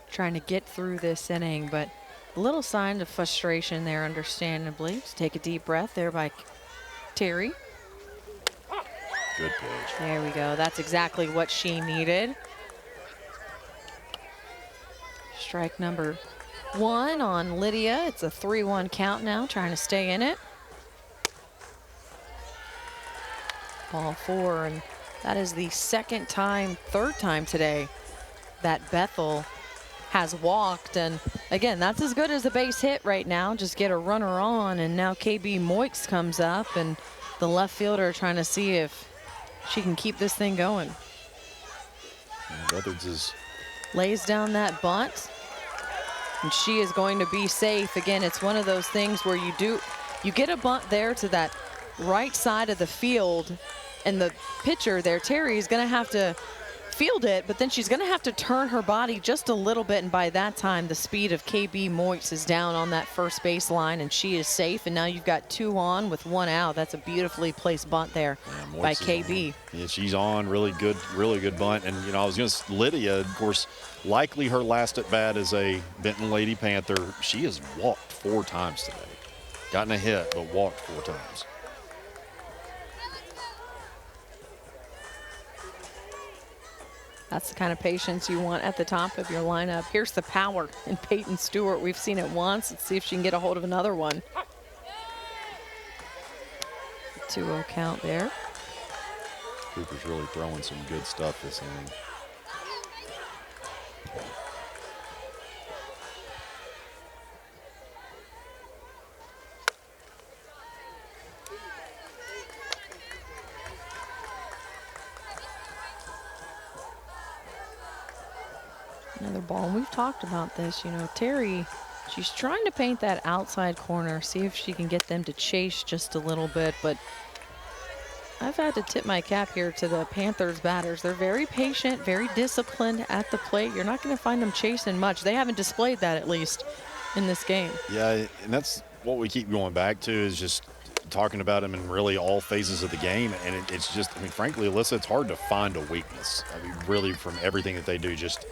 S1: trying to get through this inning, but a little sign of frustration there, understandably. Let's take a deep breath there by Terry.
S2: Good pitch.
S1: There we go. That's exactly what she needed. Strike number 1 on Lydia. It's a 3-1 count now, trying to stay in it. Ball 4, and that is the third time today that Bethel has walked. And again, that's as good as a base hit right now. Just get a runner on, and now KB Moix comes up, and the left fielder trying to see if she can keep this thing going.
S2: Rutherford's
S1: lays down that bunt, and she is going to be safe. Again, it's one of those things where you get a bunt there to that right side of the field, and the pitcher there, Terry, is going to have to field it, but then she's going to have to turn her body just a little bit, and by that time the speed of KB Moix is down on that first base line, and she is safe. And now you've got 2 on with 1 out. That's a beautifully placed bunt there by KB.
S2: Yeah, she's on. Really good bunt. And I was going to, Lydia, of course, likely her last at bat as a Benton Lady Panther. She has walked 4 times today, gotten a hit, but walked 4 times.
S1: That's the kind of patience you want at the top of your lineup. Here's the power in Peyton Stewart. We've seen it once. Let's see if she can get a hold of another one. 2-0 count there.
S2: Cooper's really throwing some good stuff this inning.
S1: Another ball, and we've talked about this. Terry, she's trying to paint that outside corner, see if she can get them to chase just a little bit, but I've had to tip my cap here to the Panthers batters. They're very patient, very disciplined at the plate. You're not going to find them chasing much. They haven't displayed that, at least, in this game.
S2: Yeah, and that's what we keep going back to, is just talking about them in really all phases of the game. And it's just, frankly, Alyssa, it's hard to find a weakness. Really, from everything that they do, just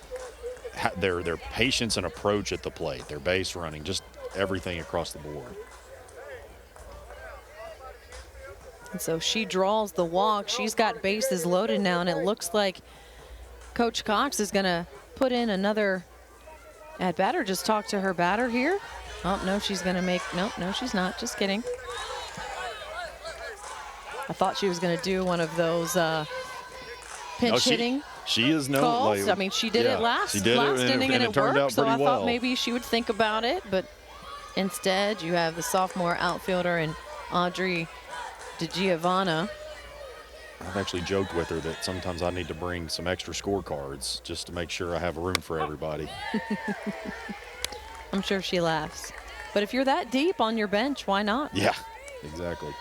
S2: their patience and approach at the plate, their base running, just everything across the board.
S1: And so she draws the walk. She's got bases loaded now, and it looks like Coach Cox is going to put in another at bat, or just talk to her batter here. Oh, no, she's going to make, no, she's not. Just kidding. I thought she was going to do one of those pinch hitting.
S2: She is no.
S1: Calls. She did it last inning, and it worked. So I thought maybe she would think about it, but instead you have the sophomore outfielder and Audrey DeGiovanna.
S2: I've actually joked with her that sometimes I need to bring some extra scorecards just to make sure I have room for everybody.
S1: I'm sure she laughs. But if you're that deep on your bench, why not?
S2: Yeah, exactly.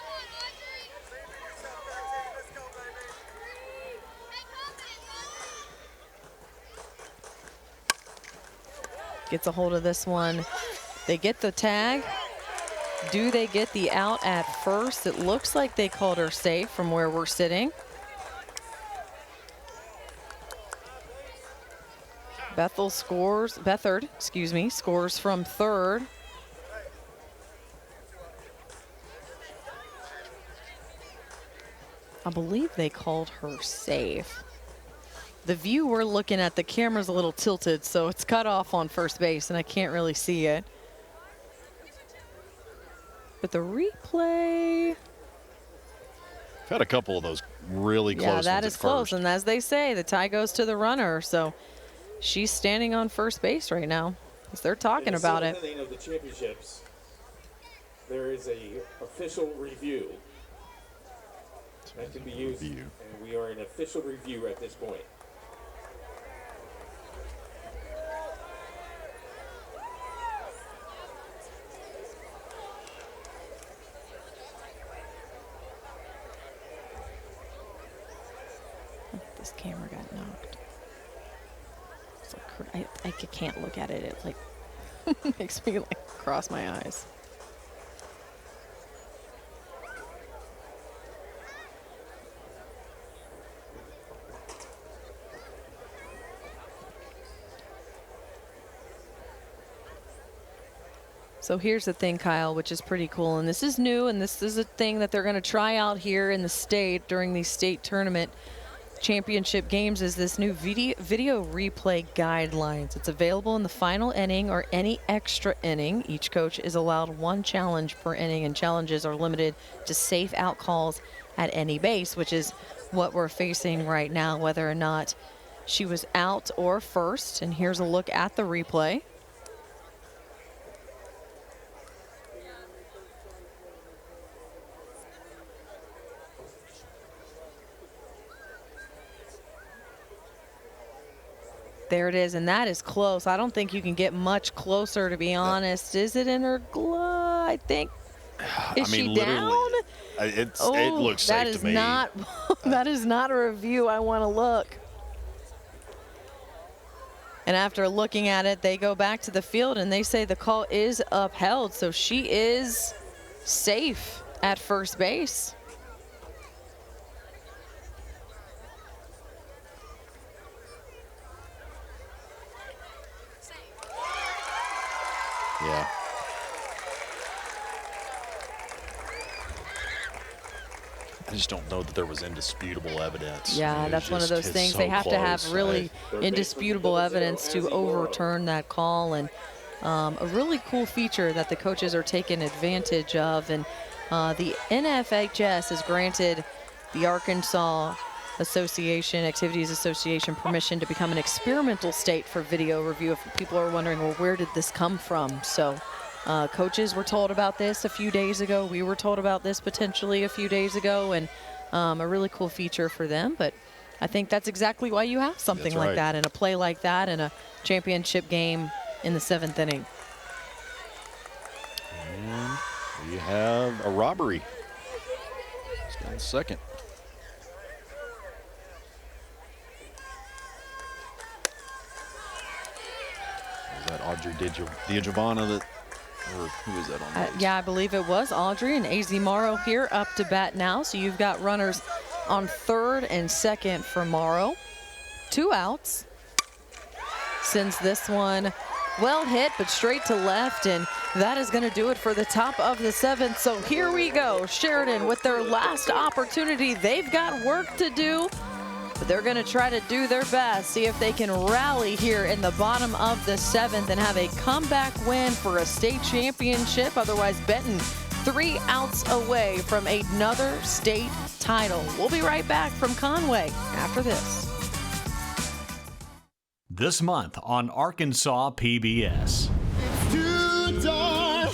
S1: Gets a hold of this one. They get the tag. Do they get the out at first? It looks like they called her safe from where we're sitting. Bethard, scores from third. I believe they called her safe. The view we're looking at, the camera's a little tilted, so it's cut off on first base, and I can't really see it. But the replay.
S2: I've had a couple of those really close ones.
S1: Yeah, that is close,
S2: first.
S1: and as they say, the tie goes to the runner, so she's standing on first base right now, as they're talking about it.
S19: In the of the championships, there is a official review that can be used, and we are in official review at this point.
S1: This camera got knocked. It's like, I can't look at it. It like makes me like cross my eyes. So here's the thing, Kyle, which is pretty cool, and this is new, and this is a thing that they're going to try out here in the state during these state tournament championship games, is this new video replay guidelines. It's available in the final inning or any extra inning. Each coach is allowed one challenge per inning, and challenges are limited to safe out calls at any base, which is what we're facing right now, whether or not she was out or first. And here's a look at the replay. There it is, and that is close. I don't think you can get much closer, to be honest. Is it in her glove? I think. Is she down?
S2: It looks safe to me.
S1: That is not a review I want to look. And after looking at it, they go back to the field and they say the call is upheld. So she is safe at first base.
S2: Yeah. I just don't know that there was indisputable evidence.
S1: Yeah, that's one of those things. They have to have really indisputable evidence to overturn that call. And a really cool feature that the coaches are taking advantage of. And the NFHS has granted the Arkansas Activities Association permission to become an experimental state for video review. If people are wondering, well, where did this come from? So coaches were told about this a few days ago. We were told about this potentially a few days ago, and a really cool feature for them. But I think that's exactly why you have something like that and a play like that in a championship game in the 7th inning.
S2: And we have a robbery. It's down second. Is that Audrey DiGiovanna that, or who is that on base?
S1: Yeah, I believe it was Audrey, and AZ Morrow here up to bat now. So you've got runners on third and second for Morrow. 2 outs. Sends this one well hit, but straight to left, and that is going to do it for the top of the 7th. So here we go. Sheridan with their last opportunity. They've got work to do, but they're going to try to do their best, see if they can rally here in the bottom of the 7th and have a comeback win for a state championship. Otherwise, Benton 3 outs away from another state title. We'll be right back from Conway after this.
S6: This month on Arkansas PBS.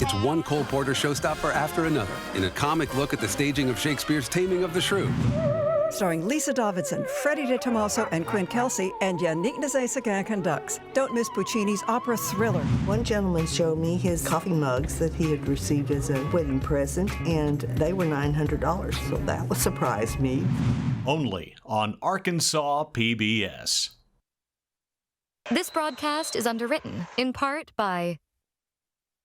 S7: It's one Cole Porter showstopper after another in a comic look at the staging of Shakespeare's Taming of the Shrew.
S8: Starring Lisa Davidson, Freddie DeTomaso, and Quinn Kelsey, and Yannick Nézet-Séguin conducts. Don't miss Puccini's opera thriller.
S17: One gentleman showed me his coffee mugs that he had received as a wedding present, and they were $900, so that would surprise me.
S6: Only on Arkansas PBS.
S14: This broadcast is underwritten, in part by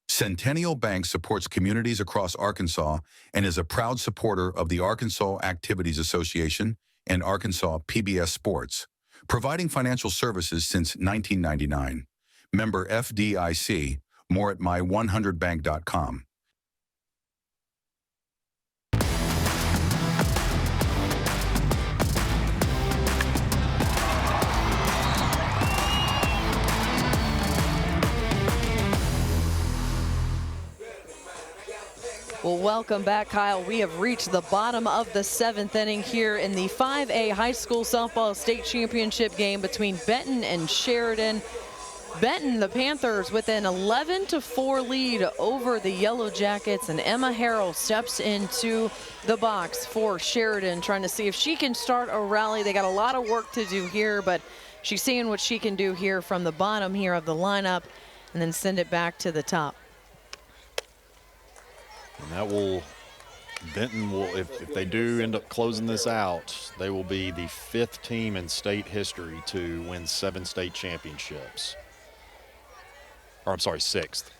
S15: Centennial Bank supports communities across Arkansas and is a proud supporter of the Arkansas Activities Association and Arkansas PBS Sports, providing financial services since 1999. Member FDIC. More at my100bank.com.
S1: Well, welcome back, Kyle. We have reached the bottom of the 7th inning here in the 5A High School Softball State Championship game between Benton and Sheridan. Benton, the Panthers, with an 11-4 lead over the Yellow Jackets, and Emma Harrell steps into the box for Sheridan, trying to see if she can start a rally. They got a lot of work to do here, but she's seeing what she can do here from the bottom here of the lineup and then send it back to the top.
S2: And that will, Benton will, if they do end up closing this out, they will be the 5th team in state history to win 7 state championships. Or I'm sorry, 6th.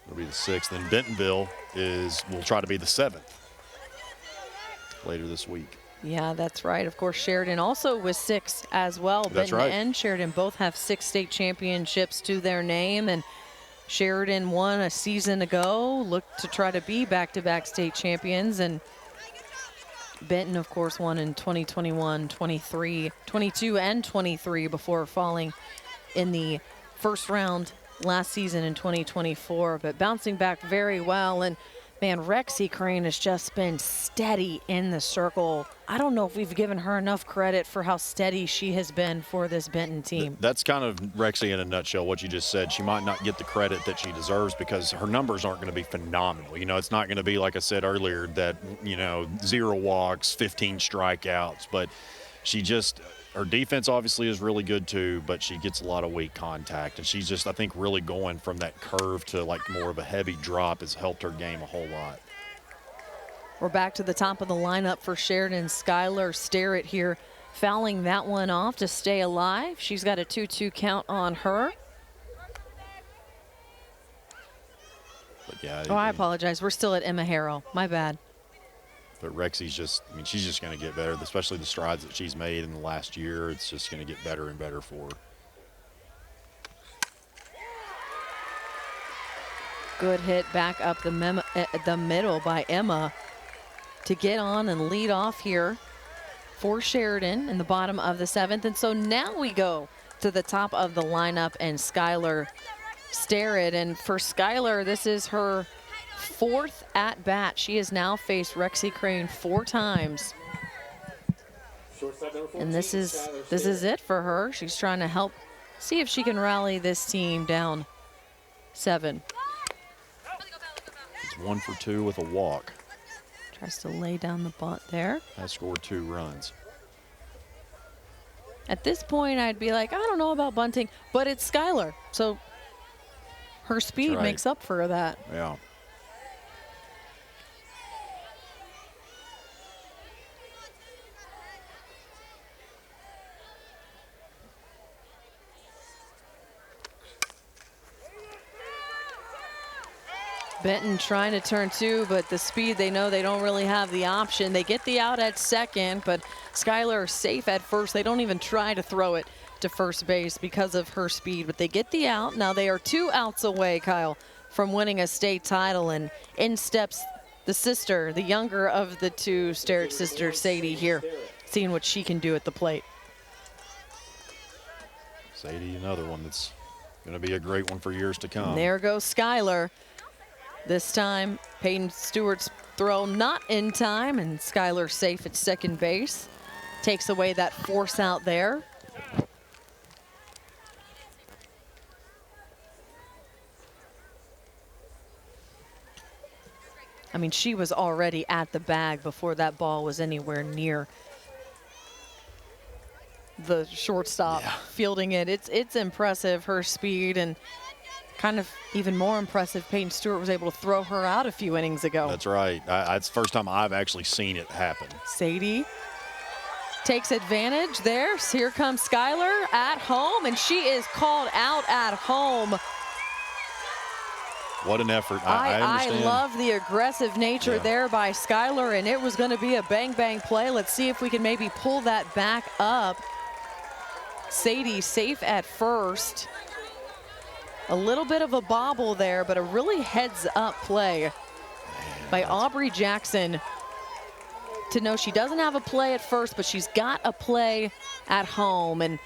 S2: It'll be the 6th. And Bentonville will try to be the 7th later this week.
S1: Yeah, that's right. Of course, Sheridan also with 6 as well.
S2: That's
S1: Benton
S2: right.
S1: and Sheridan both have 6 state championships to their name. And Sheridan won a season ago, looked to try to be back-to-back state champions, and Benton, of course, won in 2021, 23, 22, and 23 before falling in the first round last season in 2024, but bouncing back very well. And man, Rexy Crane has just been steady in the circle. I don't know if we've given her enough credit for how steady she has been for this Benton team.
S2: That's kind of Rexy in a nutshell, what you just said. She might not get the credit that she deserves because her numbers aren't going to be phenomenal. You know, it's not going to be, like I said earlier, that, you know, 0 walks, 15 strikeouts, but she just, her defense obviously is really good too, but she gets a lot of weight contact, and she's just, I think, really going from that curve to like more of a heavy drop has helped her game a whole lot.
S1: We're back to the top of the lineup for Sheridan. Skylar Starrett here, fouling that one off to stay alive. She's got a 2-2 count on her.
S2: But yeah.
S1: Oh, I apologize. We're still at Emma Harrell. My bad.
S2: But Rexy's just, I mean, she's just going to get better, especially the strides that she's made in the last year. It's just going to get better and better for her.
S1: Good hit back up the middle by Emma to get on and lead off here for Sheridan in the bottom of the 7th. And so now we go to the top of the lineup and Skylar Starrett. And for Skylar, this is her 4th at bat. She has now faced Rexy Crane 4 times. And this is it for her. She's trying to help see if she can rally this team down 7.
S2: It's 1 for 2 with a walk.
S1: Tries to lay down the bunt there.
S2: Has scored 2 runs.
S1: At this point, I'd be like, I don't know about bunting, but it's Skylar. So her speed makes up for that.
S2: Yeah.
S1: Benton trying to turn 2, but the speed, they know they don't really have the option. They get the out at second, but Skylar safe at first. They don't even try to throw it to first base because of her speed, but they get the out. Now they are 2 outs away, Kyle, from winning a state title, and in steps the sister, the younger of the 2 Starrett sisters, Sadie, here, seeing what she can do at the plate.
S2: Sadie, another one that's going to be a great one for years to come.
S1: And there goes Skylar. This time, Peyton Stewart's throw not in time, and Skylar safe at second base. Takes away that force out there. I mean, she was already at the bag before that ball was anywhere near the shortstop fielding it. It's impressive, her speed, and kind of even more impressive, Peyton Stewart was able to throw her out a few innings ago.
S2: That's right. It's the first time I've actually seen it happen.
S1: Sadie takes advantage there. Here comes Skylar at home, and she is called out at home.
S2: What an effort. I understand.
S1: I love the aggressive nature there by Skylar, and it was going to be a bang-bang play. Let's see if we can maybe pull that back up. Sadie safe at first. A little bit of a bobble there, but a really heads-up play by Aubrey Jackson to know she doesn't have a play at first, but she's got a play at home, and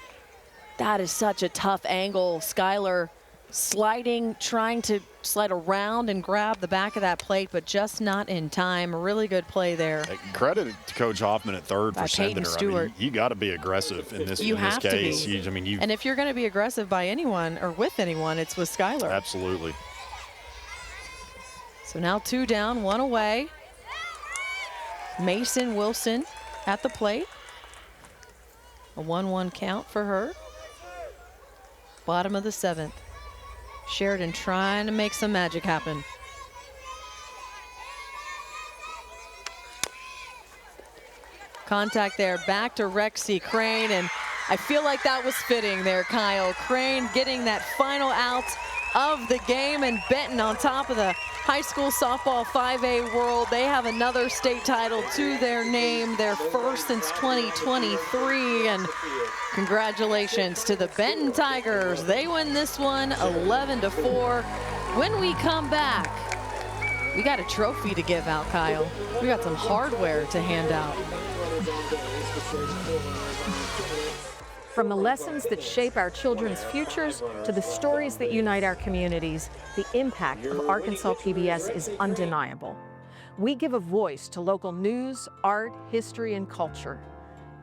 S1: that is such a tough angle. Skylar sliding, trying to slide around and grab the back of that plate, but just not in time. A really good play there.
S2: Hey, credit to Coach Hoffman at third
S1: by
S2: for sending her.
S1: Stewart.
S2: I mean, you got to be aggressive in this,
S1: you have
S2: case.
S1: To be.
S2: And
S1: if you're going to be aggressive by anyone or with anyone, it's with Skylar.
S2: Absolutely.
S1: So now 2 down, 1 away. Mason Wilson at the plate. A 1-1 count for her. Bottom of the 7th. Sheridan trying to make some magic happen. Contact there, back to Rexy Crane, and I feel like that was fitting there, Kyle. Crane getting that final out of the game, and Benton on top of the high school softball 5A world. They have another state title to their name, their first since 2023, and congratulations to the Benton Tigers. They win this one 11-4. When we come back, we got a trophy to give out, Kyle. We got some hardware to hand out.
S9: From the lessons that shape our children's futures to the stories that unite our communities, the impact of Arkansas PBS is undeniable. We give a voice to local news, art, history, and culture.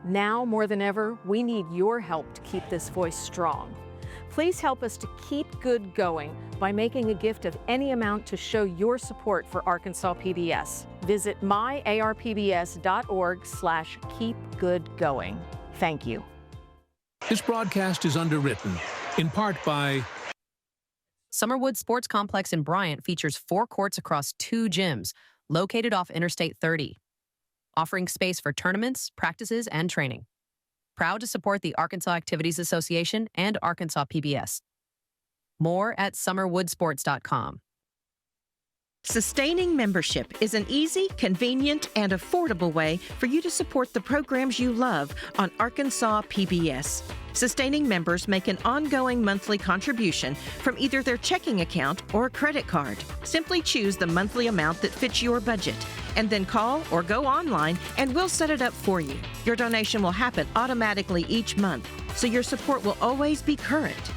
S9: Now more than ever, we need your help to keep this voice strong. Please help us to keep good going by making a gift of any amount to show your support for Arkansas PBS. Visit myarpbs.org/keepgoodgoing. Thank you.
S5: This broadcast is underwritten, in part by...
S3: Summerwood Sports Complex in Bryant features 4 courts across 2 gyms, located off Interstate 30, offering space for tournaments, practices, and training. Proud to support the Arkansas Activities Association and Arkansas PBS. More at summerwoodsports.com.
S10: Sustaining membership is an easy, convenient, and affordable way for you to support the programs you love on Arkansas PBS. Sustaining members make an ongoing monthly contribution from either their checking account or credit card. Simply choose the monthly amount that fits your budget, and then call or go online and we'll set it up for you. Your donation will happen automatically each month, so your support will always be current.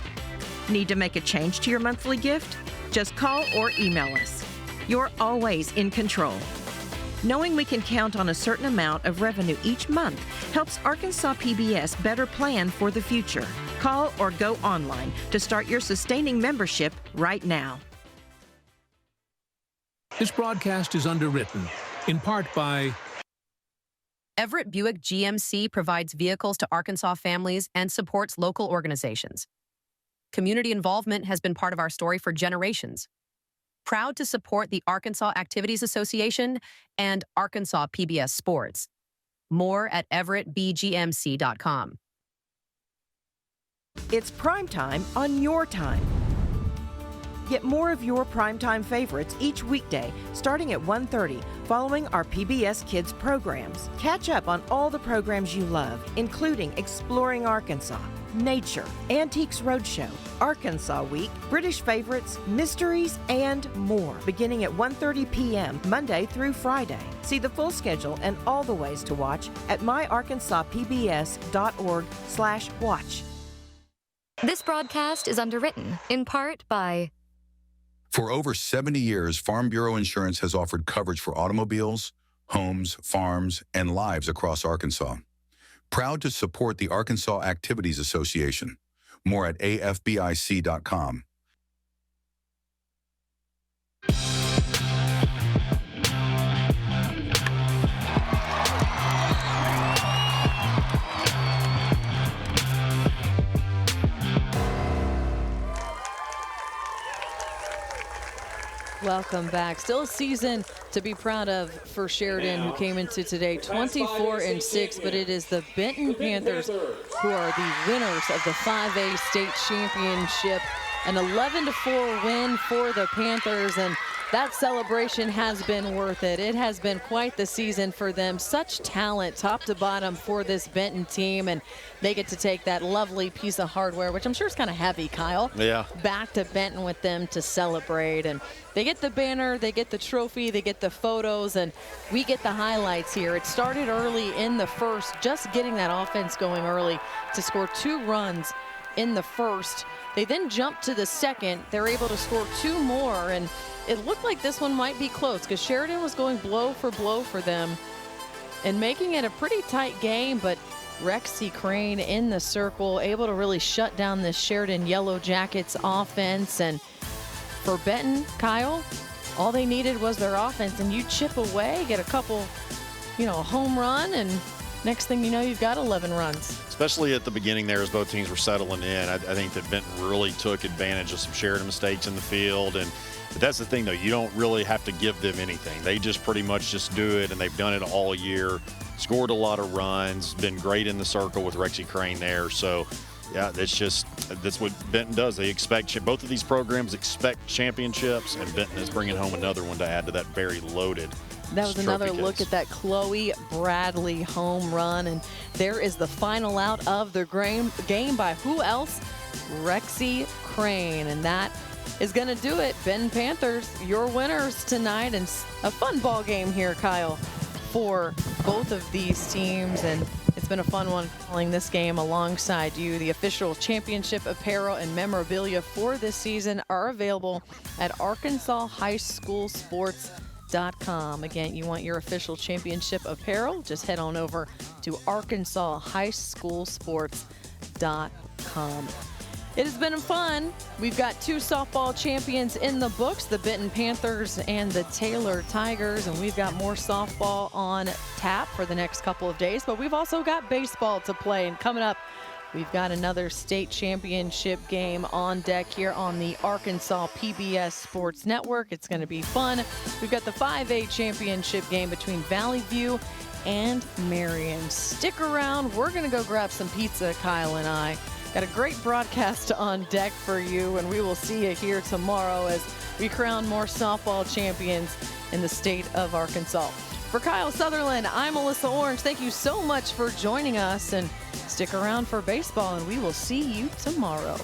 S10: Need to make a change to your monthly gift? Just call or email us. You're always in control. Knowing we can count on a certain amount of revenue each month helps Arkansas PBS better plan for the future. Call or go online to start your sustaining membership right now.
S5: This broadcast is underwritten, in part by...
S3: Everett Buick GMC provides vehicles to Arkansas families and supports local organizations. Community involvement has been part of our story for generations. Proud to support the Arkansas Activities Association and Arkansas PBS Sports. More at everettbgmc.com.
S10: It's primetime on your time. Get more of your primetime favorites each weekday starting at 1:30 following our PBS Kids programs. Catch up on all the programs you love, including Exploring Arkansas, Nature, Antiques Roadshow, Arkansas Week, British Favorites, Mysteries, and more, beginning at 1:30 p.m. Monday through Friday. See the full schedule and all the ways to watch at myarkansaspbs.org/watch.
S14: This broadcast is underwritten, in part by...
S15: For over 70 years, Farm Bureau Insurance has offered coverage for automobiles, homes, farms, and lives across Arkansas. Proud to support the Arkansas Activities Association. More at afbic.com.
S1: Welcome back. Still a season to be proud of for Sheridan, who came into today 24-6, but it is the Benton Panthers who are the winners of the 5A state championship. An 11-4 win for the Panthers, and that celebration has been worth it. It has been quite the season for them. Such talent top to bottom for this Benton team, and they get to take that lovely piece of hardware, which I'm sure is kind of heavy, Kyle.
S2: Yeah.
S1: Back to Benton with them to celebrate, and they get the banner, they get the trophy, they get the photos, and we get the highlights here. It started early in the first, just getting that offense going early to score 2 runs in the first. They then jumped to the second. They're able to score 2 more, and it looked like this one might be close because Sheridan was going blow for blow for them and making it a pretty tight game, but Rexy Crane in the circle, able to really shut down this Sheridan Yellow Jackets offense. And for Benton, Kyle, all they needed was their offense, and you chip away, get a couple, a home run, and next thing you know, you've got 11 runs.
S2: Especially at the beginning there as both teams were settling in. I think that Benton really took advantage of some Sheridan mistakes in the field. But that's the thing, though. You don't really have to give them anything. They just pretty much just do it, and they've done it all year. Scored a lot of runs. Been great in the circle with Rexy Crane there. So, yeah, that's what Benton does. They expect, both of these programs expect championships, and Benton is bringing home another one to add to that very loaded
S1: That was another
S2: trophy
S1: look
S2: case.
S1: at that Chloe Bradley home run. And there is the final out of the game by who else? Rexy Crane. And that is going to do it. Benton Panthers, your winners tonight, and a fun ball game here, Kyle, for both of these teams. And it's been a fun one following this game alongside you. The official championship apparel and memorabilia for this season are available at ArkansasHighSchoolSports.com. Again, you want your official championship apparel, just head on over to ArkansasHighSchoolSports.com. It has been fun. We've got 2 softball champions in the books, the Benton Panthers and the Taylor Tigers, and we've got more softball on tap for the next couple of days, but we've also got baseball to play. And coming up, we've got another state championship game on deck here on the Arkansas PBS Sports Network. It's going to be fun. We've got the 5A championship game between Valley View and Marion. Stick around. We're going to go grab some pizza, Kyle and I. Got a great broadcast on deck for you, and we will see you here tomorrow as we crown more softball champions in the state of Arkansas. For Kyle Sutherland, I'm Alyssa Orange. Thank you so much for joining us, and stick around for baseball, and we will see you tomorrow.